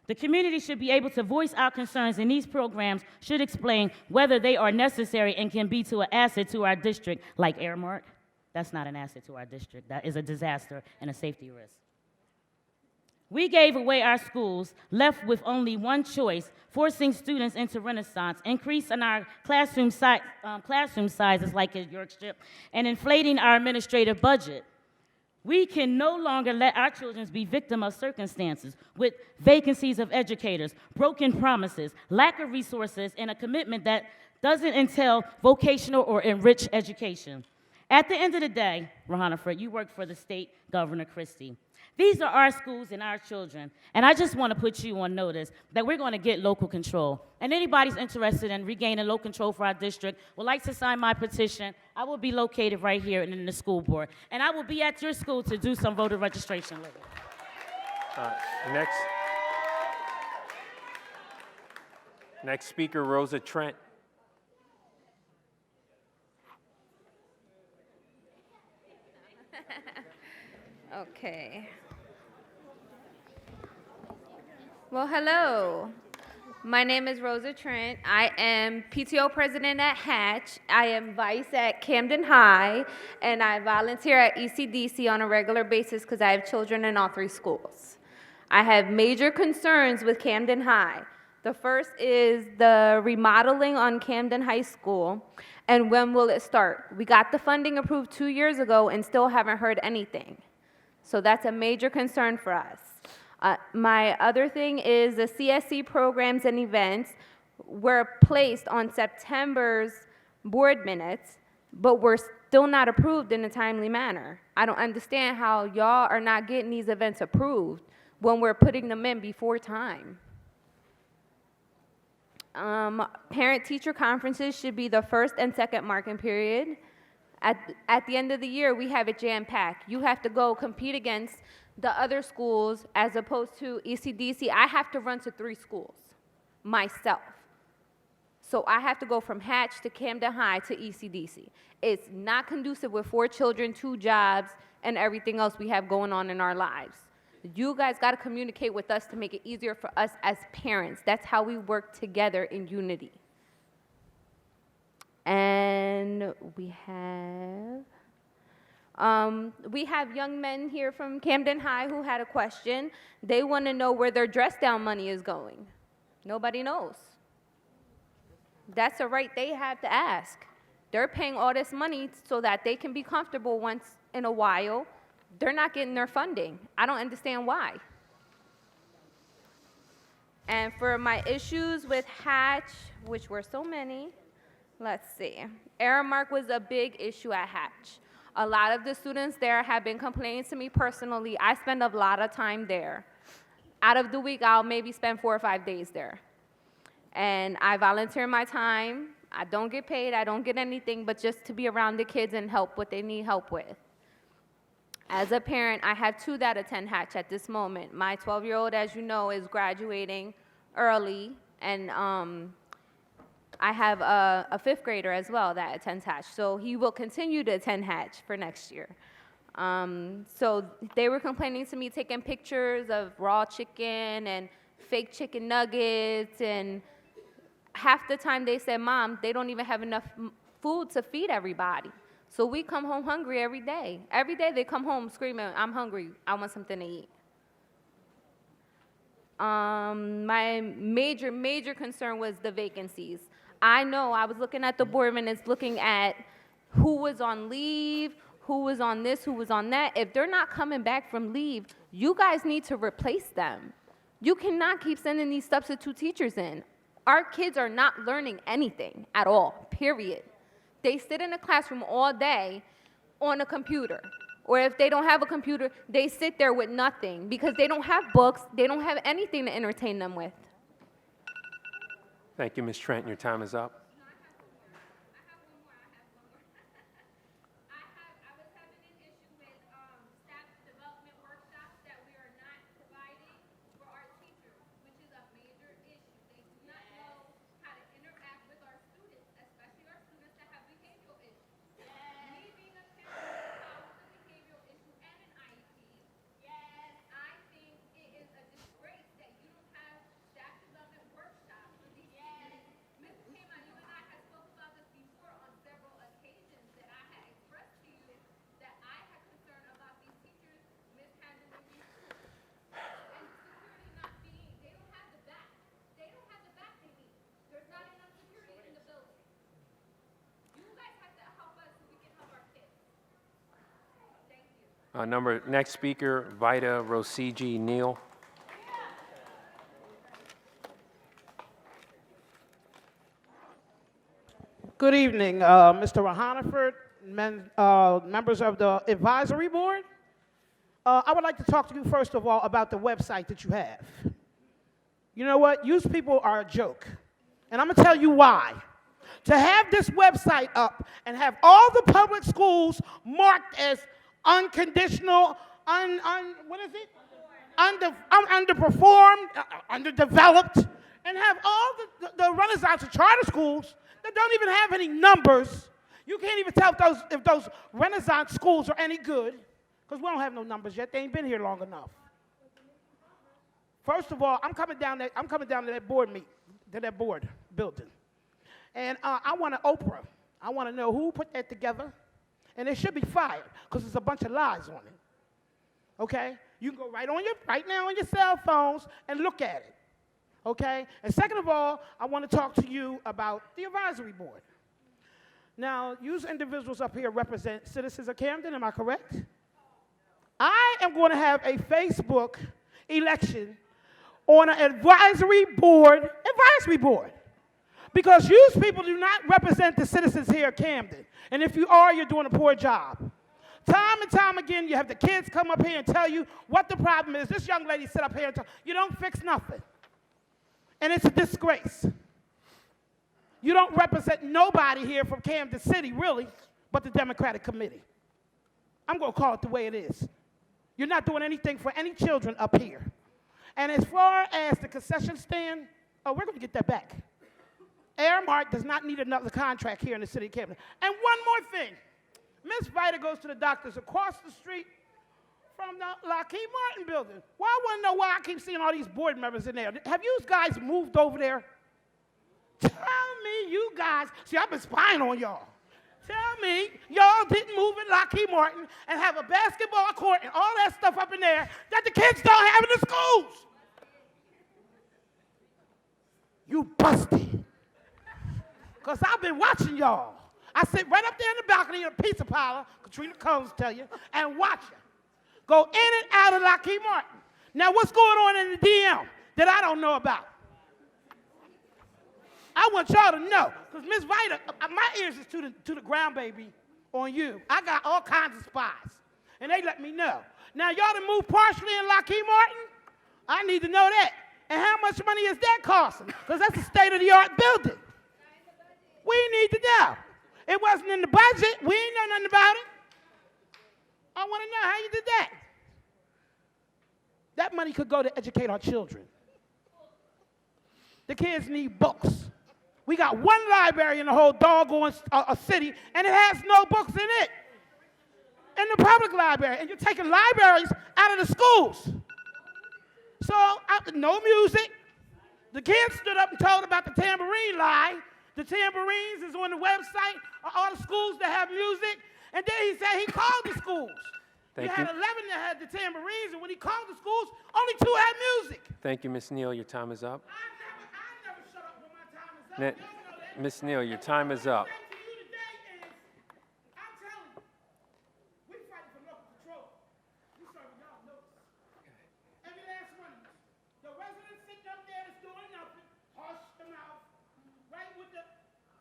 [SPEAKER 20] The community should be able to voice our concerns, and these programs should explain whether they are necessary and can be to an asset to our district, like Aramark. That's not an asset to our district. That is a disaster and a safety risk. We gave away our schools, left with only one choice, forcing students into Renaissance, increasing our classroom sizes like at Yorkshire, and inflating our administrative budget. We can no longer let our children be victims of circumstances with vacancies of educators, broken promises, lack of resources, and a commitment that doesn't entail vocational or enriched education. At the end of the day, Rohanaford, you work for the state Governor Christie. These are our schools and our children, and I just want to put you on notice that we're going to get local control. And anybody's interested in regaining local control for our district would like to sign my petition. I will be located right here in the school board, and I will be at your school to do some voter registration later.
[SPEAKER 16] Next speaker, Rosa Trent.
[SPEAKER 8] Okay. Well, hello. My name is Rosa Trent. I am PTO president at Hatch. I am vice at Camden High, and I volunteer at ECDC on a regular basis because I have children in all three schools. I have major concerns with Camden High. The first is the remodeling on Camden High School, and when will it start? We got the funding approved 2 years ago and still haven't heard anything. So that's a major concern for us. My other thing is the CSC programs and events were placed on September's board minutes, but were still not approved in a timely manner. I don't understand how y'all are not getting these events approved when we're putting them in before time. Parent-teacher conferences should be the first and second marking period. At the end of the year, we have it jam-packed. You have to go compete against the other schools as opposed to ECDC. I have to run to 3 schools myself. So I have to go from Hatch to Camden High to ECDC. It's not conducive with 4 children, 2 jobs, and everything else we have going on in our lives. You guys got to communicate with us to make it easier for us as parents. That's how we work together in unity. And we have young men here from Camden High who had a question. They want to know where their dress down money is going. Nobody knows. That's a right they have to ask. They're paying all this money so that they can be comfortable once in a while. They're not getting their funding. I don't understand why. And for my issues with Hatch, which were so many, let's see. Aramark was a big issue at Hatch. A lot of the students there have been complaining to me personally. I spend a lot of time there. Out of the week, I'll maybe spend 4 or 5 days there. And I volunteer my time. I don't get paid. I don't get anything but just to be around the kids and help what they need help with. As a parent, I have 2 that attend Hatch at this moment. My 12-year-old, as you know, is graduating early, and I have a 5th grader as well that attends Hatch. So he will continue to attend Hatch for next year. So they were complaining to me, taking pictures of raw chicken and fake chicken nuggets, and half the time they said, Mom, they don't even have enough food to feed everybody. So we come home hungry every day. Every day they come home screaming, I'm hungry, I want something to eat. My major concern was the vacancies. I know I was looking at the board minutes, looking at who was on leave, who was on this, who was on that. If they're not coming back from leave, you guys need to replace them. You cannot keep sending these substitute teachers in. Our kids are not learning anything at all, period. They sit in a classroom all day on a computer. Or if they don't have a computer, they sit there with nothing because they don't have books, they don't have anything to entertain them with.
[SPEAKER 16] Thank you, Ms. Trent. Your time is up. Next speaker, Vida Rosigi Neal.
[SPEAKER 10] Good evening, Mr. Rahonaford, members of the advisory board. I would like to talk to you first of all about the website that you have. You know what? You people are a joke, and I'm going to tell you why. To have this website up and have all the public schools marked as unconditional, what is it? Underperformed, underdeveloped, and have all the Renaissance and charter schools that don't even have any numbers. You can't even tell if those Renaissance schools are any good, because we don't have no numbers yet. They ain't been here long enough. First of all, I'm coming down to that board building, and I want an Oprah. I want to know who put that together. And they should be fired because there's a bunch of lies on it. Okay? You can go right now on your cell phones and look at it. Okay? And second of all, I want to talk to you about the advisory board. Now, you individuals up here represent citizens of Camden, am I correct? I am going to have a Facebook election on an advisory board. Because you people do not represent the citizens here at Camden. And if you are, you're doing a poor job. Time and time again, you have the kids come up here and tell you what the problem is. This young lady sit up here and tell you don't fix nothing. And it's a disgrace. You don't represent nobody here from Camden City, really, but the Democratic Committee. I'm going to call it the way it is. You're not doing anything for any children up here. And as far as the concession stand, we're going to get that back. Aramark does not need another contract here in the city of Camden. And one more thing. Miss Vita goes to the doctor's across the street from the Lockheed Martin building. Well, I want to know why I keep seeing all these board members in there. Have you guys moved over there? Tell me you guys, see, I've been spying on y'all. Tell me y'all didn't move in Lockheed Martin and have a basketball court and all that stuff up in there that the kids don't have in the schools. You busted. Because I've been watching y'all. I sit right up there in the balcony in a pizza parlor, Katrina Combs tell you, and watch you go in and out of Lockheed Martin. Now, what's going on in the DM that I don't know about? I want y'all to know, because Miss Vita, my ears is to the ground, baby, on you. I got all kinds of spies, and they let me know. Now, y'all done moved partially in Lockheed Martin? I need to know that. And how much money is that costing? Because that's a state-of-the-art building. We need to know. It wasn't in the budget. We ain't know nothing about it. I want to know how you did that. That money could go to educate our children. The kids need books. We got one library in the whole doggone city, and it has no books in it. In the public library, and you're taking libraries out of the schools. So, no music. The kids stood up and told about the tambourine lie. The tambourines is on the website of all the schools that have music. And then he said he called the schools.
[SPEAKER 16] Thank
[SPEAKER 10] you had 11 that had the tambourines, and when he called the schools, only 2 had music.
[SPEAKER 16] Thank you, Ms. Neal. Your time is up.
[SPEAKER 10] I never shut up when my time is up. Y'all know that.
[SPEAKER 16] Ms. Neal, your time is up.
[SPEAKER 10] To you today is, I'm telling you, we fighting for local control. We serving y'all notice. Every last one of you. The residents sitting up there that's doing nothing, hush them out. Right with the,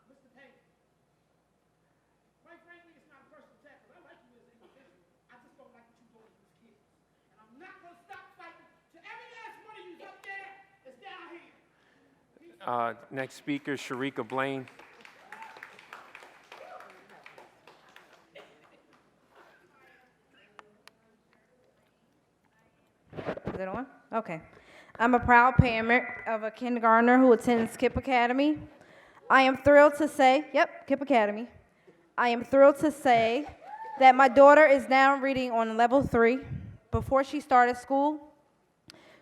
[SPEAKER 10] Mr. Payne. Quite frankly, it's not a personal attack, because I like you as an individual. I just don't like what you're doing to these kids. And I'm not going to stop fighting till every last one of you up there is down here.
[SPEAKER 16] Next speaker, Sharika Blaine.
[SPEAKER 21] Is it on? Okay. I'm a proud parent of a kindergartner who attends KIPP Academy. I am thrilled to say, KIPP Academy. I am thrilled to say that my daughter is now reading on level 3. Before she started school,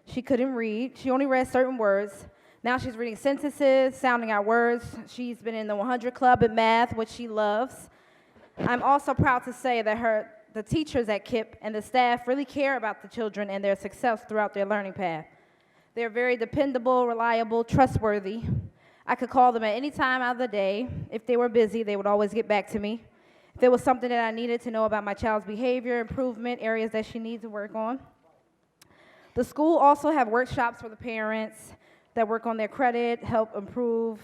[SPEAKER 21] she couldn't read. She only read certain words. Now she's reading sentences, sounding out words. She's been in the 100 Club at math, which she loves. I'm also proud to say that the teachers at KIPP and the staff really care about the children and their success throughout their learning path. They're very dependable, reliable, trustworthy. I could call them at any time out of the day. If they were busy, they would always get back to me. If there was something that I needed to know about my child's behavior, improvement, areas that she needs to work on. The school also have workshops for the parents that work on their credit, help improve,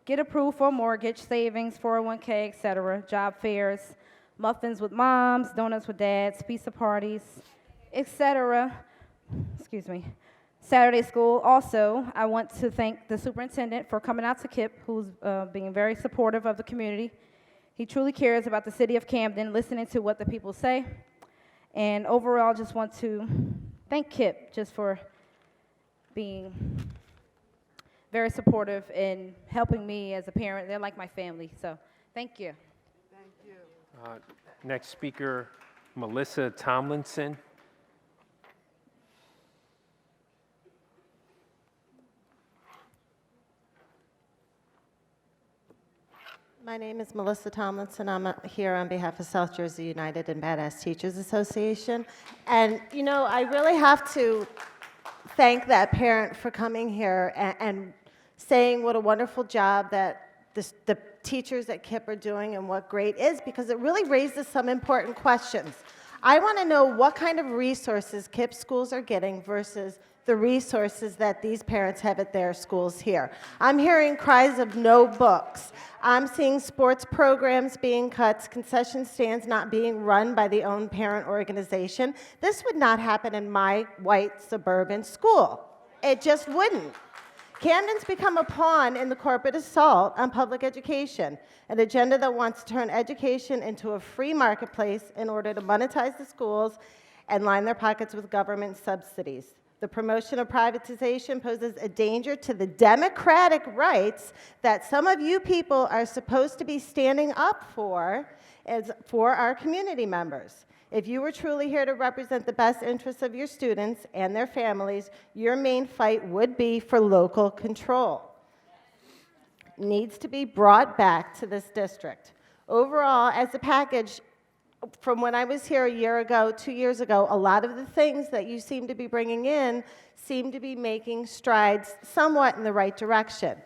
[SPEAKER 21] get approved for mortgage, savings, 401k, etc., job fairs, muffins with moms, donuts with dads, pizza parties, etc. Excuse me. Saturday school. Also, I want to thank the superintendent for coming out to KIPP, who's being very supportive of the community. He truly cares about the city of Camden, listening to what the people say. And overall, just want to thank KIPP just for being very supportive and helping me as a parent. They're like my family, so thank you.
[SPEAKER 1] Thank you.
[SPEAKER 16] Next speaker, Melissa Tomlinson.
[SPEAKER 22] My name is Melissa Tomlinson. I'm here on behalf of South Jersey United and Badass Teachers Association. And, you know, I really have to thank that parent for coming here and saying what a wonderful job that the teachers at KIPP are doing and what great is, because it really raises some important questions. I want to know what kind of resources KIPP schools are getting versus the resources that these parents have at their schools here. I'm hearing cries of no books. I'm seeing sports programs being cut, concession stands not being run by the own parent organization. This would not happen in my white suburban school. It just wouldn't. Camden's become a pawn in the corporate assault on public education, an agenda that wants to turn education into a free marketplace in order to monetize the schools and line their pockets with government subsidies. The promotion of privatization poses a danger to the democratic rights that some of you people are supposed to be standing up for for our community members. If you were truly here to represent the best interests of your students and their families, your main fight would be for local control. Needs to be brought back to this district. Overall, as a package, from when I was here a year ago, 2 years ago, a lot of the things that you seem to be bringing in seem to be making strides somewhat in the right direction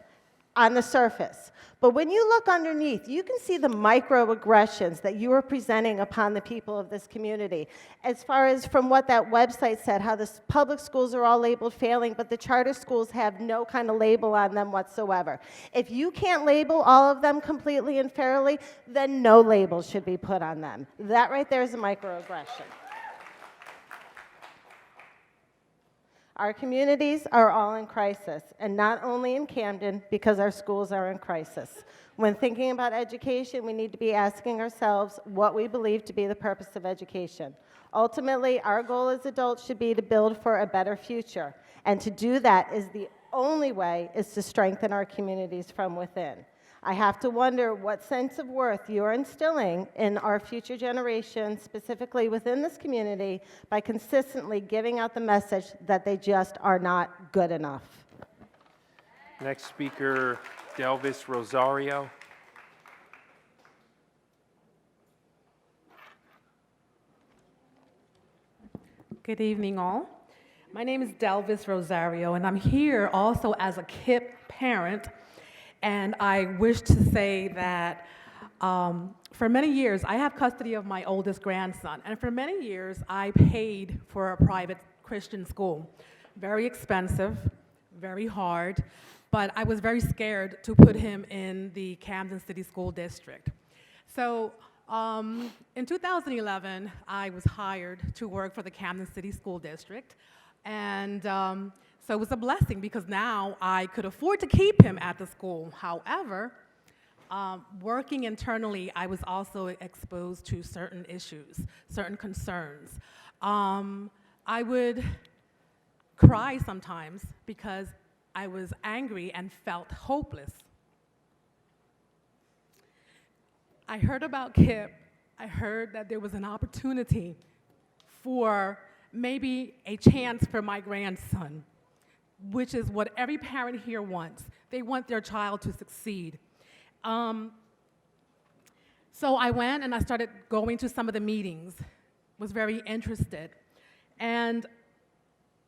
[SPEAKER 22] on the surface. But when you look underneath, you can see the microaggressions that you are presenting upon the people of this community. As far as from what that website said, how the public schools are all labeled failing, but the charter schools have no kind of label on them whatsoever. If you can't label all of them completely and fairly, then no label should be put on them. That right there is a microaggression. Our communities are all in crisis, and not only in Camden, because our schools are in crisis. When thinking about education, we need to be asking ourselves what we believe to be the purpose of education. Ultimately, our goal as adults should be to build for a better future, and to do that is the only way is to strengthen our communities from within. I have to wonder what sense of worth you're instilling in our future generations, specifically within this community, by consistently giving out the message that they just are not good enough.
[SPEAKER 16] Next speaker, Delvis Rosario.
[SPEAKER 3] Good evening, all. My name is Delvis Rosario, and I'm here also as a KIPP parent. And I wish to say that for many years, I have custody of my oldest grandson. And for many years, I paid for a private Christian school. Very expensive, very hard, but I was very scared to put him in the Camden City School District. So in 2011, I was hired to work for the Camden City School District. And so it was a blessing because now I could afford to keep him at the school. However, working internally, I was also exposed to certain issues, certain concerns. I would cry sometimes because I was angry and felt hopeless. I heard about KIPP. I heard that there was an opportunity for maybe a chance for my grandson, which is what every parent here wants. They want their child to succeed. So I went and I started going to some of the meetings, was very interested. And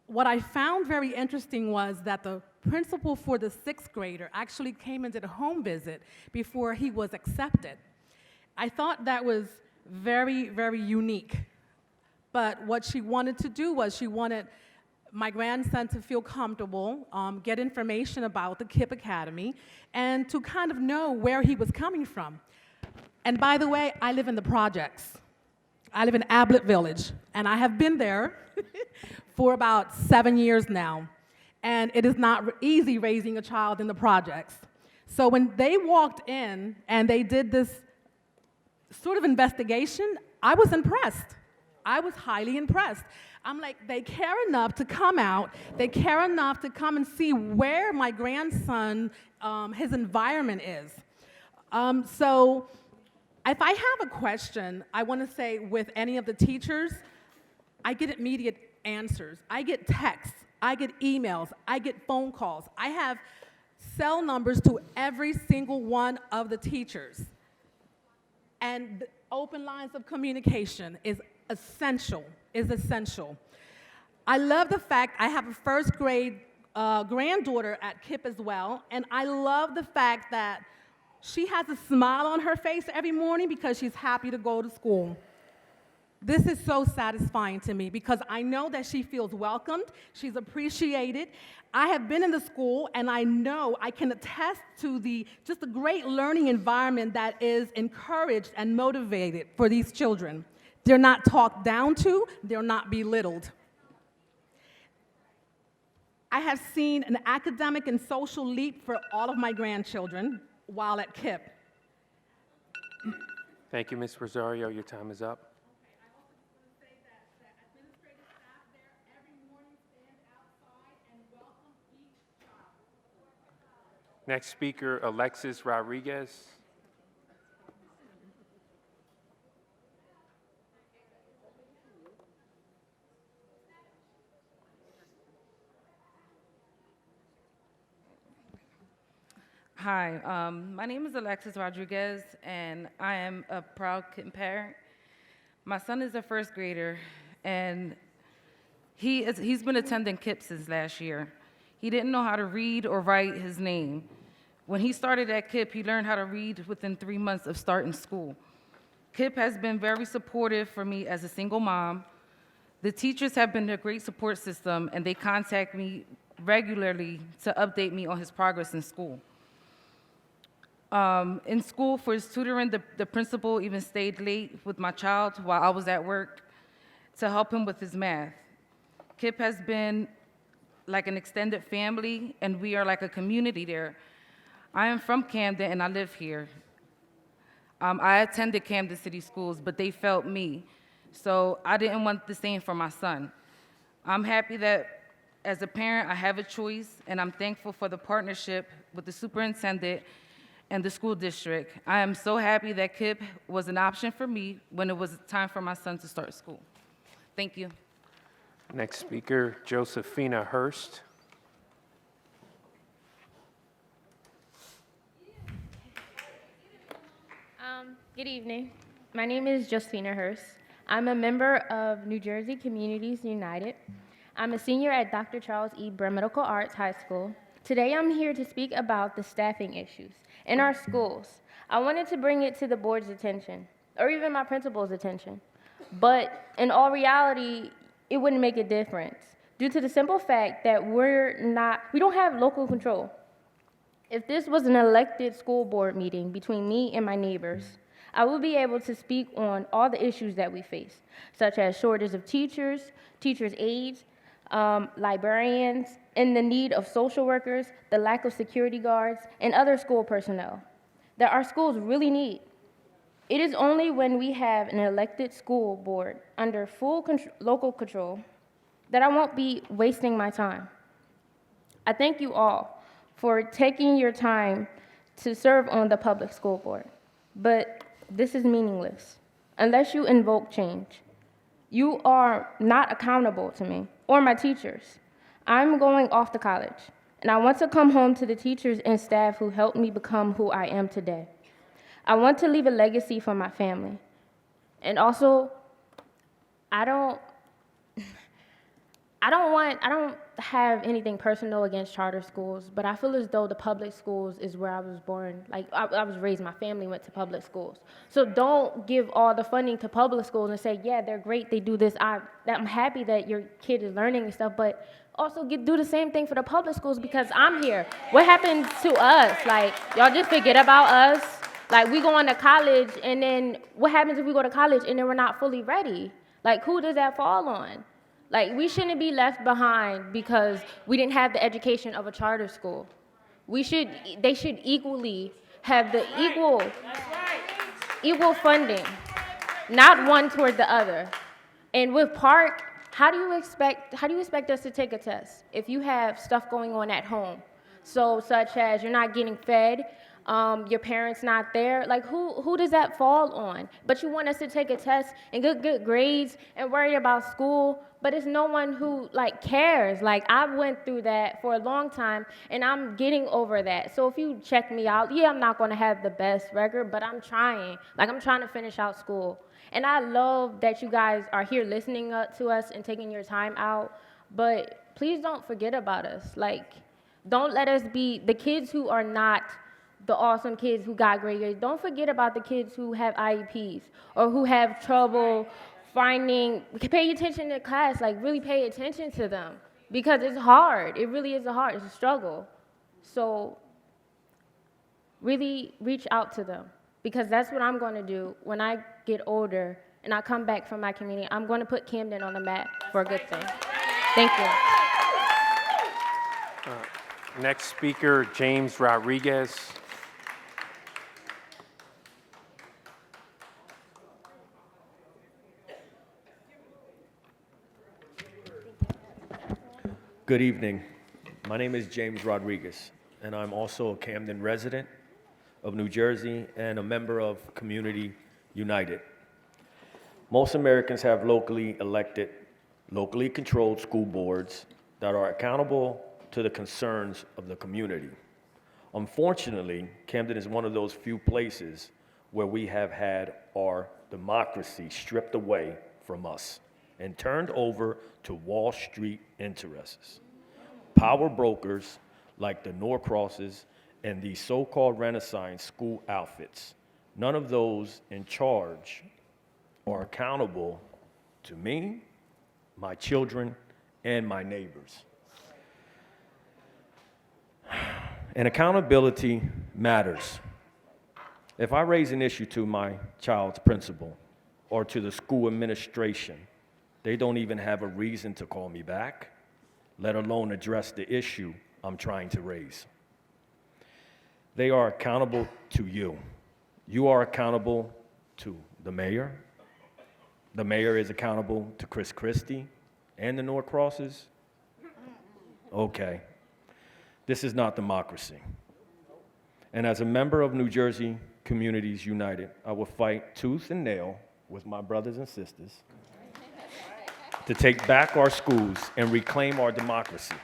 [SPEAKER 3] what I found very interesting was that the principal for the 6th grader actually came and did a home visit before he was accepted. I thought that was very, very unique. But what she wanted to do was she wanted my grandson to feel comfortable, get information about the KIPP Academy, and to kind of know where he was coming from. And by the way, I live in the projects. I live in Ablett Village, and I have been there for about 7 years now. And it is not easy raising a child in the projects. So when they walked in and they did this sort of investigation, I was impressed. I was highly impressed. I'm like, they care enough to come out, they care enough to come and see where my grandson, his environment is. So if I have a question, I want to say with any of the teachers, I get immediate answers. I get texts, I get emails, I get phone calls. I have cell numbers to every single one of the teachers. And the open lines of communication is essential. I love the fact I have a 1st grade granddaughter at KIPP as well, and I love the fact that she has a smile on her face every morning because she's happy to go to school. This is so satisfying to me because I know that she feels welcomed, she's appreciated. I have been in the school and I know I can attest to just the great learning environment that is encouraged and motivated for these children. They're not talked down to, they're not belittled. I have seen an academic and social leap for all of my grandchildren while at KIPP.
[SPEAKER 16] Thank you, Ms. Rosario. Your time is up.
[SPEAKER 3] I also want to say that the administrative staff there every morning stand out
[SPEAKER 16] Next speaker, Alexis Rodriguez.
[SPEAKER 7] Hi, my name is Alexis Rodriguez, and I am a proud parent. My son is a first grader, and he's been attending KIPP since last year. He didn't know how to read or write his name. When he started at KIPP, he learned how to read within 3 months of starting school. KIPP has been very supportive for me as a single mom. The teachers have been a great support system, and they contact me regularly to update me on his progress in school. In school, for his tutoring, the principal even stayed late with my child while I was at work to help him with his math. KIPP has been like an extended family, and we are like a community there. I am from Camden, and I live here. I attended Camden City Schools, but they felt me, so I didn't want the same for my son. I'm happy that as a parent, I have a choice, and I'm thankful for the partnership with the superintendent and the school district. I am so happy that KIPP was an option for me when it was time for my son to start school. Thank you.
[SPEAKER 16] Next speaker, Josephina Hurst.
[SPEAKER 11] Good evening. My name is Josephina Hurst. I'm a member of New Jersey Communities United. I'm a senior at Dr. Charles E. Medical Arts High School. Today I'm here to speak about the staffing issues in our schools. I wanted to bring it to the board's attention, or even my principal's attention. But in all reality, it wouldn't make a difference due to the simple fact that we don't have local control. If this was an elected school board meeting between me and my neighbors, I would be able to speak on all the issues that we face, such as shortage of teachers, teachers' aides, librarians, and the need of social workers, the lack of security guards, and other school personnel that our schools really need. It is only when we have an elected school board under full local control that I won't be wasting my time. I thank you all for taking your time to serve on the public school board, but this is meaningless unless you invoke change. You are not accountable to me or my teachers. I'm going off to college, and I want to come home to the teachers and staff who helped me become who I am today. I want to leave a legacy for my family. And also, I don't have anything personal against charter schools, but I feel as though the public schools is where I was born. Like, I was raised, my family went to public schools. So don't give all the funding to public schools and say, yeah, they're great, they do this. I'm happy that your kid is learning and stuff, but also do the same thing for the public schools because I'm here. What happened to us? Like, y'all just forget about us? Like, we go on to college, and then what happens if we go to college and then we're not fully ready? Like, who does that fall on? Like, we shouldn't be left behind because we didn't have the education of a charter school. They should equally have the equal funding, not one toward the other. And with Park, how do you expect us to take a test if you have stuff going on at home? So, such as you're not getting fed, your parents not there, like who does that fall on? But you want us to take a test and get good grades and worry about school, but it's no one who cares. Like, I went through that for a long time and I'm getting over that. So if you check me out, yeah, I'm not gonna have the best record, but I'm trying. Like, I'm trying to finish out school. And I love that you guys are here listening to us and taking your time out, but please don't forget about us. Like, don't let us be the kids who are not the awesome kids who got great grades. Don't forget about the kids who have IEPs or who have trouble pay attention to class, like really pay attention to them because it's hard. It really is it's a struggle. So really reach out to them because that's what I'm going to do when I get older and I come back from my community. I'm going to put Camden on the map for a good thing. Thank you.
[SPEAKER 16] Next speaker, James Rodriguez.
[SPEAKER 23] Good evening. My name is James Rodriguez.
[SPEAKER 4] and I'm also a Camden resident of New Jersey and a member of Community United. Most Americans have locally elected, locally controlled school boards that are accountable to the concerns of the community. Unfortunately, Camden is one of those few places where we have had our democracy stripped away from us and turned over to Wall Street interests. Power brokers like the Norcrosses and the so-called Renaissance school outfits. None of those in charge are accountable to me, my children, and my neighbors. And accountability matters. If I raise an issue to my child's principal or to the school administration, they don't even have a reason to call me back, let alone address the issue I'm trying to raise. They are accountable to you. You are accountable to the mayor. The mayor is accountable to Chris Christie and the Norcrosses. Okay. This is not democracy. And as a member of New Jersey Communities United, I will fight tooth and nail with my brothers and sisters to take back our schools and reclaim our democracy.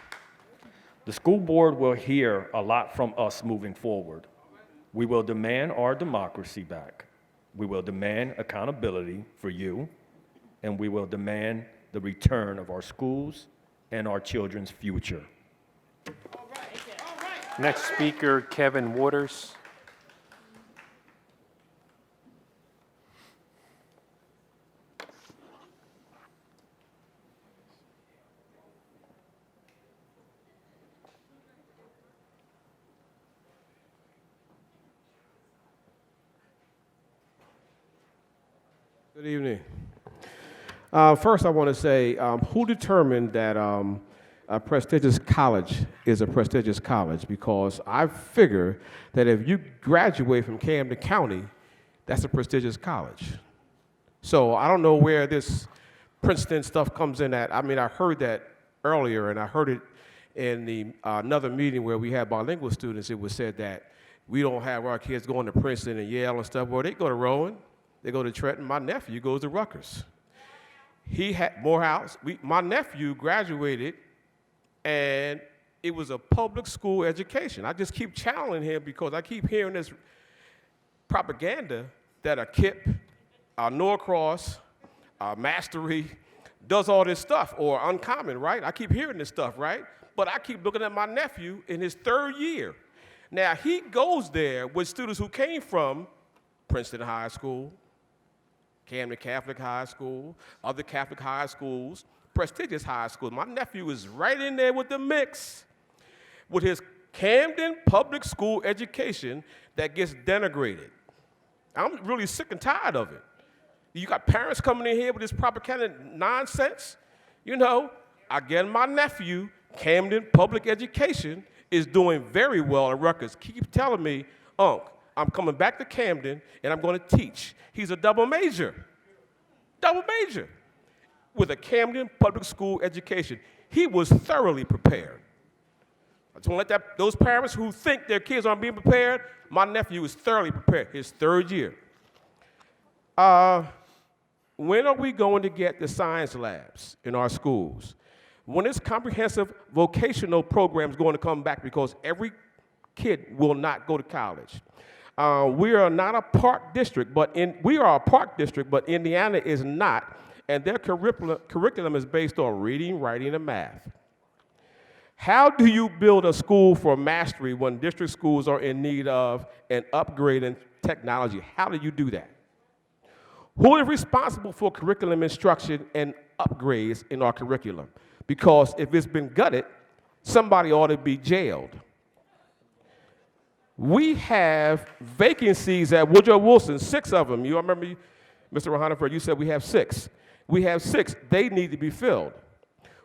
[SPEAKER 4] The school board will hear a lot from us moving forward. We will demand our democracy back. We will demand accountability for you, and we will demand the return of our schools and our children's future.
[SPEAKER 16] Next speaker, Kevin Waters.
[SPEAKER 9] Good evening. First, I want to say, who determined that a prestigious college is a prestigious college? Because I figure that if you graduate from Camden County, that's a prestigious college. So I don't know where this Princeton stuff comes in at. I mean, I heard that earlier, and I heard it in the another meeting where we had bilingual students. It was said that we don't have our kids going to Princeton and Yale and stuff. Well, they go to Rowan, they go to Trenton. My nephew goes to Rutgers. He had Morehouse. My nephew graduated, and it was a public school education. I just keep challenging him because I keep hearing this propaganda that a KIP, a Norcross, a Mastery does all this stuff, or Uncommon, right? I keep hearing this stuff, right? But I keep looking at my nephew in his third year. Now, he goes there with students who came from Princeton High School, Camden Catholic High School, other Catholic high schools, prestigious high schools. My nephew is right in there with the mix with his Camden public school education that gets denigrated. I'm really sick and tired of it. You got parents coming in here with this propaganda nonsense. You know, again, my nephew, Camden public education, is doing very well at Rutgers. Keep telling me, Unc, I'm coming back to Camden and I'm going to teach. He's a double major with a Camden public school education. He was thoroughly prepared. I just want to let those parents who think their kids aren't being prepared, my nephew is thoroughly prepared, his third year. When are we going to get the science labs in our schools? When is comprehensive vocational programs going to come back? Because every kid will not go to college. We are not a park district, we are a park district, but Indiana is not, and their curriculum is based on reading, writing, and math. How do you build a school for mastery when district schools are in need of an upgrade in technology? How do you do that? Who is responsible for curriculum instruction and upgrades in our curriculum? Because if it's been gutted, somebody ought to be jailed. We have vacancies at Woodrow Wilson, 6 of them. You remember, Mr. Rohanaford, you said we have 6. We have 6. They need to be filled.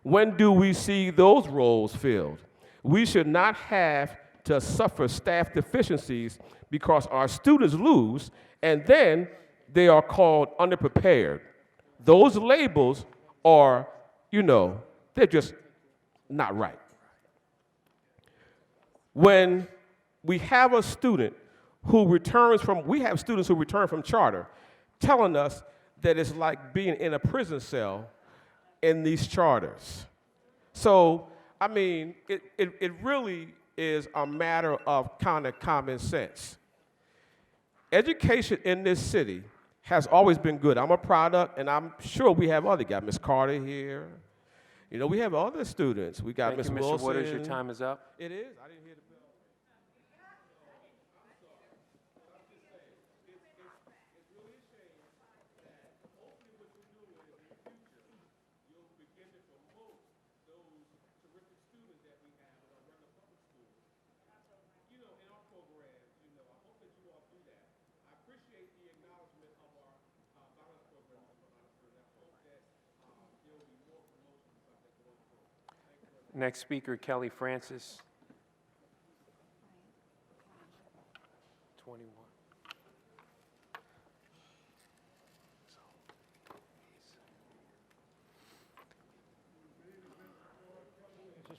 [SPEAKER 9] When do we see those roles filled? We should not have to suffer staff deficiencies because our students lose, and then they are called underprepared. Those labels are, they're just not right. when we have a student who returns from, we have students who return from charter telling us that it's like being in a prison cell in these charters. So, I mean, it really is a matter of kind of common sense. Education in this city has always been good. I'm a product, and I'm sure we have other guys. Miss Carter here. You know, we have other students. We got Miss Wilson.
[SPEAKER 16] Mr. Waters, your time is up.
[SPEAKER 9] It is. I didn't hear the bell.
[SPEAKER 16] Next speaker, Kelly Francis. 21.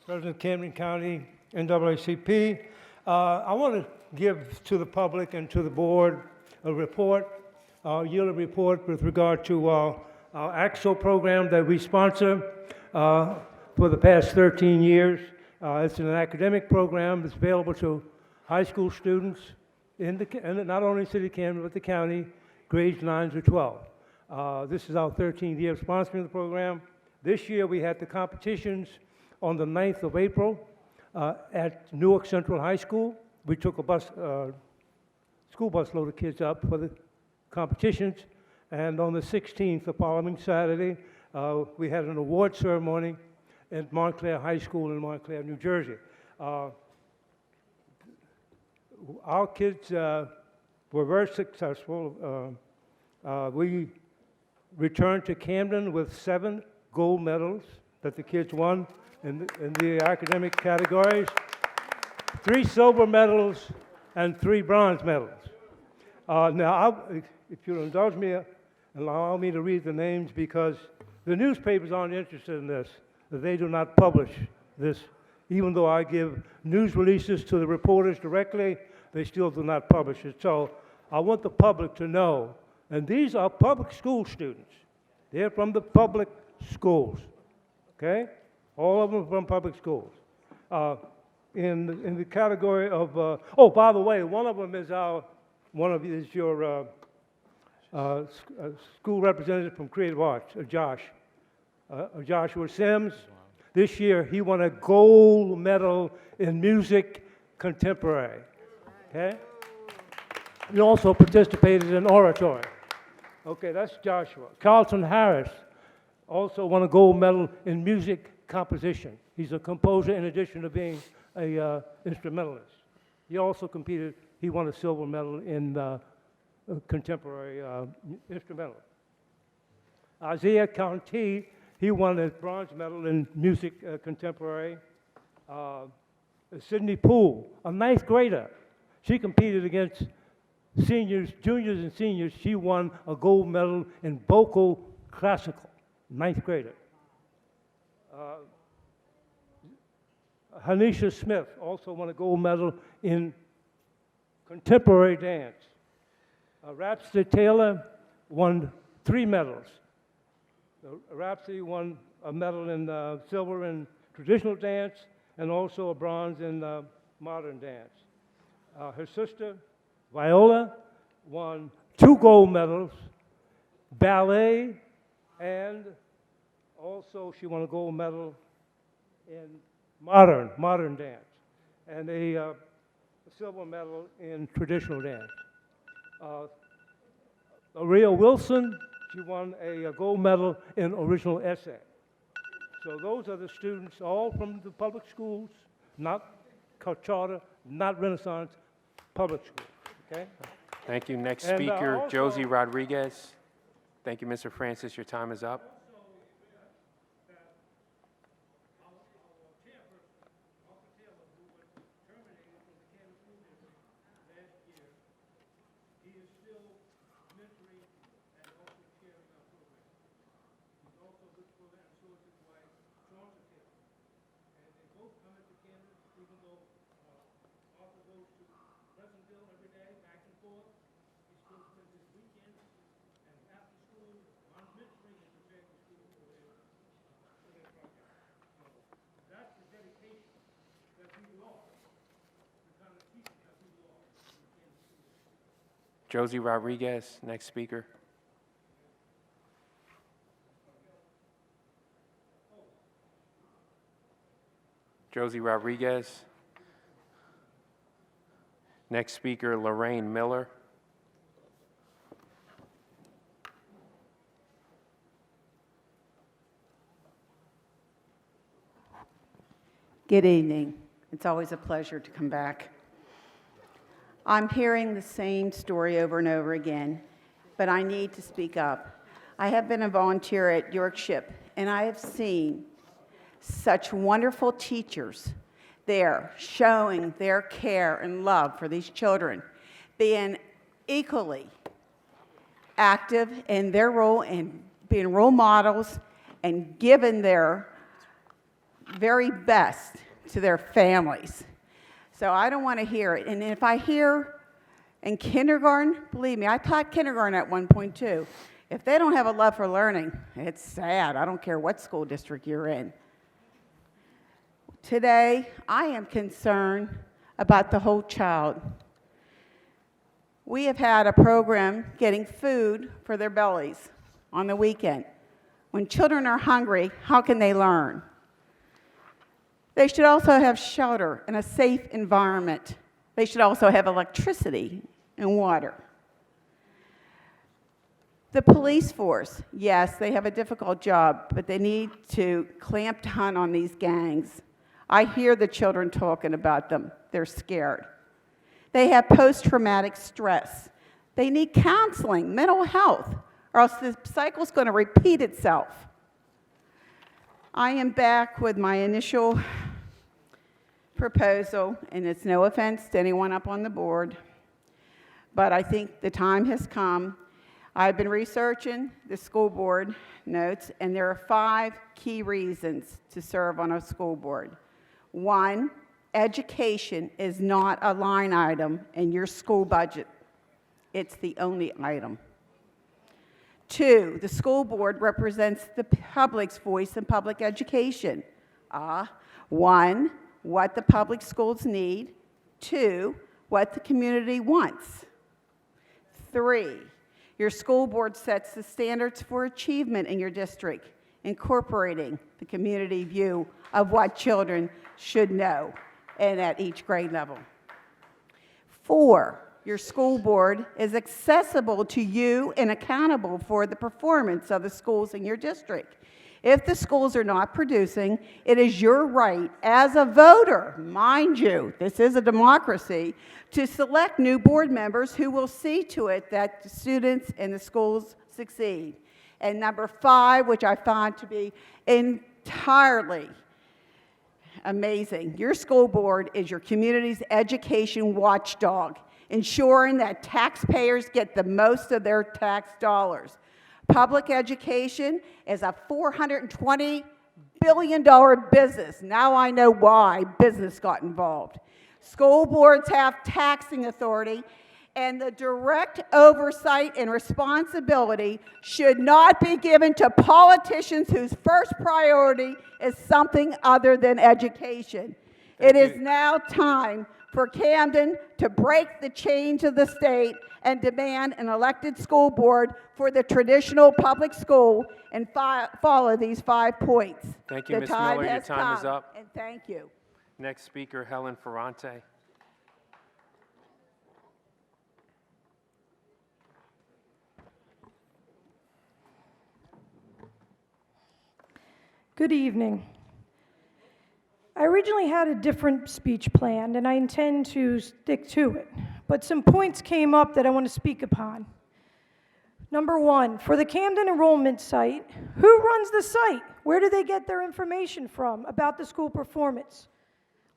[SPEAKER 2] President Camden County, NAACP. I want to give to the public and to the board a report, a yearly report with regard to our AXO program that we sponsor for the past 13 years. It's an academic program that's available to high school students in not only the city of Camden, but the county, grades 9 to 12. This is our 13th year of sponsoring the program. This year we had the competitions on the 9th of April at Newark Central High School. We took a school bus load of kids up for the competitions. And on the 16th, the following Saturday, we had an award ceremony at Montclair High School in Montclair, New Jersey. Our kids were very successful. We returned to Camden with 7 gold medals that the kids won in the academic categories, 3 silver medals, and 3 bronze medals. Now, if you'll indulge me, allow me to read the names because the newspapers aren't interested in this. They do not publish this. Even though I give news releases to the reporters directly, they still do not publish it. So I want the public to know, and these are public school students. They're from the public schools, okay? All of them from public schools. In the category of, oh, by the way, one of them is your school representative from Creative Arts, Josh. Joshua Sims. This year, he won a gold medal in music contemporary. Okay? He also participated in oratory. Okay, that's Joshua. Carlton Harris also won a gold medal in music composition. He's a composer in addition to being a instrumentalist. He also competed, he won a silver medal in contemporary instrumental. Isaiah County, he won a bronze medal in music contemporary. Sydney Poole, a 9th grader. She competed against seniors, juniors and seniors. She won a gold medal in vocal classical, 9th grader. Hanisha Smith also won a gold medal in contemporary dance. Rhapsody Taylor won 3 medals. Rhapsody won a medal in silver in traditional dance and also a bronze in modern dance. Her sister, Viola, won 2 gold medals, ballet, and also she won a gold medal in modern dance, and a silver medal in traditional dance. Aria Wilson, she won a gold medal in original essay. So those are the students, all from the public schools, not charter, not Renaissance, public schools, okay?
[SPEAKER 16] Thank you. Next
[SPEAKER 2] And,
[SPEAKER 16] speaker,
[SPEAKER 2] also-
[SPEAKER 16] Josie Rodriguez. Thank you, Mr. Francis. Your time is up.
[SPEAKER 2] Pleasantville every day, back and forth. These schools spend this weekend, and after school, I'm mentoring and preparing the school for their program. So that's the dedication that we lost, the kind of teaching that we lost in Kansas City.
[SPEAKER 16] Josie Rodriguez, next speaker. Josie Rodriguez. Next speaker, Lorraine Miller.
[SPEAKER 12] Good evening. It's always a pleasure to come back. I'm hearing the same story over and over again, but I need to speak up. I have been a volunteer at Yorkshire, and I have seen such wonderful teachers there showing their care and love for these children, being equally active in their role and being role models and giving their very best to their families. So I don't want to hear it. And if I hear in kindergarten, believe me, I taught kindergarten at one point too. If they don't have a love for learning, it's sad. I don't care what school district you're in. Today, I am concerned about the whole child. We have had a program getting food for their bellies on the weekend. When children are hungry, how can they learn? They should also have shelter and a safe environment. They should also have electricity and water. The police force, yes, they have a difficult job, but they need to clamp down on these gangs. I hear the children talking about them. They're scared. They have post-traumatic stress. They need counseling, mental health, or else the cycle's going to repeat itself. I am back with my initial proposal, and it's no offense to anyone up on the board, but I think the time has come. I've been researching the school board notes, and there are 5 key reasons to serve on a school board. 1, education is not a line item in your school budget. It's the only item. 2, the school board represents the public's voice in public education. 1, what the public schools need. 2, what the community wants. 3, your school board sets the standards for achievement in your district, incorporating the community view of what children should know and at each grade level. 4, your school board is accessible to you and accountable for the performance of the schools in your district. If the schools are not producing, it is your right as a voter, mind you, this is a democracy, to select new board members who will see to it that the students and the schools succeed. And number 5, which I find to be entirely amazing, your school board is your community's education watchdog, ensuring that taxpayers get the most of their tax dollars. Public education is a $420 billion business. Now I know why business got involved. School boards have taxing authority, and the direct oversight and responsibility should not be given to politicians whose first priority is something other than education. It is now time for Camden to break the chains of the state and demand an elected school board for the traditional public school and follow these 5 points.
[SPEAKER 16] Thank you, Ms. Miller. Your time is up.
[SPEAKER 12] And thank you.
[SPEAKER 16] Next speaker, Helen Ferrante.
[SPEAKER 13] Good evening. I originally had a different speech planned, and I intend to stick to it. But some points came up that I want to speak upon. Number 1, for the Camden enrollment site, who runs the site? Where do they get their information from about the school performance?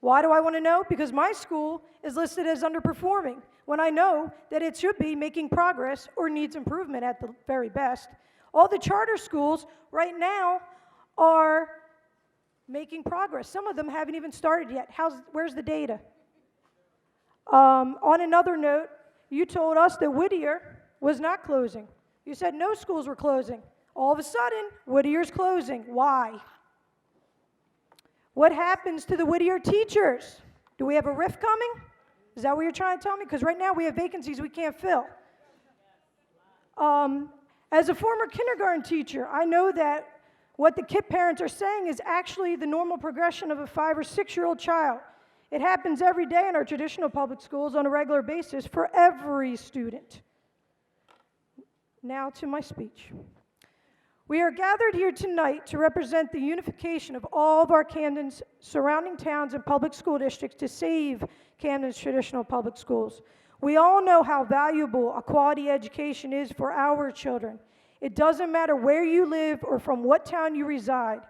[SPEAKER 13] Why do I want to know? Because my school is listed as underperforming, when I know that it should be making progress or needs improvement at the very best. All the charter schools right now are making progress. Some of them haven't even started yet. Where's the data? On another note, you told us that Whittier was not closing. You said no schools were closing. All of a sudden, Whittier's closing. Why? What happens to the Whittier teachers? Do we have a rift coming? Is that what you're trying to tell me? Because right now we have vacancies we can't fill. As a former kindergarten teacher, I know that what the KIPP parents are saying is actually the normal progression of a 5 or 6-year-old child. It happens every day in our traditional public schools on a regular basis for every student. Now to my speech. We are gathered here tonight to represent the unification of all of our Camden's surrounding towns and public school districts to save Camden's traditional public schools. We all know how valuable a quality education is for our children. It doesn't matter where you live or from what town you reside.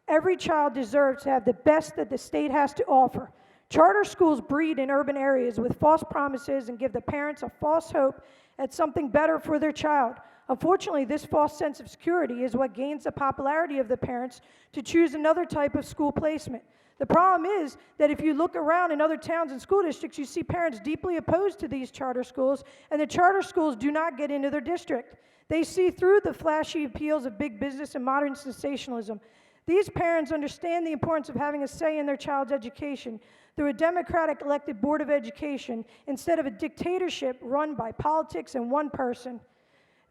[SPEAKER 13] Every child deserves to have the best that the state has to offer. Charter schools breed in urban areas with false promises and give the parents a false hope at something better for their child. Unfortunately, this false sense of security is what gains the popularity of the parents to choose another type of school placement. The problem is that if you look around in other towns and school districts, you see parents deeply opposed to these charter schools, and the charter schools do not get into their district. They see through the flashy appeals of big business and modern sensationalism. These parents understand the importance of having a say in their child's education through a democratic elected board of education instead of a dictatorship run by politics and one person.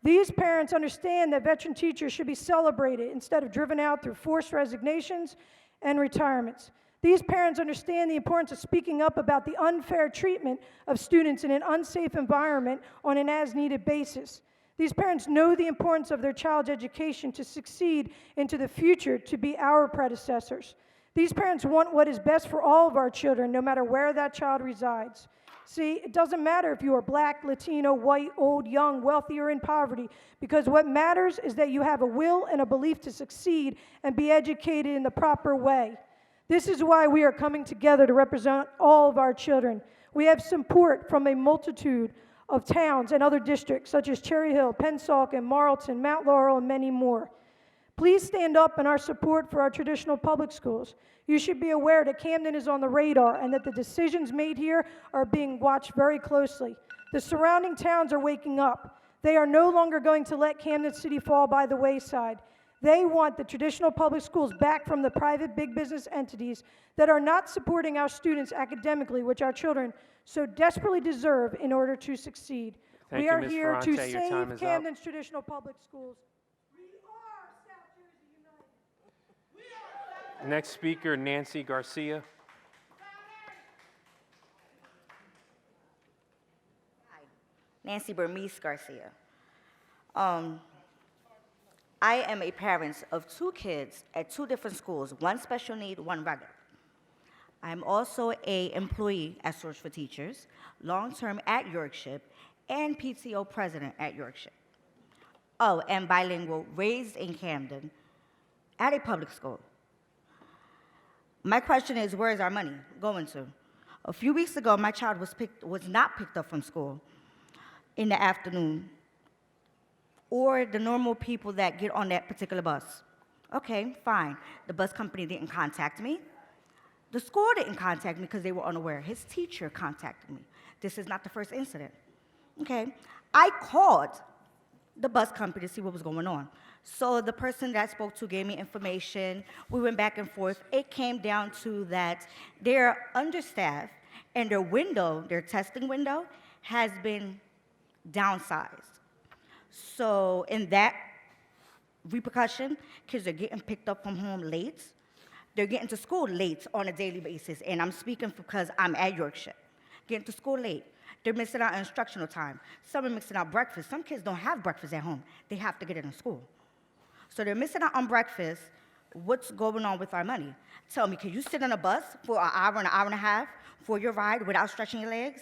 [SPEAKER 13] These parents understand that veteran teachers should be celebrated instead of driven out through forced resignations and retirements. These parents understand the importance of speaking up about the unfair treatment of students in an unsafe environment on an as-needed basis. These parents know the importance of their child's education to succeed into the future to be our predecessors. These parents want what is best for all of our children, no matter where that child resides. See, it doesn't matter if you are black, Latino, white, old, young, wealthy, or in poverty, because what matters is that you have a will and a belief to succeed and be educated in the proper way. This is why we are coming together to represent all of our children. We have support from a multitude of towns and other districts, such as Cherry Hill, Pennsauken, Marlton, Mount Laurel, and many more. Please stand up in our support for our traditional public schools. You should be aware that Camden is on the radar and that the decisions made here are being watched very closely. The surrounding towns are waking up. They are no longer going to let Camden City fall by the wayside. They want the traditional public schools back from the private big business entities that are not supporting our students academically, which our children so desperately deserve in order to succeed.
[SPEAKER 16] Thank
[SPEAKER 13] We
[SPEAKER 16] you,
[SPEAKER 13] are
[SPEAKER 16] Ms.
[SPEAKER 13] here to
[SPEAKER 16] Ferrante. Your time
[SPEAKER 13] save
[SPEAKER 16] is up.
[SPEAKER 13] Camden's traditional public schools.
[SPEAKER 16] Next speaker, Nancy Garcia.
[SPEAKER 6] Nancy Bernice Garcia. I am a parent of 2 kids at 2 different schools, one special need, one regular. I'm also an employee at Source for Teachers, long-term at Yorkshire, and PTO president at Yorkshire. Oh, and bilingual, raised in Camden at a public school. My question is, where is our money going to? A few weeks ago, my child was not picked up from school in the afternoon, or the normal people that get on that particular bus. Okay, fine. The bus company didn't contact me. The school didn't contact me because they were unaware. His teacher contacted me. This is not the first incident. Okay, I called the bus company to see what was going on. So the person that I spoke to gave me information. We went back and forth. It came down to that they're understaffed and their testing window has been downsized. So in that repercussion, kids are getting picked up from home late. They're getting to school late on a daily basis, and I'm speaking because I'm at Yorkshire. Getting to school late. They're missing out on instructional time. Some are missing out breakfast. Some kids don't have breakfast at home. They have to get it in school. So they're missing out on breakfast. What's going on with our money? Tell me, can you sit on a bus for an hour and a half for your ride without stretching your legs?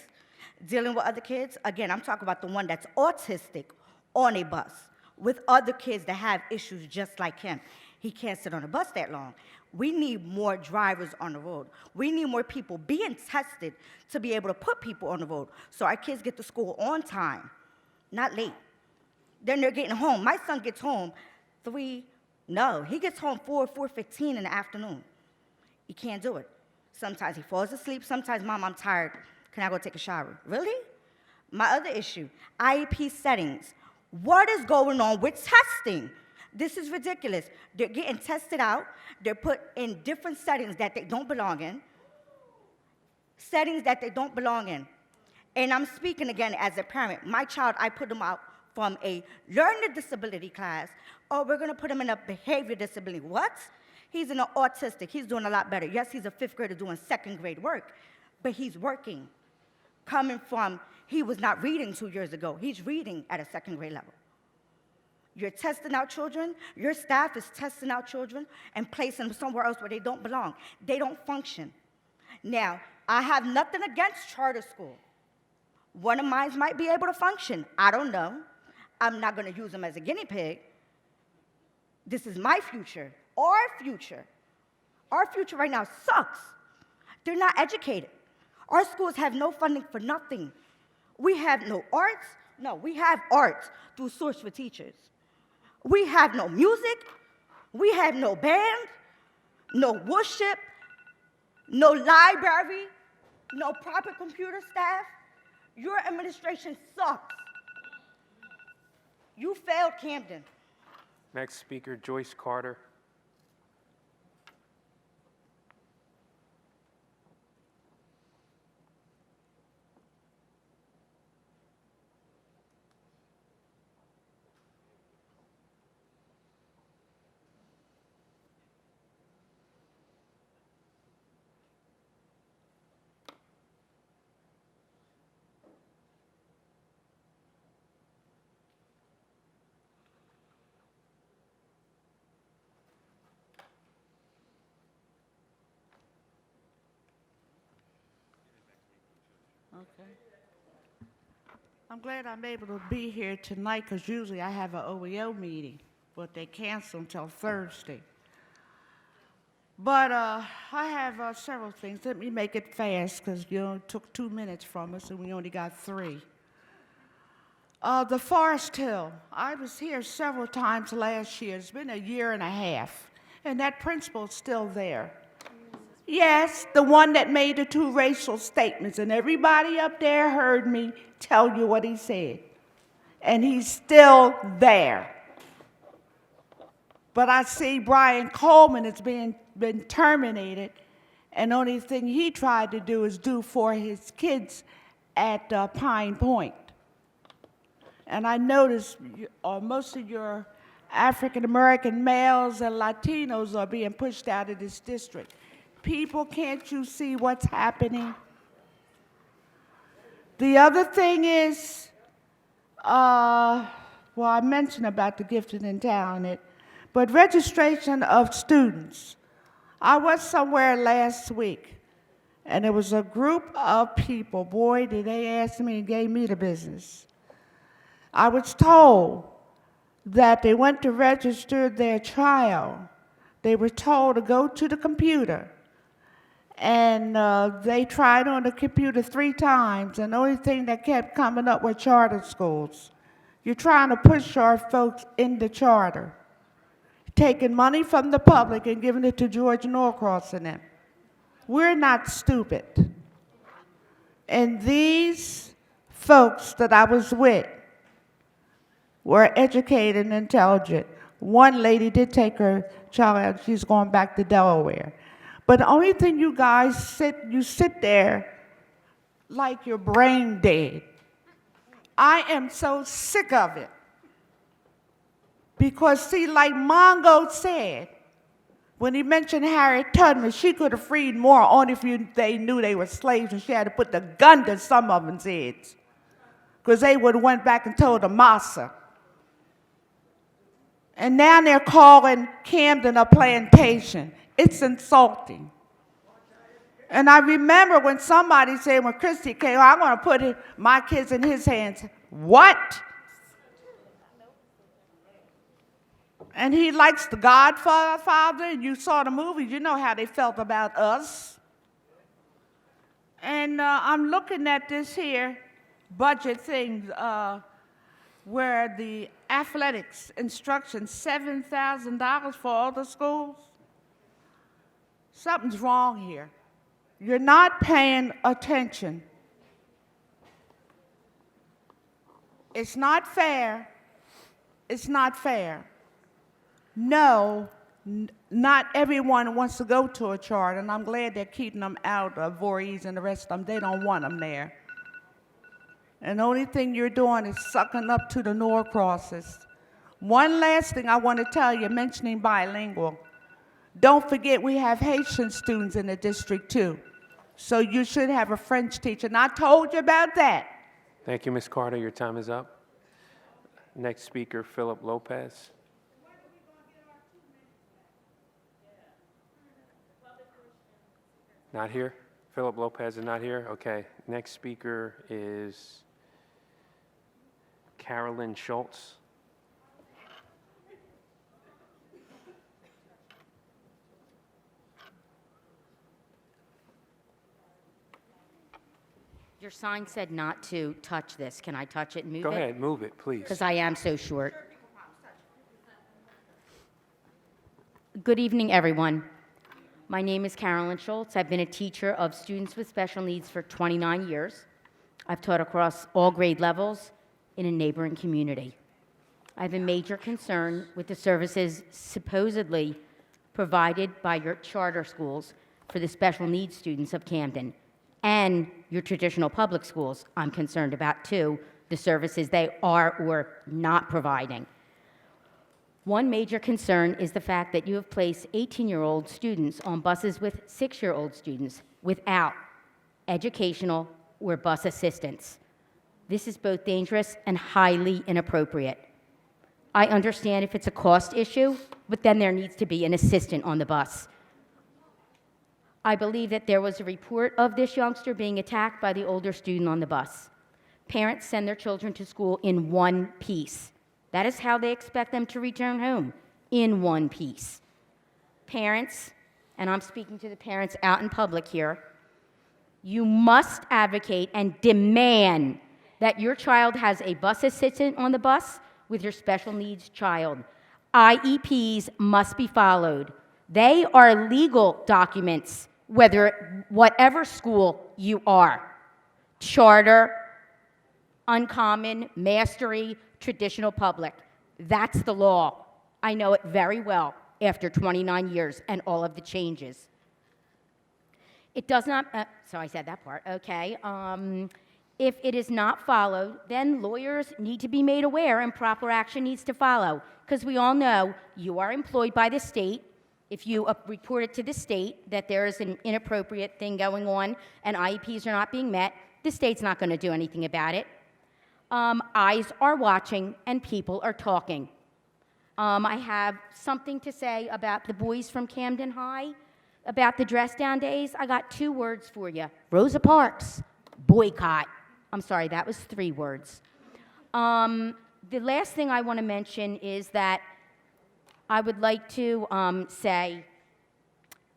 [SPEAKER 6] Dealing with other kids? Again, I'm talking about the one that's autistic on a bus with other kids that have issues just like him. He can't sit on a bus that long. We need more drivers on the road. We need more people being tested to be able to put people on the road so our kids get to school on time, not late. Then they're getting home. My son gets home he gets home 4:15 in the afternoon. He can't do it. Sometimes he falls asleep. Sometimes, Mom, I'm tired. Can I go take a shower? Really? My other issue, IEP settings. What is going on with testing? This is ridiculous. They're getting tested out. They're put in different settings that they don't belong in. Settings that they don't belong in. And I'm speaking again as a parent. My child, I put him out from a learning disability class, or we're gonna put him in a behavior disability. What? He's in an autistic. He's doing a lot better. Yes, he's a 5th grader doing 2nd grade work, but he's working. Coming from, he was not reading 2 years ago. He's reading at a 2nd grade level. You're testing out children. Your staff is testing out children and placing them somewhere else where they don't belong. They don't function. Now, I have nothing against charter school. One of mine might be able to function. I don't know. I'm not going to use them as a guinea pig. This is my future, our future. Our future right now sucks. They're not educated. Our schools have no funding for nothing. We have no arts. No, we have arts through Source for Teachers. We have no music. We have no band, no worship, no library, no proper computer staff. Your administration sucks. You failed Camden.
[SPEAKER 16] Next speaker, Joyce Carter.
[SPEAKER 5] Okay. I'm glad I'm able to be here tonight because usually I have an OEO meeting, but they canceled until Thursday. But I have several things. Let me make it fast because it took 2 minutes from us and we only got 3. The Forest Hill. I was here several times last year. It's been a year and a half, and that principal's still there. Yes, the one that made the 2 racial statements, and everybody up there heard me tell you what he said. And he's still there. But I see Brian Coleman has been terminated, and the only thing he tried to do is do for his kids at Pine Point. And I noticed most of your African-American males and Latinos are being pushed out of this district. People, can't you see what's happening? The other thing is, well, I mentioned about the gifted and talented, but registration of students. I was somewhere last week, and there was a group of people, boy, did they ask me and gave me the business. I was told that they went to register their child. They were told to go to the computer. And they tried on the computer 3 times, and the only thing that kept coming up were charter schools. You're trying to push our folks into charter, taking money from the public and giving it to George Norcross and them. We're not stupid. And these folks that I was with were educated and intelligent. One lady did take her child, she's going back to Delaware. But the only thing you guys sit there like your brain dead. I am so sick of it. Because see, like Mongo said, when he mentioned Harriet Tubman, she could have freed more only if they knew they were slaves and she had to put the gun to some of them's heads. Because they would have went back and told the massa. And now they're calling Camden a plantation. It's insulting. And I remember when somebody said, when Christy came, I'm going to put my kids in his hands. What? And he likes the Godfather, and you saw the movie, you know how they felt about us. And I'm looking at this here budget thing where the athletics instruction, $7,000 for all the schools. Something's wrong here. You're not paying attention It's not fair. It's not fair. No, not everyone wants to go to a charter, and I'm glad they're keeping them out of Voorhees and the rest of them. They don't want them there. And the only thing you're doing is sucking up to the Norcrosses. One last thing I want to tell you, mentioning bilingual. Don't forget we have Haitian students in the district too. So you should have a French teacher. And I told you about that.
[SPEAKER 16] Thank you, Ms. Carter. Your time is up. Next speaker, Philip Lopez. Not here? Philip Lopez is not here? Okay. Next speaker is Carolyn Schultz.
[SPEAKER 14] Your sign said not to touch this. Can I touch it and move it?
[SPEAKER 16] Go ahead, move it, please.
[SPEAKER 14] Because I am so short. Good evening, everyone. My name is Carolyn Schultz. I've been a teacher of students with special needs for 29 years. I've taught across all grade levels in a neighboring community. I have a major concern with the services supposedly provided by your charter schools for the special needs students of Camden, and your traditional public schools. I'm concerned about, too, the services they are or not providing. One major concern is the fact that you have placed 18-year-old students on buses with 6-year-old students without educational or bus assistance. This is both dangerous and highly inappropriate. I understand if it's a cost issue, but then there needs to be an assistant on the bus. I believe that there was a report of this youngster being attacked by the older student on the bus. Parents send their children to school in one piece. That is how they expect them to return home, in one piece. Parents, and I'm speaking to the parents out in public here, you must advocate and demand that your child has a bus assistant on the bus with your special needs child. IEPs must be followed. They are legal documents, whatever school you are. Charter, uncommon, mastery, traditional public. That's the law. I know it very well after 29 years and all of the changes. It does not, so I said that part, okay. If it is not followed, then lawyers need to be made aware and proper action needs to follow. Because we all know you are employed by the state. If you report it to the state that there is an inappropriate thing going on and IEPs are not being met, the state's not going to do anything about it. Eyes are watching and people are talking. I have something to say about the boys from Camden High, about the dress down days. I got 2 words for you. Rosa Parks, boycott. I'm sorry, that was 3 words. The last thing I want to mention is that I would like to say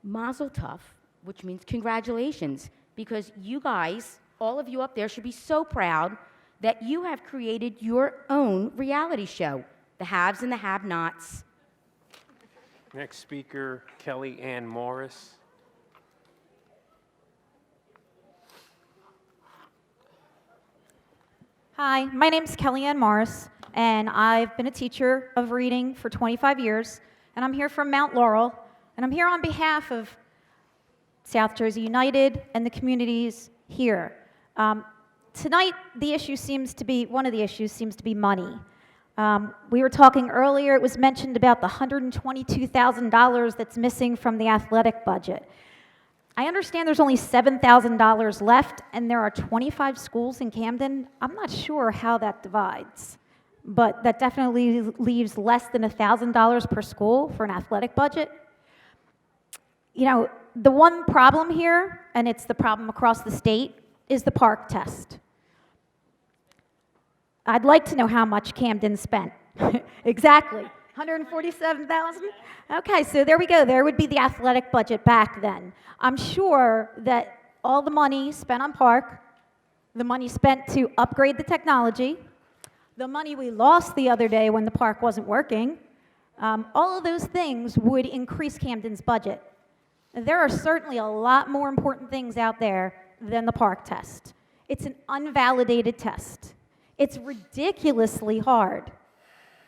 [SPEAKER 14] mazel tov, which means congratulations, because you guys, all of you up there, should be so proud that you have created your own reality show, the haves and the have-nots.
[SPEAKER 16] Next speaker, Kelly Ann Morris.
[SPEAKER 15] Hi, my name's Kellyanne Morris, and I've been a teacher of reading for 25 years, and I'm here from Mount Laurel, and I'm here on behalf of South Jersey United and the communities here. Tonight, the issue seems to be, one of the issues seems to be money. We were talking earlier, it was mentioned about the $122,000 that's missing from the athletic budget. I understand there's only $7,000 left, and there are 25 schools in Camden. I'm not sure how that divides, but that definitely leaves less than $1,000 per school for an athletic budget. You know, the one problem here, and it's the problem across the state, is the park test. I'd like to know how much Camden spent. Exactly, $147,000? Okay, so there we go. There would be the athletic budget back then. I'm sure that all the money spent on park, the money spent to upgrade the technology, the money we lost the other day when the park wasn't working, all of those things would increase Camden's budget. There are certainly a lot more important things out there than the park test. It's an unvalidated test. It's ridiculously hard.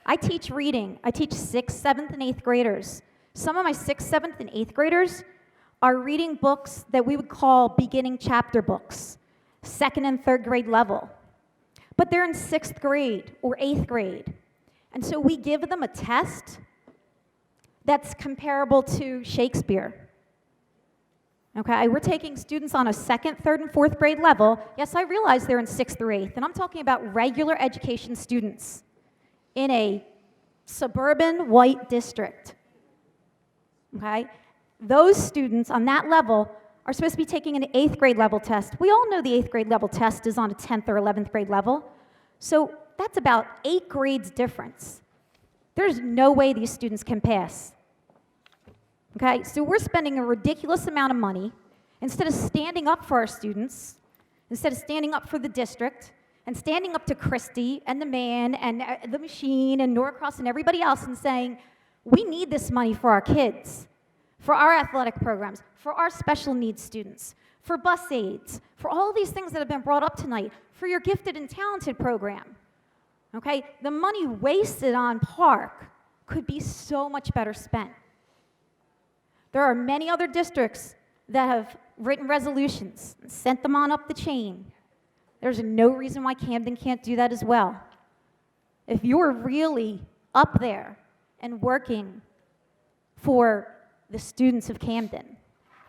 [SPEAKER 15] I teach reading. I teach 6th, 7th, and 8th graders. Some of my 6th, 7th, and 8th graders are reading books that we would call beginning chapter books, 2nd and 3rd grade level. But they're in 6th grade or 8th grade. And so we give them a test that's comparable to Shakespeare. Okay, we're taking students on a 2nd, 3rd, and 4th grade level. Yes, I realize they're in 6th or 8th, and I'm talking about regular education students in a suburban white district. Okay, those students on that level are supposed to be taking an 8th grade level test. We all know the 8th grade level test is on a 10th or 11th grade level. So that's about 8 grades difference. There's no way these students can pass. Okay, so we're spending a ridiculous amount of money instead of standing up for our students, instead of standing up for the district, and standing up to Christie and the man and the machine and Norcross and everybody else and saying, we need this money for our kids, for our athletic programs, for our special needs students, for bus aids, for all these things that have been brought up tonight, for your gifted and talented program. Okay, the money wasted on Park could be so much better spent. There are many other districts that have written resolutions and sent them on up the chain. There's no reason why Camden can't do that as well. If you're really up there and working for the students of Camden,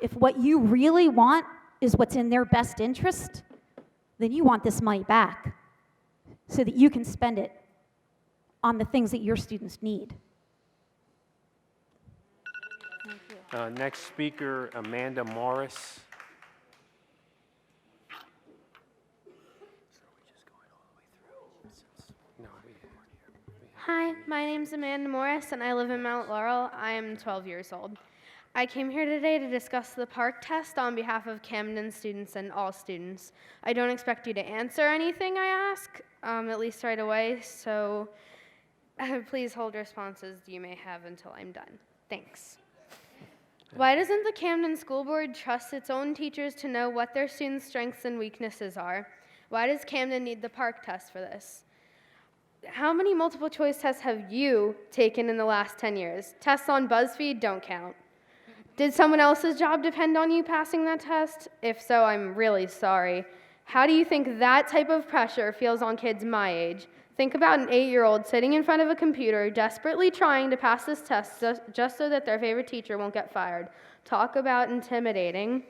[SPEAKER 15] if what you really want is what's in their best interest, then you want this money back so that you can spend it on the things that your students need.
[SPEAKER 16] Next speaker, Amanda Morris.
[SPEAKER 17] Hi, my name's Amanda Morris, and I live in Mount Laurel. I am 12 years old. I came here today to discuss the PARCC test on behalf of Camden students and all students. I don't expect you to answer anything I ask, at least right away, so please hold responses you may have until I'm done. Thanks. Why doesn't the Camden School Board trust its own teachers to know what their students' strengths and weaknesses are? Why does Camden need the PARCC test for this? How many multiple choice tests have you taken in the last 10 years? Tests on BuzzFeed don't count. Did someone else's job depend on you passing that test? If so, I'm really sorry. How do you think that type of pressure feels on kids my age? Think about an 8-year-old sitting in front of a computer, desperately trying to pass this test just so that their favorite teacher won't get fired. Talk about intimidating.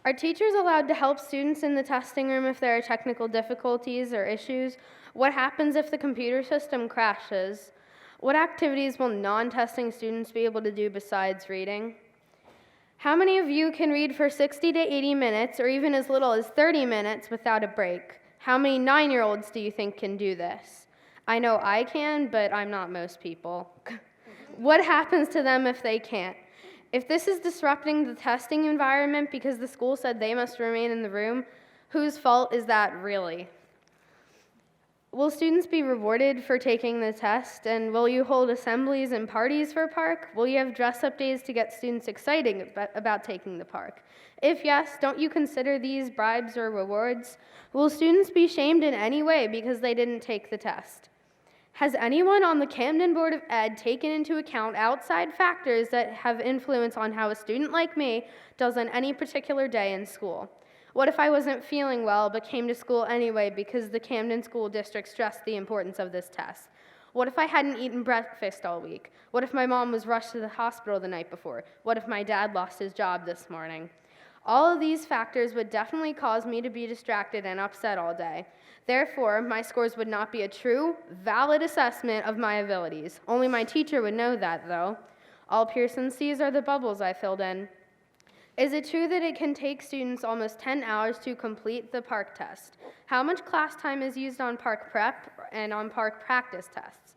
[SPEAKER 17] Are teachers allowed to help students in the testing room if there are technical difficulties or issues? What happens if the computer system crashes? What activities will non-testing students be able to do besides reading? How many of you can read for 60 to 80 minutes or even as little as 30 minutes without a break? How many 9-year-olds do you think can do this? I know I can, but I'm not most people. What happens to them if they can't? If this is disrupting the testing environment because the school said they must remain in the room, whose fault is that really? Will students be rewarded for taking the test, and will you hold assemblies and parties for PARCC? Will you have dress-up days to get students excited about taking the PARCC? If yes, don't you consider these bribes or rewards? Will students be shamed in any way because they didn't take the test? Has anyone on the Camden Board of Ed taken into account outside factors that have influence on how a student like me does on any particular day in school? What if I wasn't feeling well but came to school anyway because the Camden School District stressed the importance of this test? What if I hadn't eaten breakfast all week? What if my mom was rushed to the hospital the night before? What if my dad lost his job this morning? All of these factors would definitely cause me to be distracted and upset all day. Therefore, my scores would not be a true, valid assessment of my abilities. Only my teacher would know that, though. All Pearson sees are the bubbles I filled in. Is it true that it can take students almost 10 hours to complete the PARCC test? How much class time is used on PARCC prep and on PARCC practice tests?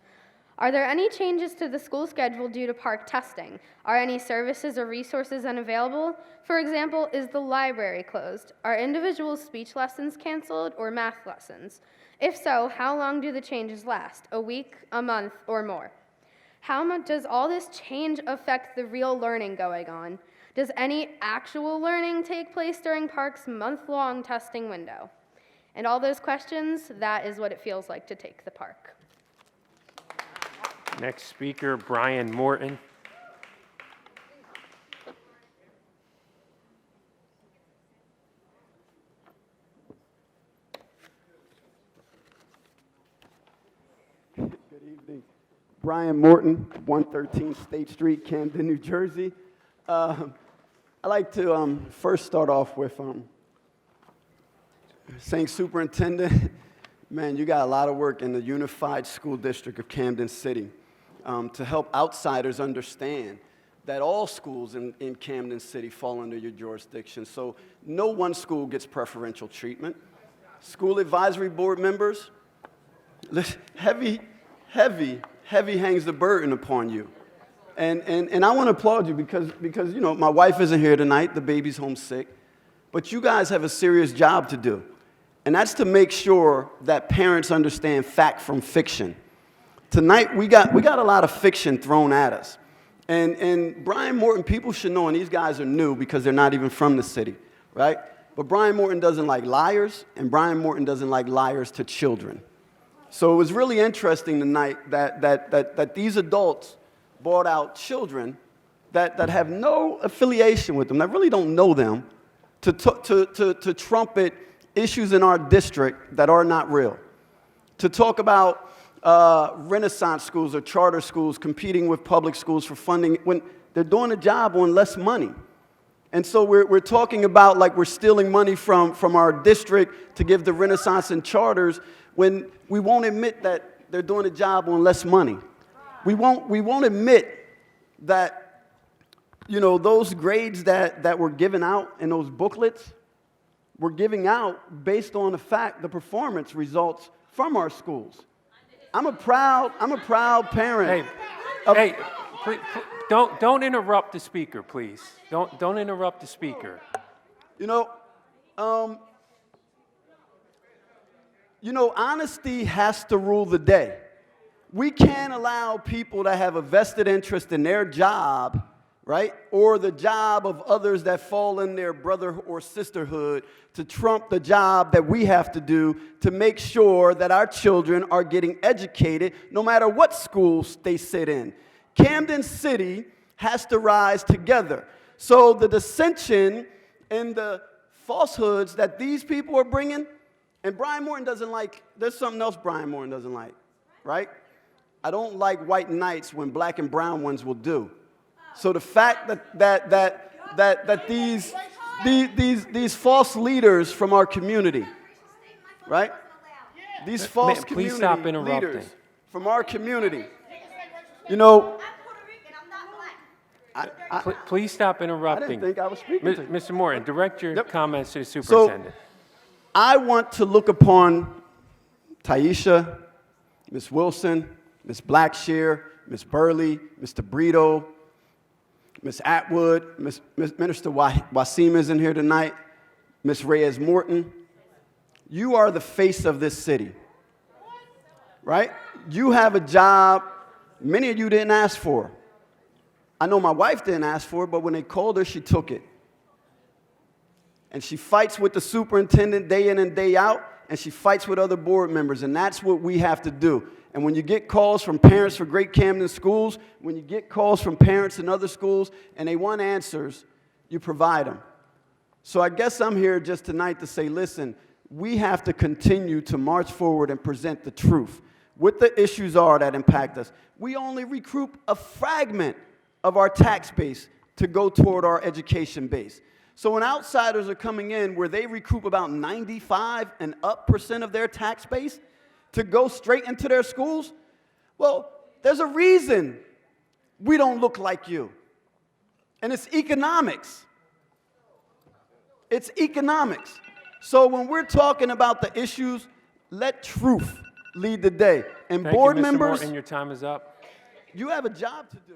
[SPEAKER 17] Are there any changes to the school schedule due to PARCC testing? Are any services or resources unavailable? For example, is the library closed? Are individual speech lessons canceled or math lessons? If so, how long do the changes last? A week, a month, or more? How much does all this change affect the real learning going on? Does any actual learning take place during PARCC's month-long testing window? And all those questions, that is what it feels like to take the park.
[SPEAKER 16] Next speaker, Brian Morton.
[SPEAKER 18] Good evening. Brian Morton, 113 State Street, Camden, New Jersey. I'd like to first start off with saying, Superintendent, man, you got a lot of work in the Unified School District of Camden City to help outsiders understand that all schools in Camden City fall under your jurisdiction. So no one school gets preferential treatment. School advisory board members, heavy hangs the burden upon you. And I want to applaud you because, you know, my wife isn't here tonight, the baby's homesick, but you guys have a serious job to do. And that's to make sure that parents understand fact from fiction. Tonight, we got a lot of fiction thrown at us. And Brian Morton, people should know, and these guys are new because they're not even from the city, right? But Brian Morton doesn't like liars, and Brian Morton doesn't like liars to children. So it was really interesting tonight that these adults brought out children that have no affiliation with them, that really don't know them, to trumpet issues in our district that are not real, to talk about Renaissance schools or charter schools competing with public schools for funding when they're doing a job on less money. And so we're talking about like we're stealing money from our district to give the Renaissance and charters when we won't admit that they're doing a job on less money. We won't admit that, you know, those grades that were given out in those booklets were giving out based on the performance results from our schools. I'm a proud parent.
[SPEAKER 16] Hey, please, don't interrupt the speaker, please. Don't interrupt the speaker.
[SPEAKER 18] You know, honesty has to rule the day. We can't allow people that have a vested interest in their job, right, or the job of others that fall in their brother or sisterhood to trump the job that we have to do to make sure that our children are getting educated no matter what schools they sit in. Camden City has to rise together. So the dissension and the falsehoods that these people are bringing, and Brian Morton doesn't like, there's something else Brian Morton doesn't like, right? I don't like white knights when black and brown ones will do. So the fact that these false leaders from our community, right? These false community leaders from our community, you know.
[SPEAKER 16] Please stop interrupting.
[SPEAKER 18] I didn't think I was speaking to you.
[SPEAKER 16] Mr. Morton, direct your comments to the superintendent.
[SPEAKER 18] So I want to look upon Taisha, Ms. Wilson, Ms. Blackshear, Ms. Burley, Mr. Brito, Ms. Atwood, Minister Wasim is in here tonight, Ms. Reyes Morton. You are the face of this city, right? You have a job many of you didn't ask for. I know my wife didn't ask for it, but when they called her, she took it. And she fights with the superintendent day in and day out, and she fights with other board members, and that's what we have to do. And when you get calls from parents for Great Camden schools, when you get calls from parents in other schools, and they want answers, you provide them. So I guess I'm here just tonight to say, listen, we have to continue to march forward and present the truth. What the issues are that impact us. We only recruit a fragment of our tax base to go toward our education base. So when outsiders are coming in where they recoup about 95% and up of their tax base to go straight into their schools, well, there's a reason we don't look like you. And it's economics. It's economics. So when we're talking about the issues, let truth lead the day. And
[SPEAKER 16] Thank
[SPEAKER 18] board
[SPEAKER 16] you, Mr.
[SPEAKER 18] members,
[SPEAKER 16] Morton, your time is up.
[SPEAKER 18] you have a job to do.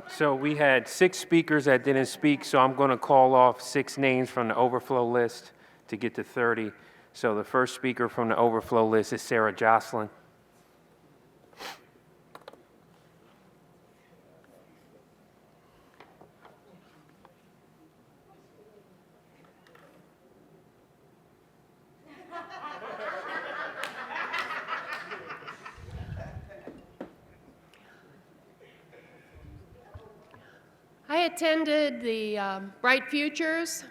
[SPEAKER 16] So we had 6 speakers that didn't speak, so I'm going to call off 6 names from the overflow list to get to 30. So the first speaker from the overflow list is Sarah Jocelyn.
[SPEAKER 19] I attended the Bright Futures,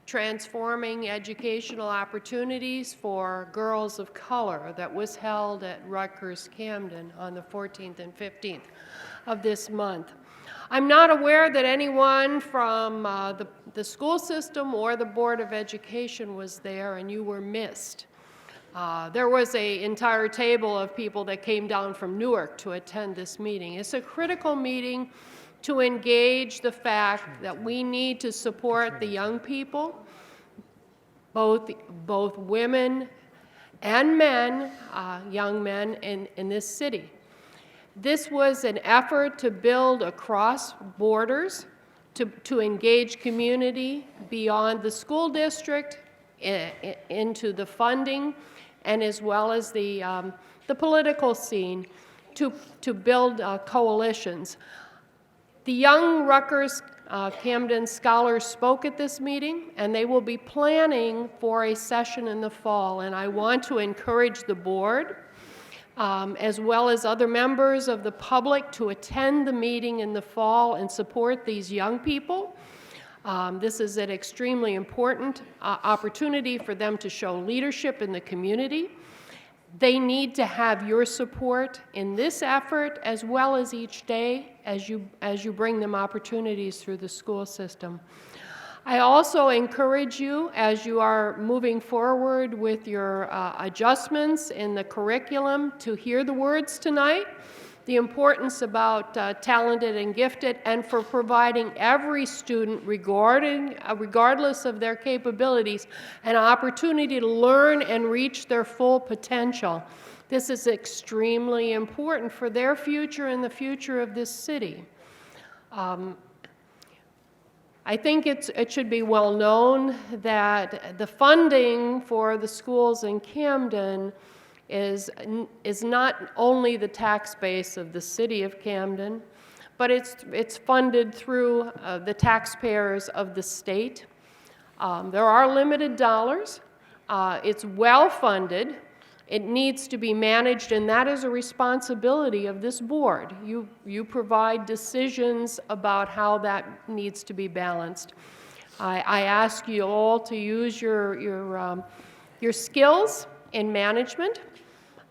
[SPEAKER 19] Transforming Educational Opportunities for Girls of Color that was held at Rutgers Camden on the 14th and 15th of this month. I'm not aware that anyone from the school system or the Board of Education was there, and you were missed. There was an entire table of people that came down from Newark to attend this meeting. It's a critical meeting to engage the fact that we need to support the young people, both women and men, young men in this city. This was an effort to build across borders, to engage community beyond the school district, into the funding, and as well as the political scene, to build coalitions. The young Rutgers Camden scholars spoke at this meeting, and they will be planning for a session in the fall. And I want to encourage the board, as well as other members of the public, to attend the meeting in the fall and support these young people. This is an extremely important opportunity for them to show leadership in the community. They need to have your support in this effort as well as each day as you bring them opportunities through the school system. I also encourage you, as you are moving forward with your adjustments in the curriculum, to hear the words tonight, the importance about talented and gifted, and for providing every student, regardless of their capabilities, an opportunity to learn and reach their full potential. This is extremely important for their future and the future of this city. I think it should be well known that the funding for the schools in Camden is not only the tax base of the city of Camden, but it's funded through the taxpayers of the state. There are limited dollars. It's well funded. It needs to be managed, and that is a responsibility of this board. You provide decisions about how that needs to be balanced. I ask you all to use your skills in management.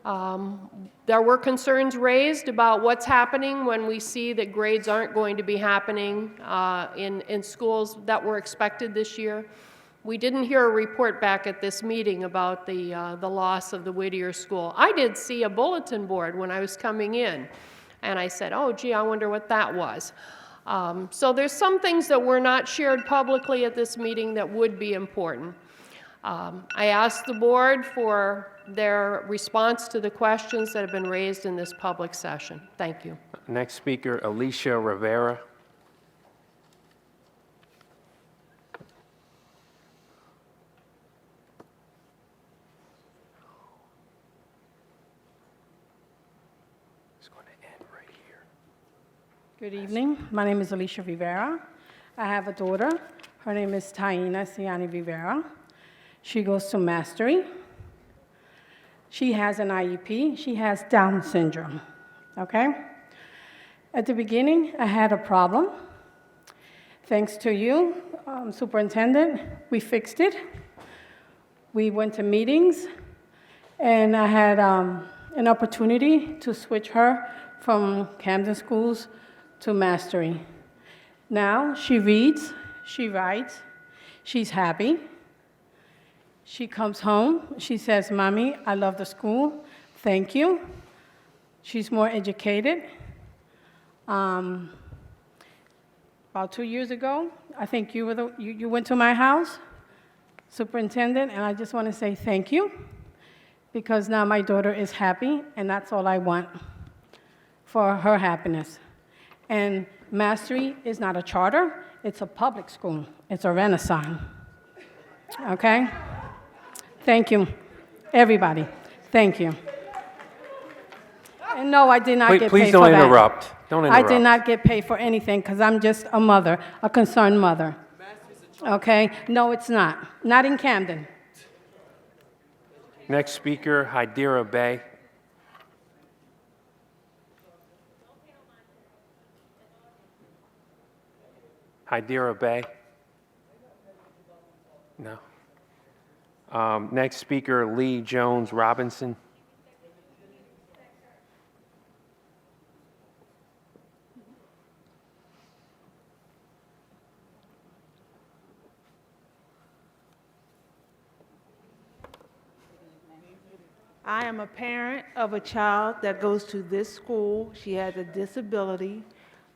[SPEAKER 19] There were concerns raised about what's happening when we see that grades aren't going to be happening in schools that were expected this year. We didn't hear a report back at this meeting about the loss of the Whittier School. I did see a bulletin board when I was coming in, and I said, oh, gee, I wonder what that was. So there's some things that were not shared publicly at this meeting that would be important. I asked the board for their response to the questions that have been raised in this public session. Thank you.
[SPEAKER 16] Next speaker, Alicia Rivera. It's going to end right here.
[SPEAKER 20] Good evening. My name is Alicia Rivera. I have a daughter. Her name is Taina Siani Rivera. She goes to Mastery. She has an IEP. She has Down syndrome, okay? At the beginning, I had a problem. Thanks to you, Superintendent, we fixed it. We went to meetings, and I had an opportunity to switch her from Camden schools to Mastery. Now she reads, she writes, she's happy. She comes home, she says, Mommy, I love the school, thank you. She's more educated. About 2 years ago, I think you went to my house, Superintendent, and I just want to say thank you, because now my daughter is happy, and that's all I want for her happiness. And Mastery is not a charter, it's a public school. It's a Renaissance, okay? Thank you, everybody. Thank you. And no, I did not get paid for that.
[SPEAKER 16] Please don't interrupt. Don't interrupt.
[SPEAKER 20] I did not get paid for anything because I'm just a mother, a concerned mother. Okay? No, it's not. Not in Camden.
[SPEAKER 16] Next speaker, Hydira Bay. Hydira Bay. No. Next speaker, Lee Jones Robinson.
[SPEAKER 8] I am a parent of a child that goes to this school. She has a disability.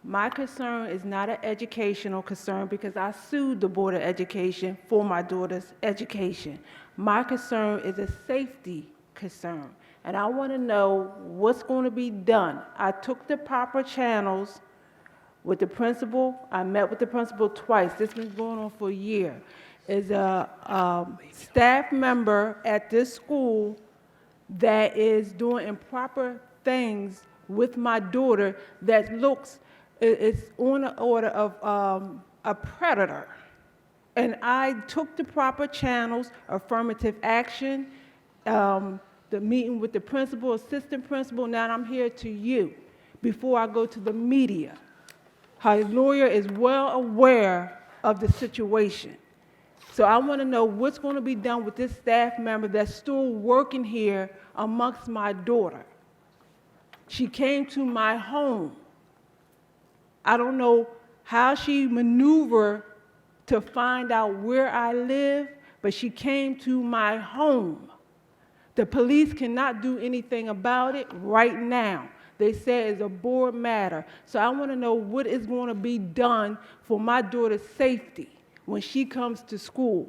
[SPEAKER 8] My concern is not an educational concern because I sued the Board of Education for my daughter's education. My concern is a safety concern, and I want to know what's going to be done. I took the proper channels with the principal. I met with the principal twice. This has been going on for a year. Is a staff member at this school that is doing improper things with my daughter that looks, it's on the order of a predator. And I took the proper channels, affirmative action, the meeting with the principal, assistant principal. Now I'm here to you before I go to the media. Her lawyer is well aware of the situation. So I want to know what's going to be done with this staff member that's still working here amongst my daughter. She came to my home. I don't know how she maneuvered to find out where I live, but she came to my home. The police cannot do anything about it right now. They say it's a board matter. So I want to know what is going to be done for my daughter's safety when she comes to school.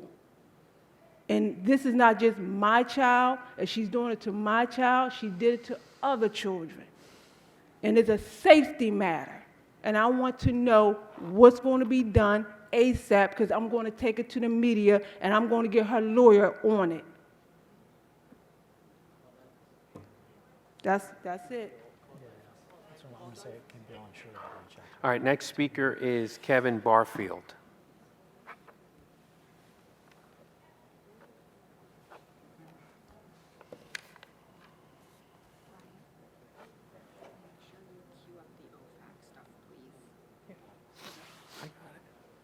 [SPEAKER 8] And this is not just my child. If she's doing it to my child, she did it to other children. And it's a safety matter. And I want to know what's going to be done ASAP because I'm going to take it to the media and I'm going to get her lawyer on it. That's it.
[SPEAKER 16] All right, next speaker is Kevin Barfield.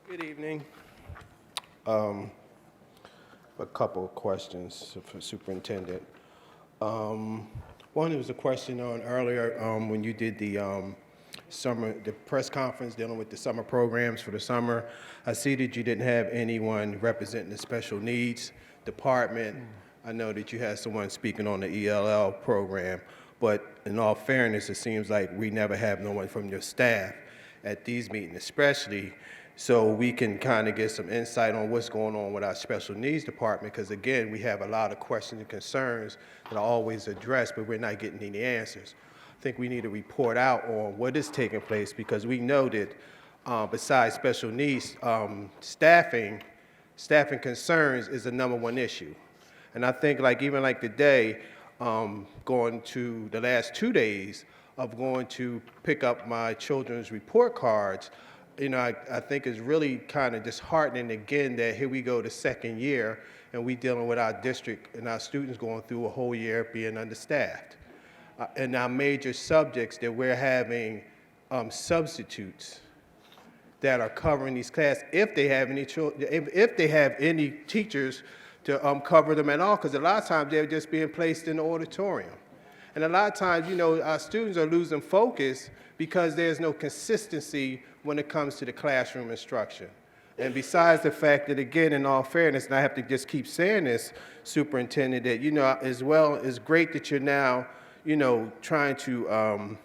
[SPEAKER 10] Good evening. A couple of questions for Superintendent. One, there was a question on earlier when you did the press conference dealing with the summer programs for the summer. I see that you didn't have anyone representing the special needs department. I know that you had someone speaking on the ELL program, but in all fairness, it seems like we never have no one from your staff at these meetings, especially so we can kind of get some insight on what's going on with our special needs department, because again, we have a lot of questions and concerns that are always addressed, but we're not getting any answers. I think we need to report out on what is taking place, because we know that besides special needs, staffing concerns is the #1 issue. And I think even like today, going to the last 2 days of going to pick up my children's report cards, I think it's really kind of disheartening again that here we go the second year and we dealing with our district and our students going through a whole year being understaffed. And our major subjects that we're having substitutes that are covering these classes if they have any if they have any teachers to cover them at all, because a lot of times they're just being placed in the auditorium. And a lot of times, our students are losing focus because there's no consistency when it comes to the classroom instruction. And besides the fact that, again, in all fairness, and I have to just keep saying this, Superintendent, that, as well, it's great that you're now, trying to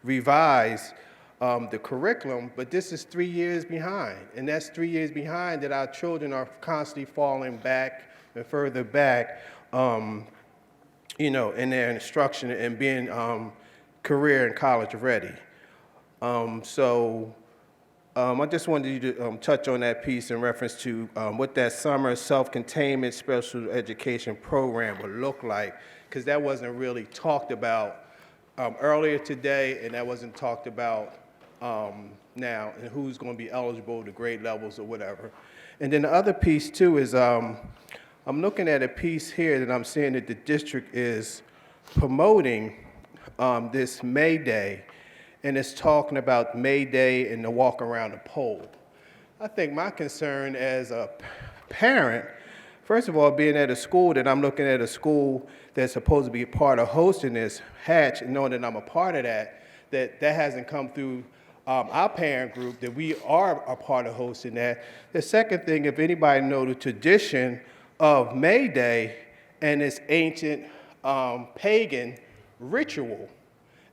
[SPEAKER 10] revise the curriculum, but this is 3 years behind. And that's 3 years behind that our children are constantly falling back and further back, in their instruction and being career and college ready. So I just wanted you to touch on that piece in reference to what that summer self-containment special education program would look like, because that wasn't really talked about earlier today, and that wasn't talked about now, and who's going to be eligible, the grade levels or whatever. And then the other piece too is I'm looking at a piece here that I'm seeing that the district is promoting this May Day, and it's talking about May Day and the walk around the pole. I think my concern as a parent, first of all, being at a school that I'm looking at a school that's supposed to be a part of hosting this hatch, and knowing that I'm a part of that hasn't come through our parent group, that we are a part of hosting that. The second thing, if anybody knows the tradition of May Day and its ancient pagan ritual,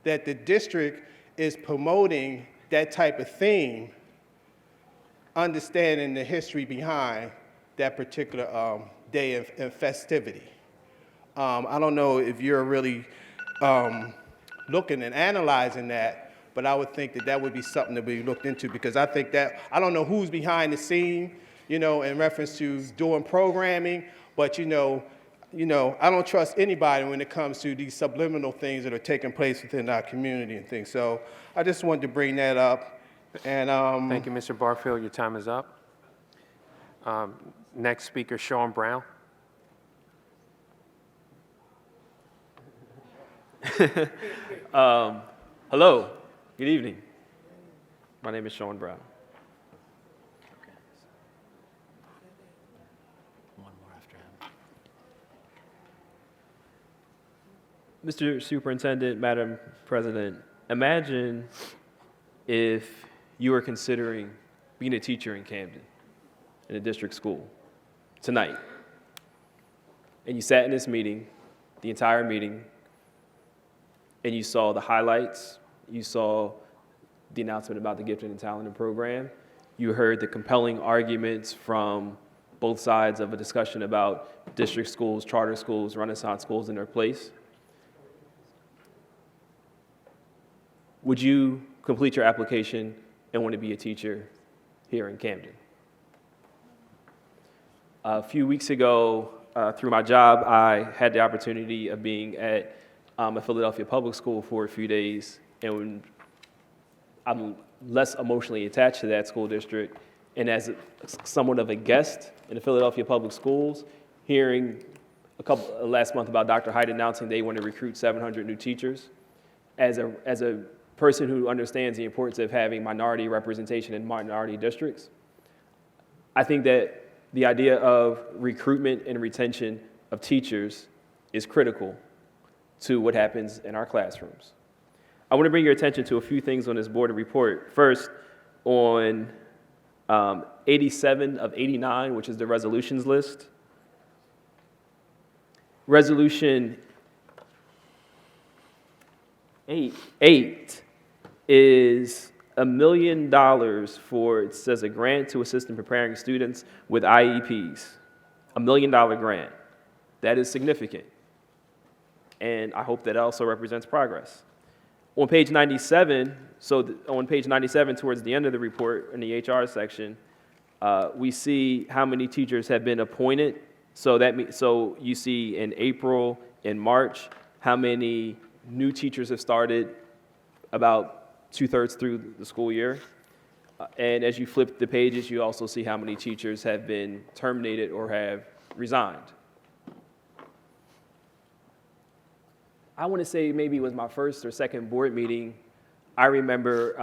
[SPEAKER 10] that the district is promoting that type of theme, understanding the history behind that particular day and festivity. I don't know if you're really looking and analyzing that, but I would think that that would be something that we looked into, because I think that, I don't know who's behind the scene, you know, in reference to doing programming, but you know, I don't trust anybody when it comes to these subliminal things that are taking place within our community and things. So I just wanted to bring that up. And
[SPEAKER 16] Thank you, Mr. Barfield. Your time is up. Next speaker, Sean Brown.
[SPEAKER 1] Hello, good evening. My name is Sean Brown. Mr. Superintendent, Madam President, imagine if you were considering being a teacher in Camden, in a district school, tonight, and you sat in this meeting, the entire meeting, and you saw the highlights, you saw the announcement about the Gifted and Talented program, you heard the compelling arguments from both sides of a discussion about district schools, charter schools, Renaissance schools and their place. Would you complete your application and want to be a teacher here in Camden? A few weeks ago, through my job, I had the opportunity of being at a Philadelphia public school for a few days, and I'm less emotionally attached to that school district. And as somewhat of a guest in the Philadelphia public schools, hearing last month about Dr. Hyde announcing they want to recruit 700 new teachers, as a person who understands the importance of having minority representation in minority districts, I think that the idea of recruitment and retention of teachers is critical to what happens in our classrooms. I want to bring your attention to a few things on this board report. First, on 87 of 89, which is the resolutions list, Resolution 8 is $1 million for, it says, a grant to assist in preparing students with IEPs. $1 million grant. That is significant. And I hope that also represents progress. On page 97, on page 97 towards the end of the report in the HR section, we see how many teachers have been appointed. So you see in April and March how many new teachers have started, about 2/3 through the school year. And as you flip the pages, you also see how many teachers have been terminated or have resigned. I want to say maybe it was my first or second board meeting. I remember,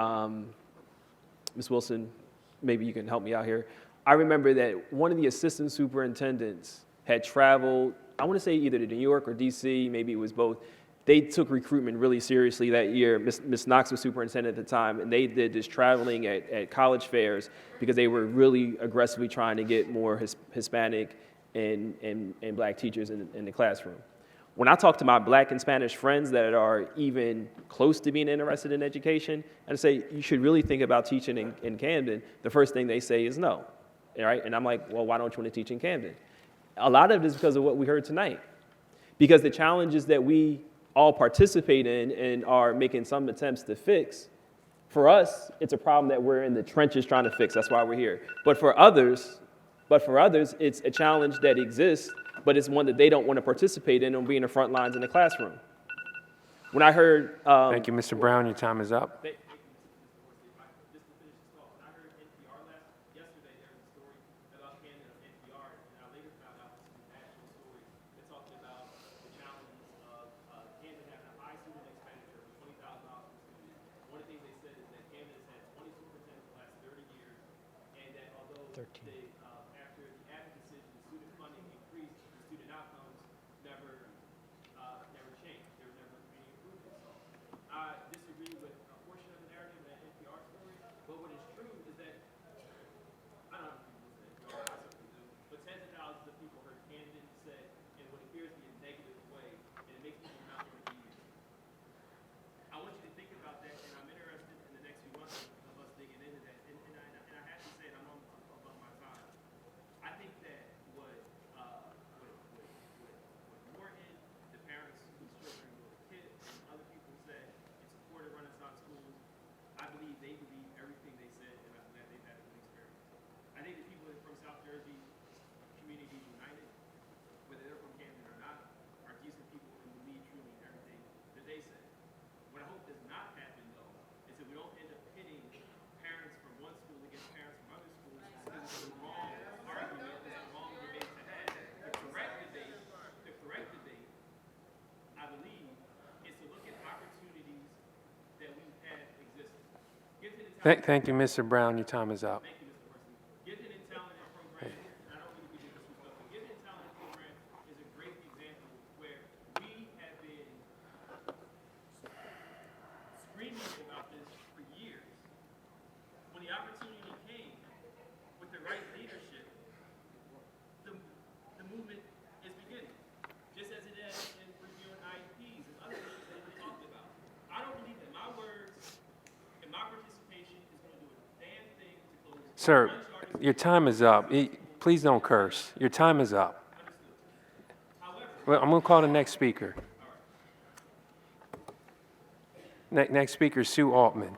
[SPEAKER 1] Ms. Wilson, maybe you can help me out here. I remember that one of the assistant superintendents had traveled, I want to say either to New York or DC, maybe it was both. They took recruitment really seriously that year. Ms. Knox was superintendent at the time, and they did this traveling at college fairs because they were really aggressively trying to get more Hispanic and Black teachers in the classroom. When I talk to my Black and Spanish friends that are even close to being interested in education, and I say, you should really think about teaching in Camden, the first thing they say is no, all right? And I'm like, well, why don't you want to teach in Camden? A lot of it is because of what we heard tonight. Because the challenges that we all participate in and are making some attempts to fix, For us, it's a problem that we're in the trenches trying to fix. That's why we're here. But for others, it's a challenge that exists, but it's one that they don't want to participate in and be in the front lines in the classroom. When I heard...
[SPEAKER 16] Thank you, Mr. Brown. Your time is up. Thank you, Mr. Brown. Your time is up. Sir, your time is up. Please don't curse. Your time is up. Well, I'm going to call the next speaker. Next speaker is Sue Altman.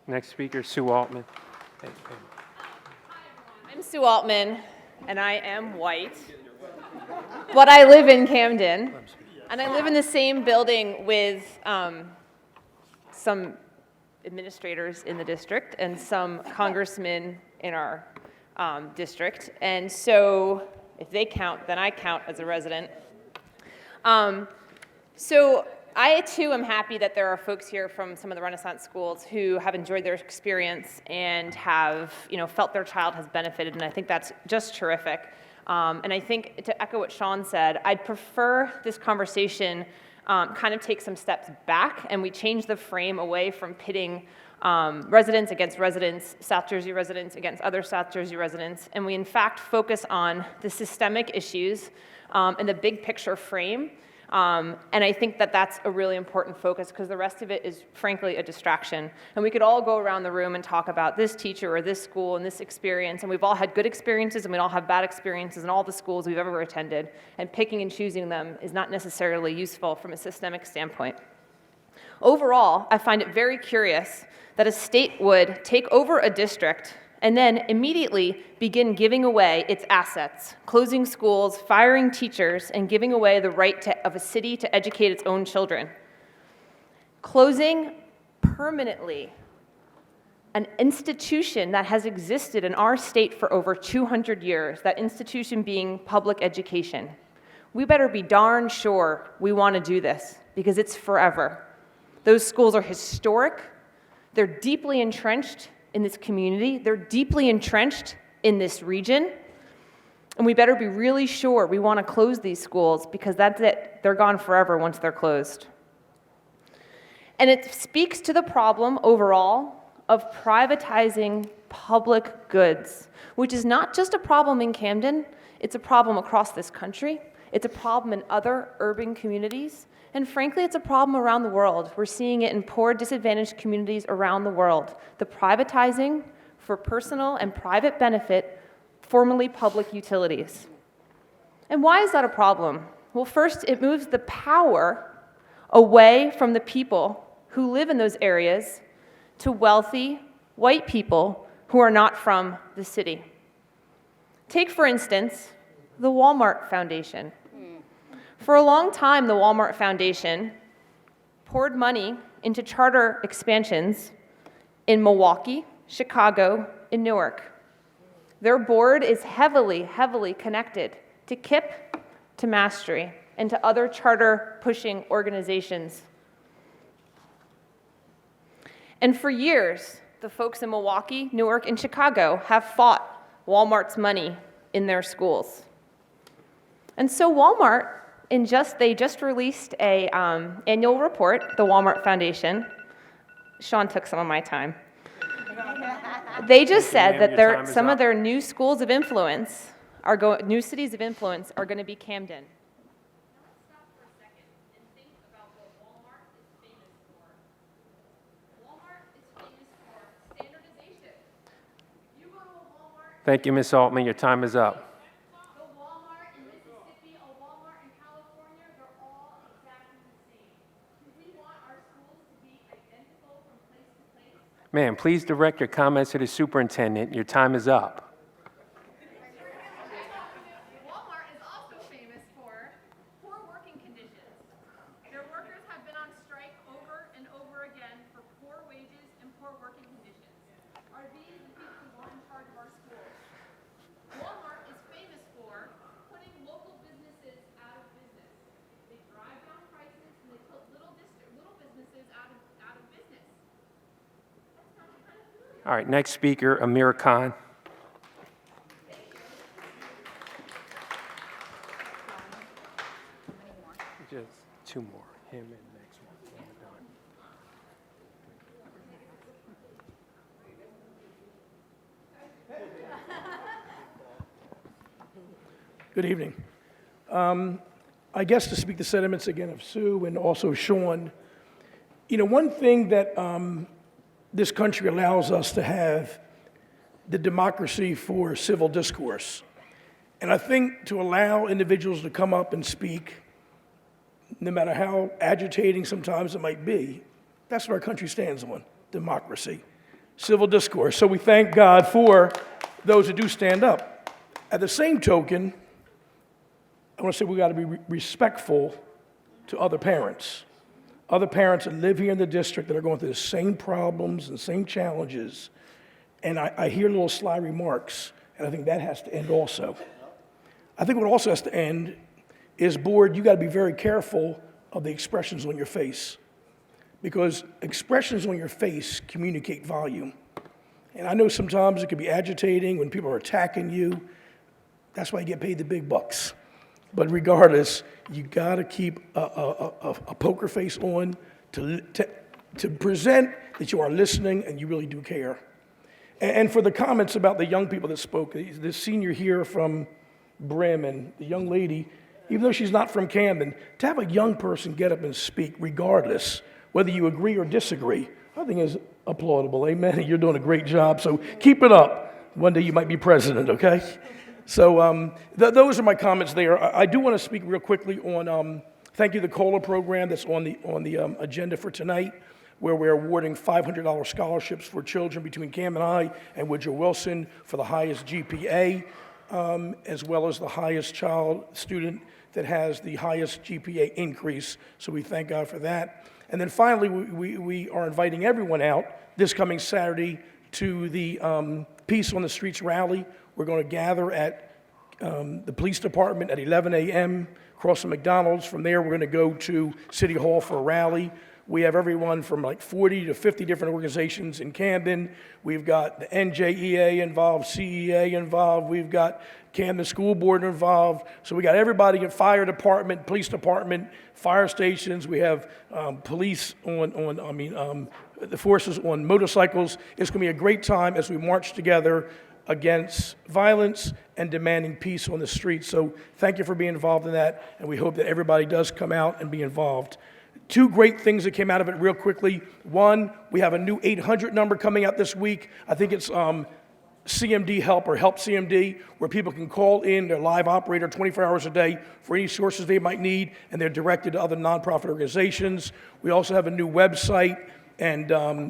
[SPEAKER 16] Next speaker, Sue Altman.
[SPEAKER 21] I'm Sue Altman, and I am white, but I live in Camden, and I live in the same building with some administrators in the district and some congressmen in our district, and so if they count, then I count as a resident. So I, too, am happy that there are folks here from some of the Renaissance schools who have enjoyed their experience and have, felt their child has benefited, and I think that's just terrific. And I think, to echo what Sean said, I'd prefer this conversation kind of take some steps back, and we change the frame away from pitting residents against residents, South Jersey residents against other South Jersey residents, and we, in fact, focus on the systemic issues and the big picture frame. And I think that that's a really important focus because the rest of it is, frankly, a distraction. And we could all go around the room and talk about this teacher or this school and this experience, and we've all had good experiences and we all have bad experiences in all the schools we've ever attended, and picking and choosing them is not necessarily useful from a systemic standpoint. Overall, I find it very curious that a state would take over a district and then immediately begin giving away its assets, closing schools, firing teachers, and giving away the right of a city to educate its own children. Closing permanently an institution that has existed in our state for over 200 years, that institution being public education. We better be darn sure we want to do this because it's forever. Those schools are historic, they're deeply entrenched in this community. They're deeply entrenched in this region. And we better be really sure we want to close these schools, because that's it. They're gone forever once they're closed. And it speaks to the problem overall of privatizing public goods, which is not just a problem in Camden, it's a problem across this country. It's a problem in other urban communities. And frankly, it's a problem around the world. We're seeing it in poor, disadvantaged communities around the world. The privatizing for personal and private benefit, formerly public utilities. And why is that a problem? Well, first, it moves the power away from the people who live in those areas to wealthy, white people who are not from the city. Take, for instance, the Walmart Foundation. For a long time, the Walmart Foundation poured money into charter expansions in Milwaukee, Chicago, and Newark. Their board is heavily, heavily connected to KIPP, to Mastery, and to other charter-pushing organizations. And for years, the folks in Milwaukee, Newark, and Chicago have fought Walmart's money in their schools. And so Walmart, they just released a annual report, the Walmart Foundation. Sean took some of my time. They just said that some of their new schools of influence new cities of influence are going to be Camden.
[SPEAKER 16] Thank you, Ms. Altman. Your time is up. Ma'am, please direct your comments to the superintendent. Your time is up.
[SPEAKER 21] Walmart is also famous for poor working conditions. Their workers have been on strike over and over again for poor wages and poor working conditions. Are these the people who want in charge of our schools? Walmart is famous for putting local businesses out of business. They drive down prices and they put little businesses out of business.
[SPEAKER 16] All right, next speaker, Amir Khan. Just two more, him and the next one. Then we're done.
[SPEAKER 3] Good evening. I guess to speak the sentiments again of Sue and also Sean, one thing that this country allows us to have the democracy for civil discourse. And I think to allow individuals to come up and speak, no matter how agitating sometimes it might be, that's what our country stands on, democracy, civil discourse. So we thank God for those who do stand up. At the same token, I want to say we got to be respectful to other parents. Other parents that live here in the district that are going through the same problems and same challenges. And I hear little sly remarks, and I think that has to end also. I think what also has to end is, board, you got to be very careful of the expressions on your face, because expressions on your face communicate volume. And I know sometimes it can be agitating when people are attacking you. That's why you get paid the big bucks. But regardless, you got to keep a poker face on to present that you are listening and you really do care. And for the comments about the young people that spoke, the senior here from Bremen, the young lady, even though she's not from Camden, to have a young person get up and speak regardless, whether you agree or disagree, I think is applaudable. Amen. You're doing a great job, so keep it up. One day you might be president, okay? So those are my comments there. I do want to speak real quickly on, thank you, the COLA program that's on the agenda for tonight, where we're awarding $500 scholarships for children between Camden High and Woodrow Wilson for the highest GPA, as well as the highest student that has the highest GPA increase. So we thank God for that. And then finally, we are inviting everyone out this coming Saturday to the Peace on the Streets rally. We're going to gather at the police department at 11 a.m. across from McDonald's. From there, we're going to go to City Hall for a rally. We have everyone from like 40 to 50 different organizations in Camden. We've got the NJEA involved, CEA involved. We've got Camden School Board involved. So we got everybody in fire department, police department, fire stations. We have police the forces on motorcycles. It's going to be a great time as we march together against violence and demanding peace on the streets. So thank you for being involved in that, and we hope that everybody does come out and be involved. Two great things that came out of it real quickly. One, we have a new 800 number coming out this week. I think it's CMD Help or Help CMD, where people can call in their live operator 24 hours a day for any sources they might need, and they're directed to other nonprofit organizations. We also have a new website and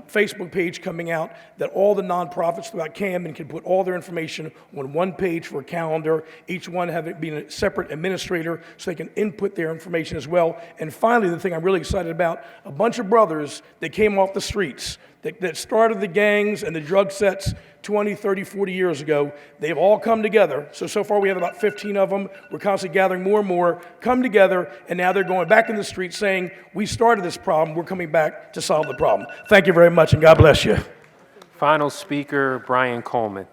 [SPEAKER 3] Facebook page coming out that all the nonprofits throughout Camden can put all their information on one page for a calendar, each one being a separate administrator so they can input their information as well. And finally, the thing I'm really excited about, a bunch of brothers that came off the streets, that started the gangs and the drug sets 20, 30, 40 years ago. They've all come together. So far we have about 15 of them. We're constantly gathering more and more, come together, and now they're going back in the streets saying, we started this problem, we're coming back to solve the problem. Thank you very much, and God bless you.
[SPEAKER 16] Final speaker, Brian Coleman.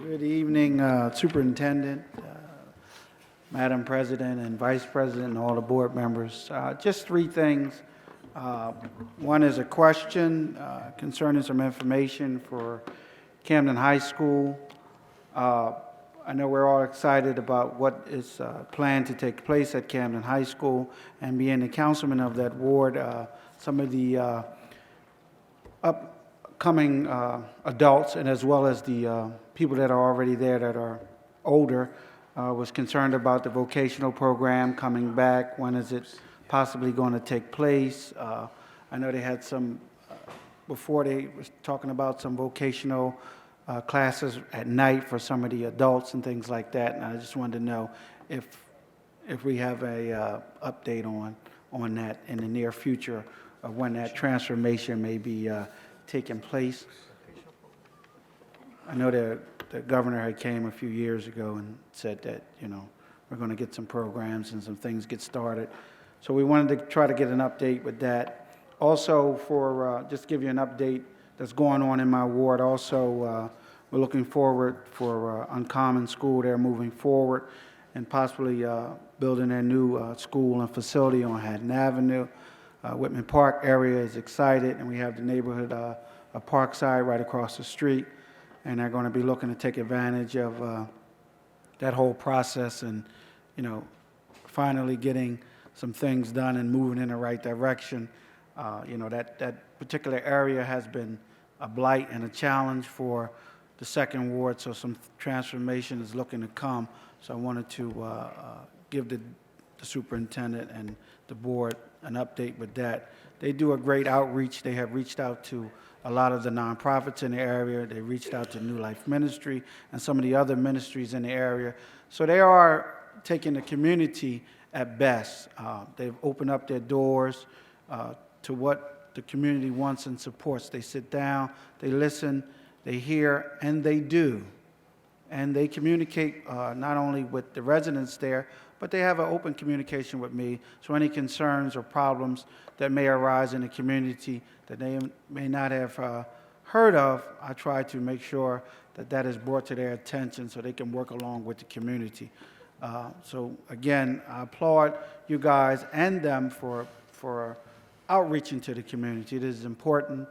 [SPEAKER 7] Good evening, Superintendent, Madam President and Vice President, and all the board members. Just three things. One is a question concerning some information for Camden High School. I know we're all excited about what is planned to take place at Camden High School, and being the councilman of that ward, some of the upcoming adults and as well as the people that are already there that are older was concerned about the vocational program coming back. When is it possibly going to take place? I know they had some, before they was talking about some vocational classes at night for some of the adults and things like that, and I just wanted to know if we have a update on that in the near future of when that transformation may be taking place. I know the governor had came a few years ago and said that, we're going to get some programs and some things get started. So we wanted to try to get an update with that. Also, for just to give you an update that's going on in my ward, also we're looking forward for Uncommon School. They're moving forward and possibly building their new school and facility on Haddon Avenue. Whitman Park area is excited, and we have the neighborhood of Parkside right across the street, and they're going to be looking to take advantage of that whole process and, finally getting some things done and moving in the right direction. That particular area has been a blight and a challenge for the second ward, so some transformation is looking to come. So I wanted to give the superintendent and the board an update with that. They do a great outreach. They have reached out to a lot of the nonprofits in the area. They reached out to New Life Ministry and some of the other ministries in the area. So they are taking the community at best. They've opened up their doors to what the community wants and supports. They sit down, they listen, they hear, and they do. And they communicate not only with the residents there, but they have an open communication with me. So any concerns or problems that may arise in the community that they may not have heard of, I try to make sure that that is brought to their attention so they can work along with the community. So again, I applaud you guys and them for outreaching to the community. It is important.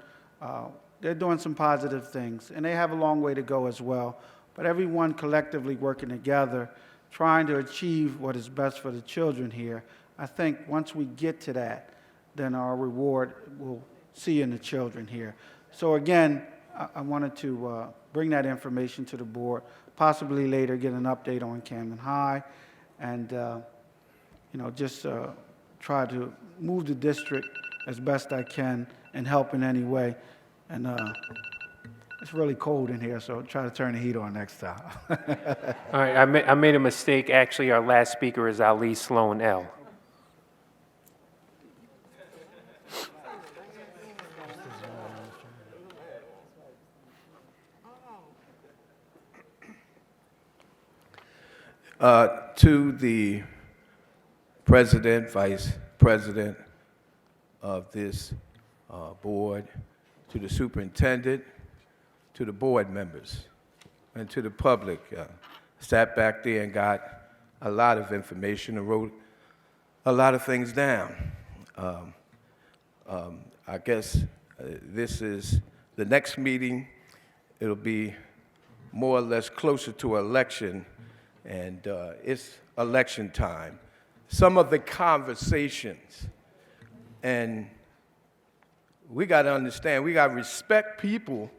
[SPEAKER 7] They're doing some positive things, and they have a long way to go as well. But everyone collectively working together, trying to achieve what is best for the children here. I think once we get to that, then our reward will see in the children here. So again, I wanted to bring that information to the board, possibly later get an update on Camden High, and just try to move the district as best I can and help in any way. And it's really cold in here, so try to turn the heat on next time.
[SPEAKER 16] All right, I made a mistake. Actually, our last speaker is Ali Sloan L.
[SPEAKER 11] To the president, vice president of this board, to the superintendent, to the board members, and to the public. Sat back there and got a lot of information and wrote a lot of things down. I guess this is the next meeting. It'll be more or less closer to election, and it's election time. Some of the conversations, and we got to understand, we got to respect people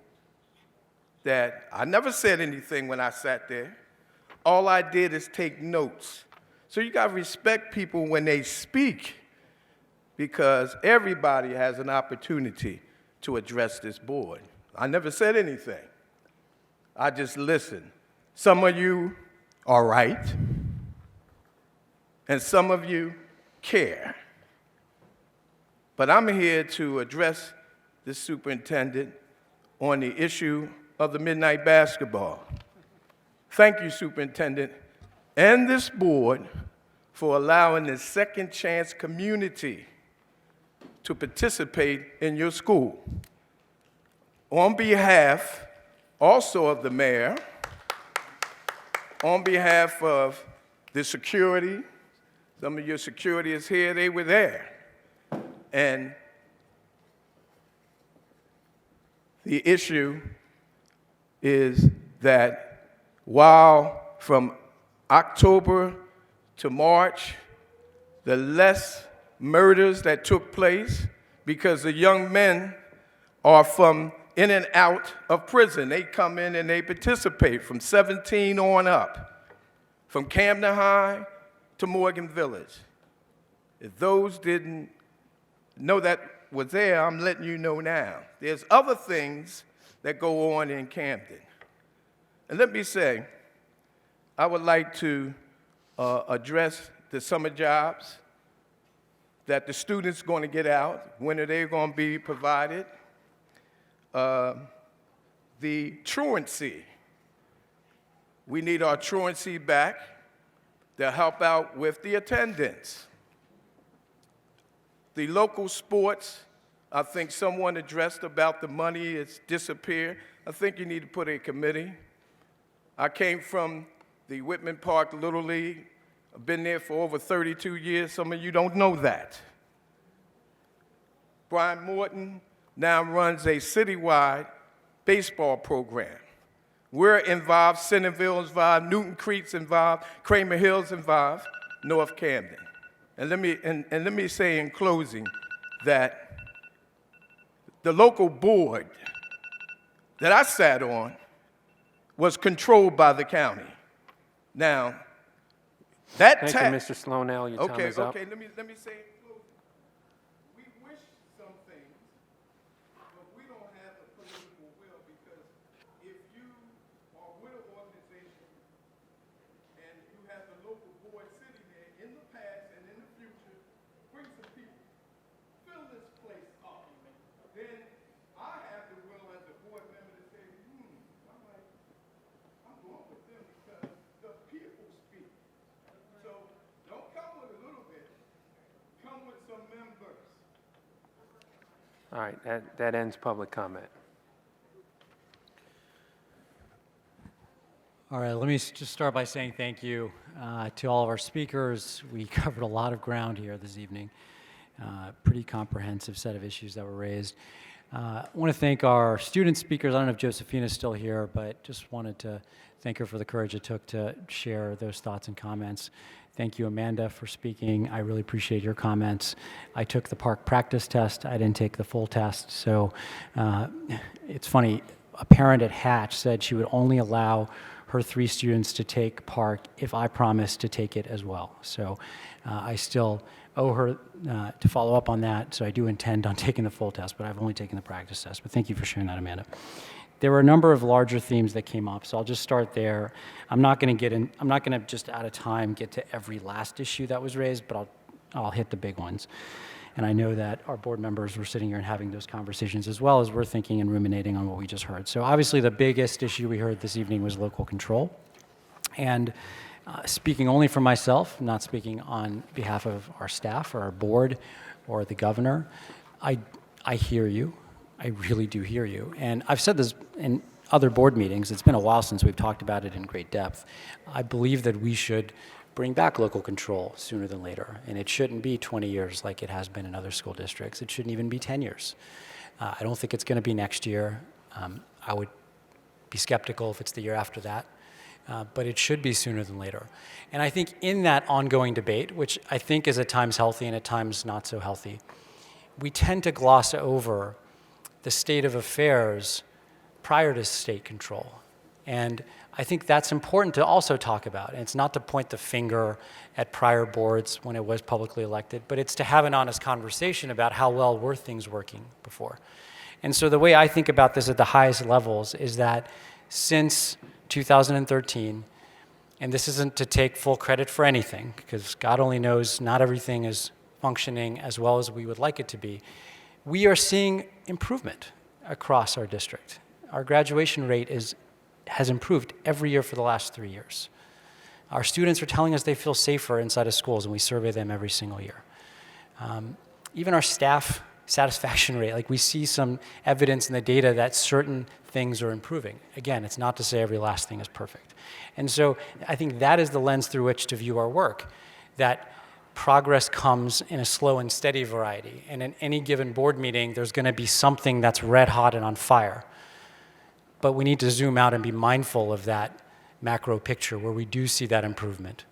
[SPEAKER 11] that I never said anything when I sat there. All I did is take notes. So you got to respect people when they speak, because everybody has an opportunity to address this board. I never said anything. I just listened. Some of you are right, and some of you care. But I'm here to address the superintendent on the issue of the midnight basketball. Thank you, superintendent, and this board for allowing the Second Chance community to participate in your school. On behalf also of the mayor, on behalf of the security, some of your security is here, they were there. And the issue is that while from October to March, the less murders that took place, because the young men are from in and out of prison. They come in and they participate from 17 on up, from Camden High to Morgan Village. If those didn't know that was there, I'm letting you know now. There's other things that go on in Camden. And let me say, I would like to address the summer jobs that the students are going to get out, when are they going to be provided, the truancy. We need our truancy back to help out with the attendance. The local sports, I think someone addressed about the money, it's disappeared. I think you need to put a committee. I came from the Whitman Park Little League. I've been there for over 32 years. Some of you don't know that. Brian Morton now runs a citywide baseball program. We're involved, Centerville's involved, Newton Creek's involved, Kramer Hill's involved, North Camden. And let me say in closing that the local board that I sat on was controlled by the county. Now, that
[SPEAKER 16] Thank you, Mr. Sloanell. Your time is up.
[SPEAKER 11] Okay, let me say in closing. We wish some things, but we don't have the political will, because if you are with an organization and you have the local board sitting there in the past and in the future, bring some people, fill this place up, then I have the will as a board member to say, I'm going with them because the people speak. So don't come with a little bit, come with some members.
[SPEAKER 16] All right, that ends public comment.
[SPEAKER 22] All right, let me just start by saying thank you to all of our speakers. We covered a lot of ground here this evening. Pretty comprehensive set of issues that were raised. I want to thank our student speakers. I don't know if Josephina's still here, but just wanted to thank her for the courage it took to share those thoughts and comments. Thank you, Amanda, for speaking. I really appreciate your comments. I took the park practice test. I didn't take the full test. So it's funny, a parent at Hatch said she would only allow her 3 students to take park if I promised to take it as well. So I still owe her to follow up on that, so I do intend on taking the full test, but I've only taken the practice test. But thank you for sharing that, Amanda. There were a number of larger themes that came up, so I'll just start there. I'm not going to just out of time get to every last issue that was raised, but I'll hit the big ones. And I know that our board members were sitting here and having those conversations, as well as we're thinking and ruminating on what we just heard. So obviously the biggest issue we heard this evening was local control. And Speaking only for myself, not speaking on behalf of our staff or our board or the governor, I hear you. I really do hear you. And I've said this in other board meetings. It's been a while since we've talked about it in great depth. I believe that we should bring back local control sooner than later. And it shouldn't be 20 years like it has been in other school districts. It shouldn't even be 10 years. I don't think it's going to be next year. I would be skeptical if it's the year after that. But it should be sooner than later. And I think in that ongoing debate, which I think is at times healthy and at times not so healthy, we tend to gloss over the state of affairs prior to state control. And I think that's important to also talk about. And it's not to point the finger at prior boards when it was publicly elected, but it's to have an honest conversation about how well were things working before. And so the way I think about this at the highest levels is that since 2013, and this isn't to take full credit for anything, because God only knows not everything is functioning as well as we would like it to be, we are seeing improvement across our district. Our graduation rate has improved every year for the last 3 years. Our students are telling us they feel safer inside of schools, and we survey them every single year. Even our staff satisfaction rate, like we see some evidence in the data that certain things are improving. Again, it's not to say every last thing is perfect. And so I think that is the lens through which to view our work, that progress comes in a slow and steady variety. And in any given board meeting, there's going to be something that's red hot and on fire. But we need to zoom out and be mindful of that macro picture where we do see that improvement.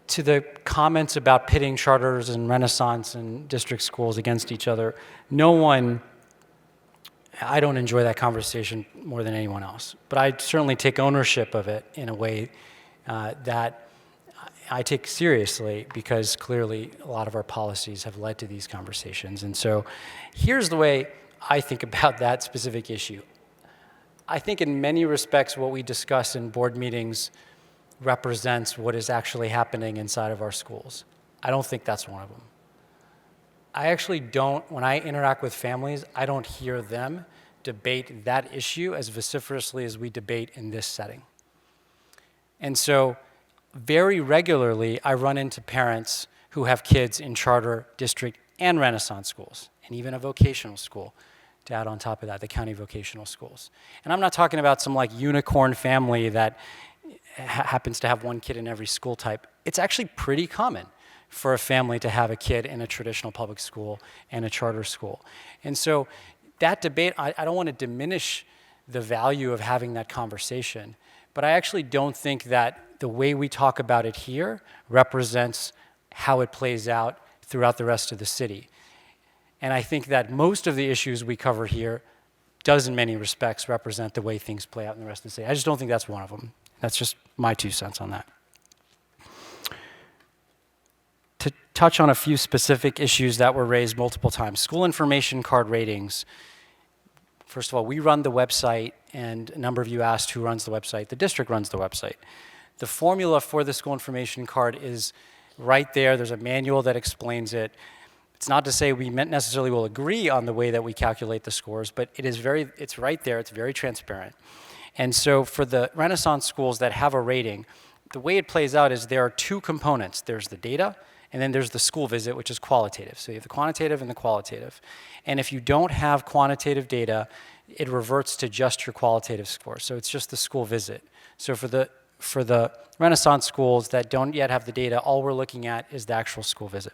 [SPEAKER 22] To the comments about pitting charters and Renaissance and district schools against each other, I don't enjoy that conversation more than anyone else. But I certainly take ownership of it in a way that I take seriously, because clearly a lot of our policies have led to these conversations. And so here's the way I think about that specific issue. I think in many respects what we discuss in board meetings represents what is actually happening inside of our schools. I don't think that's one of them. I actually don't, when I interact with families, I don't hear them debate that issue as vociferously as we debate in this setting. And so very regularly, I run into parents who have kids in charter, district, and Renaissance schools, and even a vocational school to add on top of that, the county vocational schools. And I'm not talking about some like unicorn family that happens to have one kid in every school type. It's actually pretty common for a family to have a kid in a traditional public school and a charter school. And so that debate, I don't want to diminish the value of having that conversation, but I actually don't think that the way we talk about it here represents how it plays out throughout the rest of the city. And I think that most of the issues we cover here does in many respects represent the way things play out in the rest of the city. I just don't think that's one of them. That's just my 2 cents on that. To touch on a few specific issues that were raised multiple times. School information card ratings. First of all, we run the website, and a number of you asked who runs the website. The district runs the website. The formula for the school information card is right there. There's a manual that explains it. It's not to say we necessarily will agree on the way that we calculate the scores, but it's right there. It's very transparent. And so for the Renaissance schools that have a rating, the way it plays out is there are 2 components. There's the data, and then there's the school visit, which is qualitative. So you have the quantitative and the qualitative. And if you don't have quantitative data, it reverts to just your qualitative score. So it's just the school visit. So for the Renaissance schools that don't yet have the data, all we're looking at is the actual school visit.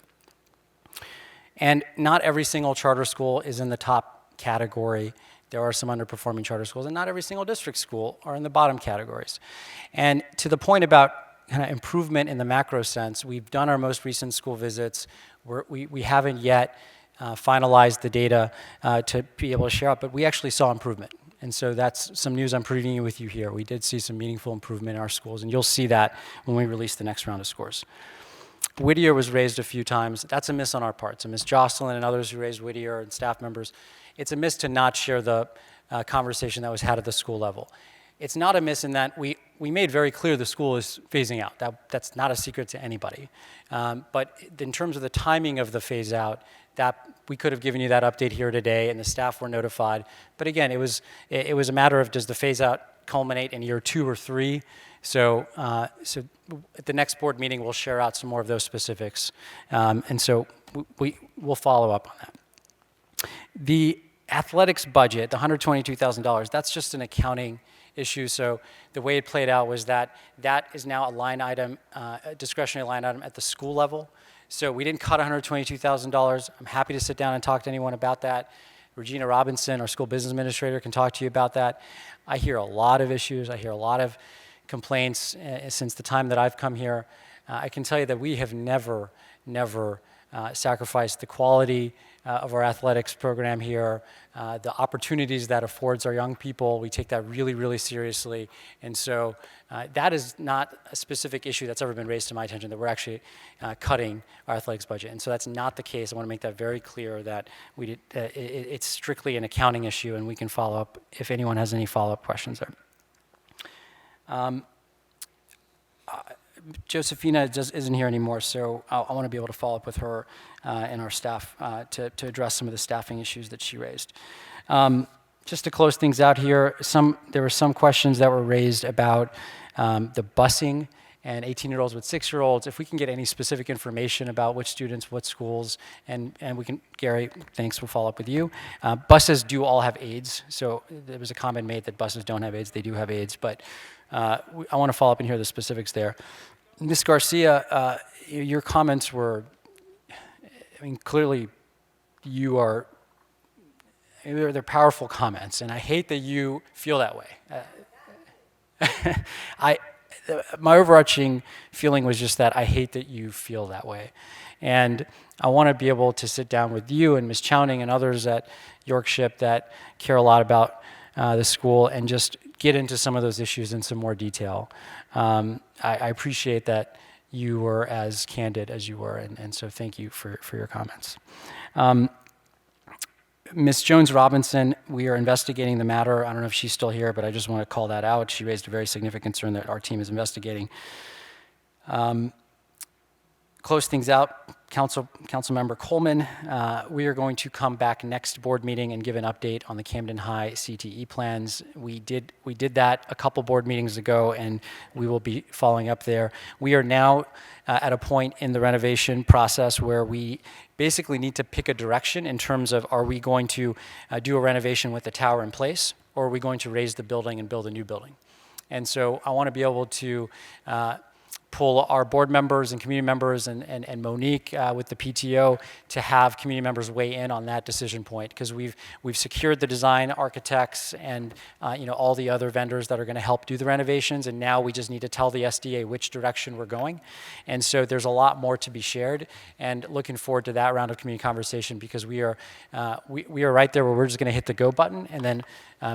[SPEAKER 22] And not every single charter school is in the top category. There are some underperforming charter schools, and not every single district school are in the bottom categories. And to the point about kind of improvement in the macro sense, we've done our most recent school visits. We haven't yet finalized the data to be able to share out, but we actually saw improvement. And so that's some news I'm previewing with you here. We did see some meaningful improvement in our schools, and you'll see that when we release the next round of scores. Whittier was raised a few times. That's a miss on our part. So Ms. Jocelyn and others who raised Whittier and staff members, it's a miss to not share the conversation that was had at the school level. It's not a miss in that we made very clear the school is phasing out. That's not a secret to anybody. But in terms of the timing of the phase out, that we could have given you that update here today, and the staff were notified. But again, it was a matter of, does the phase out culminate in year 2 or 3. So, at the next board meeting, we'll share out some more of those specifics. And so we'll follow up on that. The athletics budget, the $122,000, that's just an accounting issue. So the way it played out was that is now a line item, a discretionary line item at the school level. So we didn't cut $122,000. I'm happy to sit down and talk to anyone about that. Regina Robinson, our school business administrator, can talk to you about that. I hear a lot of issues. I hear a lot of complaints since the time that I've come here. I can tell you that we have never sacrificed the quality of our athletics program here, the opportunities that affords our young people. We take that really, really seriously. And so that is not a specific issue that's ever been raised to my attention, that we're actually cutting our athletics budget. And so that's not the case. I want to make that very clear, that it's strictly an accounting issue, and we can follow up if anyone has any follow-up questions there. Josephina isn't here anymore, so I want to be able to follow up with her and our staff to address some of the staffing issues that she raised. Just to close things out here, there were some questions that were raised about the busing and 18-year-olds with 6-year-olds. If we can get any specific information about which students, what schools, and we can, Gary, thanks, we'll follow up with you. Buses do all have aides, so there was a comment made that buses don't have aides. They do have aides, but I want to follow up and hear the specifics there. Ms. Garcia, your comments were, I mean, clearly they're powerful comments, and I hate that you feel that way. My overarching feeling was just that I hate that you feel that way. And I want to be able to sit down with you and Ms. Chowning and others at Yorkshire that care a lot about the school and just get into some of those issues in some more detail. I appreciate that you were as candid as you were, and so thank you for your comments. Ms. Jones-Robinson, we are investigating the matter. I don't know if she's still here, but I just want to call that out. She raised a very significant concern that our team is investigating. Close things out, Councilmember Coleman, we are going to come back next board meeting and give an update on the Camden High CTE plans. We did that a couple board meetings ago, and we will be following up there. We are now at a point in the renovation process where we basically need to pick a direction in terms of, are we going to do a renovation with the tower in place, or are we going to raise the building and build a new building? And so I want to be able to pull our board members and community members and Monique with the PTO to have community members weigh in on that decision point, because we've secured the design architects and all the other vendors that are going to help do the renovations, and now we just need to tell the SDA which direction we're going. And so there's a lot more to be shared, and looking forward to that round of community conversation, because we are right there where we're just going to hit the go button and then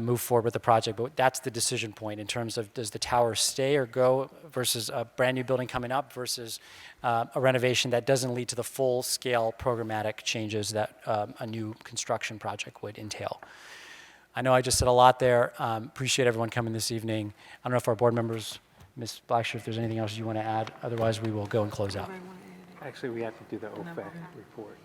[SPEAKER 22] move forward with the project. But that's the decision point in terms of, does the tower stay or go versus a brand new building coming up versus a renovation that doesn't lead to the full-scale programmatic changes that a new construction project would entail. I know I just said a lot there. Appreciate everyone coming this evening. I don't know if our board members, Ms. Blackshear, if there's anything else you want to add. Otherwise, we will go and close out.
[SPEAKER 16] Actually, we have to do the OFAC report.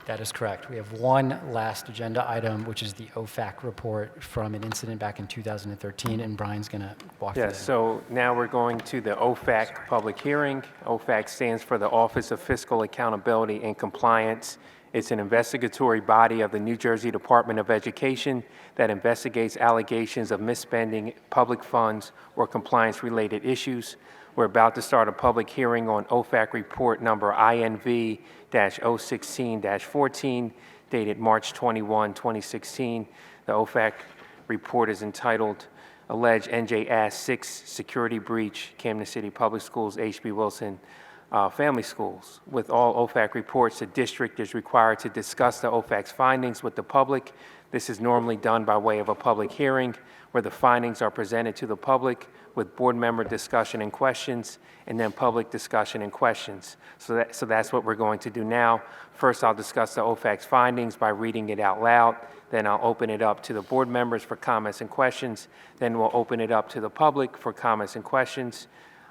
[SPEAKER 22] That is correct. We have one last agenda item, which is the OFAC report from an incident back in 2013, and Brian's going to walk through that.
[SPEAKER 16] Yes, so now we're going to the OFAC public hearing. OFAC stands for the Office of Fiscal Accountability and Compliance. It's an investigatory body of the New Jersey Department of Education that investigates allegations of misspending public funds or compliance-related issues. We're about to start a public hearing on OFAC report number INV-016-14, dated March 21, 2016. The OFAC report is entitled Alleged NJ Ass 6 Security Breach, Camden City Public Schools, H.B. Wilson Family Schools. With all OFAC reports, the district is required to discuss the OFAC's findings with the public. This is normally done by way of a public hearing, where the findings are presented to the public with board member discussion and questions, and then public discussion and questions. So that's what we're going to do now. First, I'll discuss the OFAC's findings by reading it out loud. Then I'll open it up to the board members for comments and questions. Then we'll open it up to the public for comments and questions.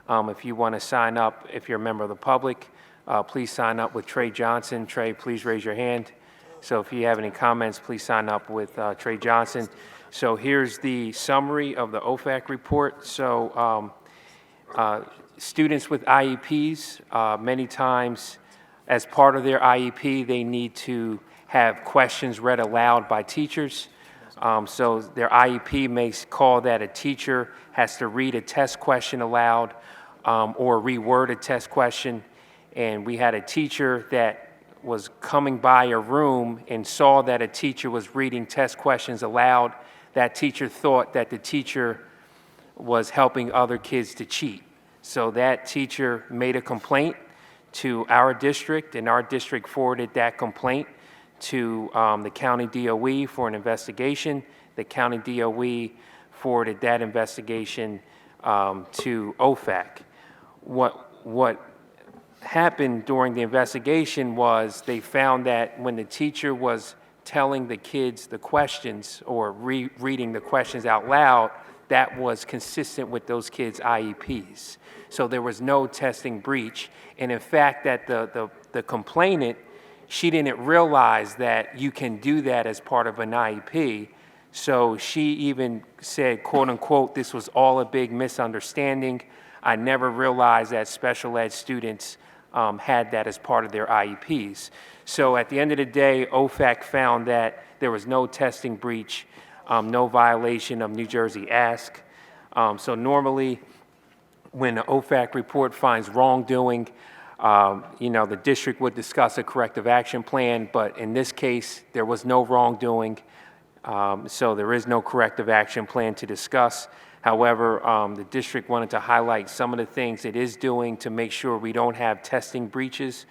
[SPEAKER 16] If you want to sign up, if you're a member of the public, please sign up with Trey Johnson. Trey, please raise your hand. So if you have any comments, please sign up with Trey Johnson. So here's the summary of the OFAC report. So students with IEPs, many times as part of their IEP, they need to have questions read aloud by teachers. So their IEP may call that a teacher has to read a test question aloud or reword a test question. And we had a teacher that was coming by a room and saw that a teacher was reading test questions aloud. That teacher thought that the teacher was helping other kids to cheat. So that teacher made a complaint to our district, and our district forwarded that complaint to the county DOE for an investigation. The county DOE forwarded that investigation to OFAC. What happened during the investigation was they found that when the teacher was telling the kids the questions or reading the questions out loud, that was consistent with those kids' IEPs. So there was no testing breach. And in fact, that the complainant, she didn't realize that you can do that as part of an IEP. So she even said, quote unquote, this was all a big misunderstanding. I never realized that special ed students had that as part of their IEPs. So at the end of the day, OFAC found that there was no testing breach, no violation of New Jersey Ask. So normally, when the OFAC report finds wrongdoing, the district would discuss a corrective action plan, but in this case, there was no wrongdoing, so there is no corrective action plan to discuss. However, the district wanted to highlight some of the things it is doing to make sure we don't have testing breaches.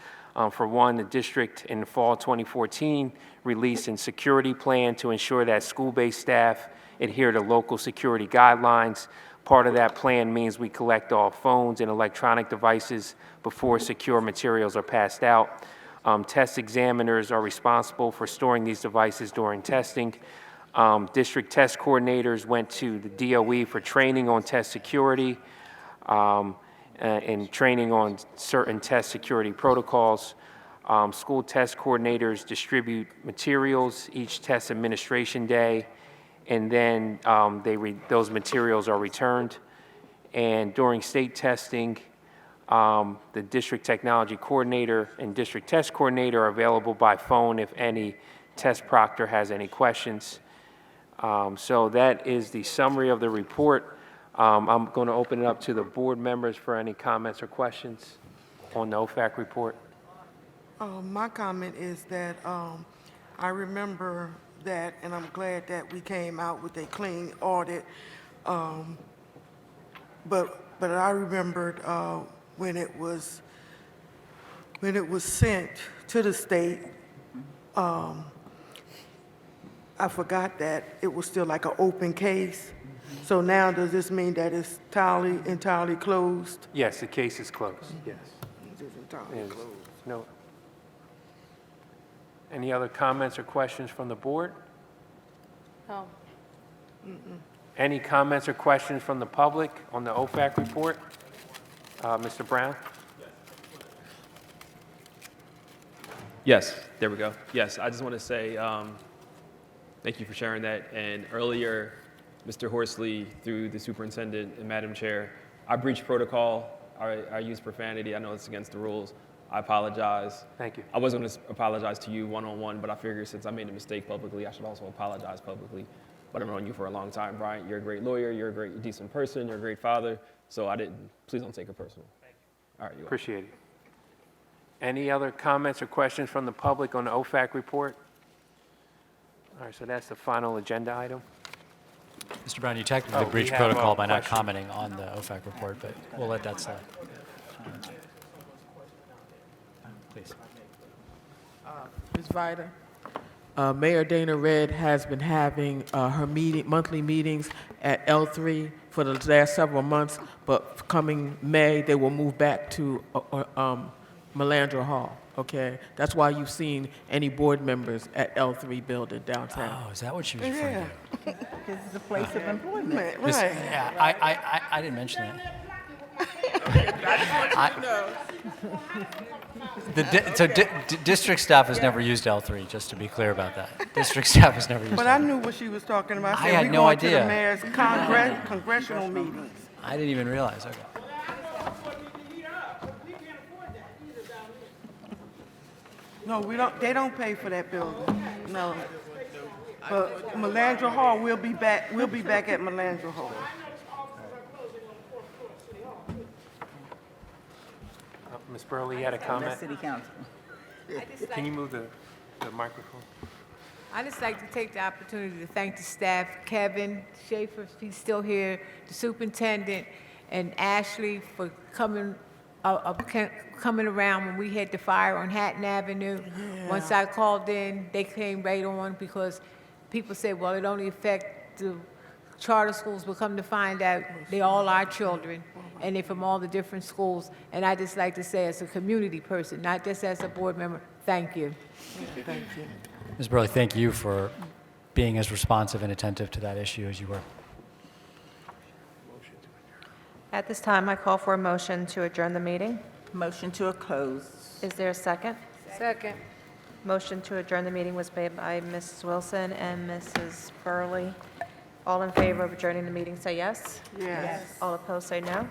[SPEAKER 16] For one, the district in the fall 2014 released a security plan to ensure that school-based staff adhere to local security guidelines. Part of that plan means we collect all phones and electronic devices before secure materials are passed out. Test examiners are responsible for storing these devices during testing. District test coordinators went to the DOE for training on test security and training on certain test security protocols. School test coordinators distribute materials each test administration day, and then those materials are returned. And during state testing, the district technology coordinator and district test coordinator are available by phone if any test proctor has any questions. So that is the summary of the report. I'm going to open it up to the board members for any comments or questions on the OFAC report.
[SPEAKER 4] My comment is that I remember that, and I'm glad that we came out with a clean audit. But I remembered when it was sent to the state. I forgot that it was still like an open case. So now, does this mean that it's entirely closed?
[SPEAKER 16] Yes, the case is closed. Yes.
[SPEAKER 4] It's entirely
[SPEAKER 16] Yes.
[SPEAKER 4] closed.
[SPEAKER 16] No. Any other comments or questions from the board?
[SPEAKER 19] No.
[SPEAKER 16] Any comments or questions from the public on the OFAC report? Mr. Brown?
[SPEAKER 1] Yes, there we go. Yes, I just want to say thank you for sharing that. And earlier, Mr. Horsley, through the superintendent and Madam Chair, I breached protocol. I used profanity. I know it's against the rules. I apologize.
[SPEAKER 16] Thank you.
[SPEAKER 1] I wasn't going to apologize to you one-on-one, but I figured since I made a mistake publicly, I should also apologize publicly. But I've known you for a long time, Brian. You're a great lawyer. You're a great, decent person. You're a great father. So please don't take it personal. Thank you. All right, you
[SPEAKER 16] Appreciate it. Any other comments or questions from the public on the OFAC report? All right, so that's the final agenda item.
[SPEAKER 22] Mr. Brown, you technically
[SPEAKER 16] we
[SPEAKER 22] breached
[SPEAKER 16] have,
[SPEAKER 22] protocol by not
[SPEAKER 16] question.
[SPEAKER 22] commenting on the OFAC report, but we'll let that slide. Please.
[SPEAKER 9] Ms. Vida, Mayor Dana Red has been having her monthly meetings at L3 for the last several months, but coming May, they will move back to Melandra Hall, okay? That's why you've seen any board members at L3 building downtown.
[SPEAKER 22] Oh, is that what she was referring to?
[SPEAKER 4] This is a place of employment.
[SPEAKER 22] This- yeah, I didn't mention that. District staff has never used L3, just to be clear about that. District staff has never used
[SPEAKER 4] But
[SPEAKER 22] L3.
[SPEAKER 4] I knew what she was talking about.
[SPEAKER 22] I had no
[SPEAKER 4] we
[SPEAKER 22] idea.
[SPEAKER 4] going to the mayor's congressional meetings.
[SPEAKER 22] I didn't even realize, okay.
[SPEAKER 4] No, we don't, they don't pay for that building, no. But Melandra Hall, we'll be back at Melandra Hall.
[SPEAKER 16] Ms. Burley, you had a comment?
[SPEAKER 2] City Council.
[SPEAKER 16] Can you move the microphone?
[SPEAKER 2] I'd just like to take the opportunity to thank the staff, Kevin Schaefer, if he's still here, the superintendent, and Ashley for coming around when we had the fire on Hatton Avenue.
[SPEAKER 4] Yeah.
[SPEAKER 2] Once I called in, they came right on because people said, well, it only affects the charter schools, but come to find out they all are children and they're from all the different schools. And I just like to say as a community person, not just as a board member, thank you.
[SPEAKER 4] Thank you.
[SPEAKER 22] Ms. Burley, thank you for being as responsive and attentive to that issue as you were.
[SPEAKER 12] At this time, I call for a motion to adjourn the meeting.
[SPEAKER 2] Motion to close.
[SPEAKER 12] Is there a second?
[SPEAKER 2] Second.
[SPEAKER 12] Motion to adjourn the meeting was made by Mrs. Wilson and Mrs. Burley. All in favor of adjourning the meeting, say yes.
[SPEAKER 4] Yes.
[SPEAKER 12] All opposed, say no.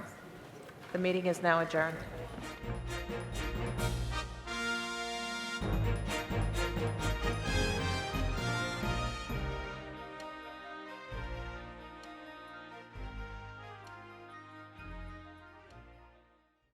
[SPEAKER 12] The meeting is now adjourned.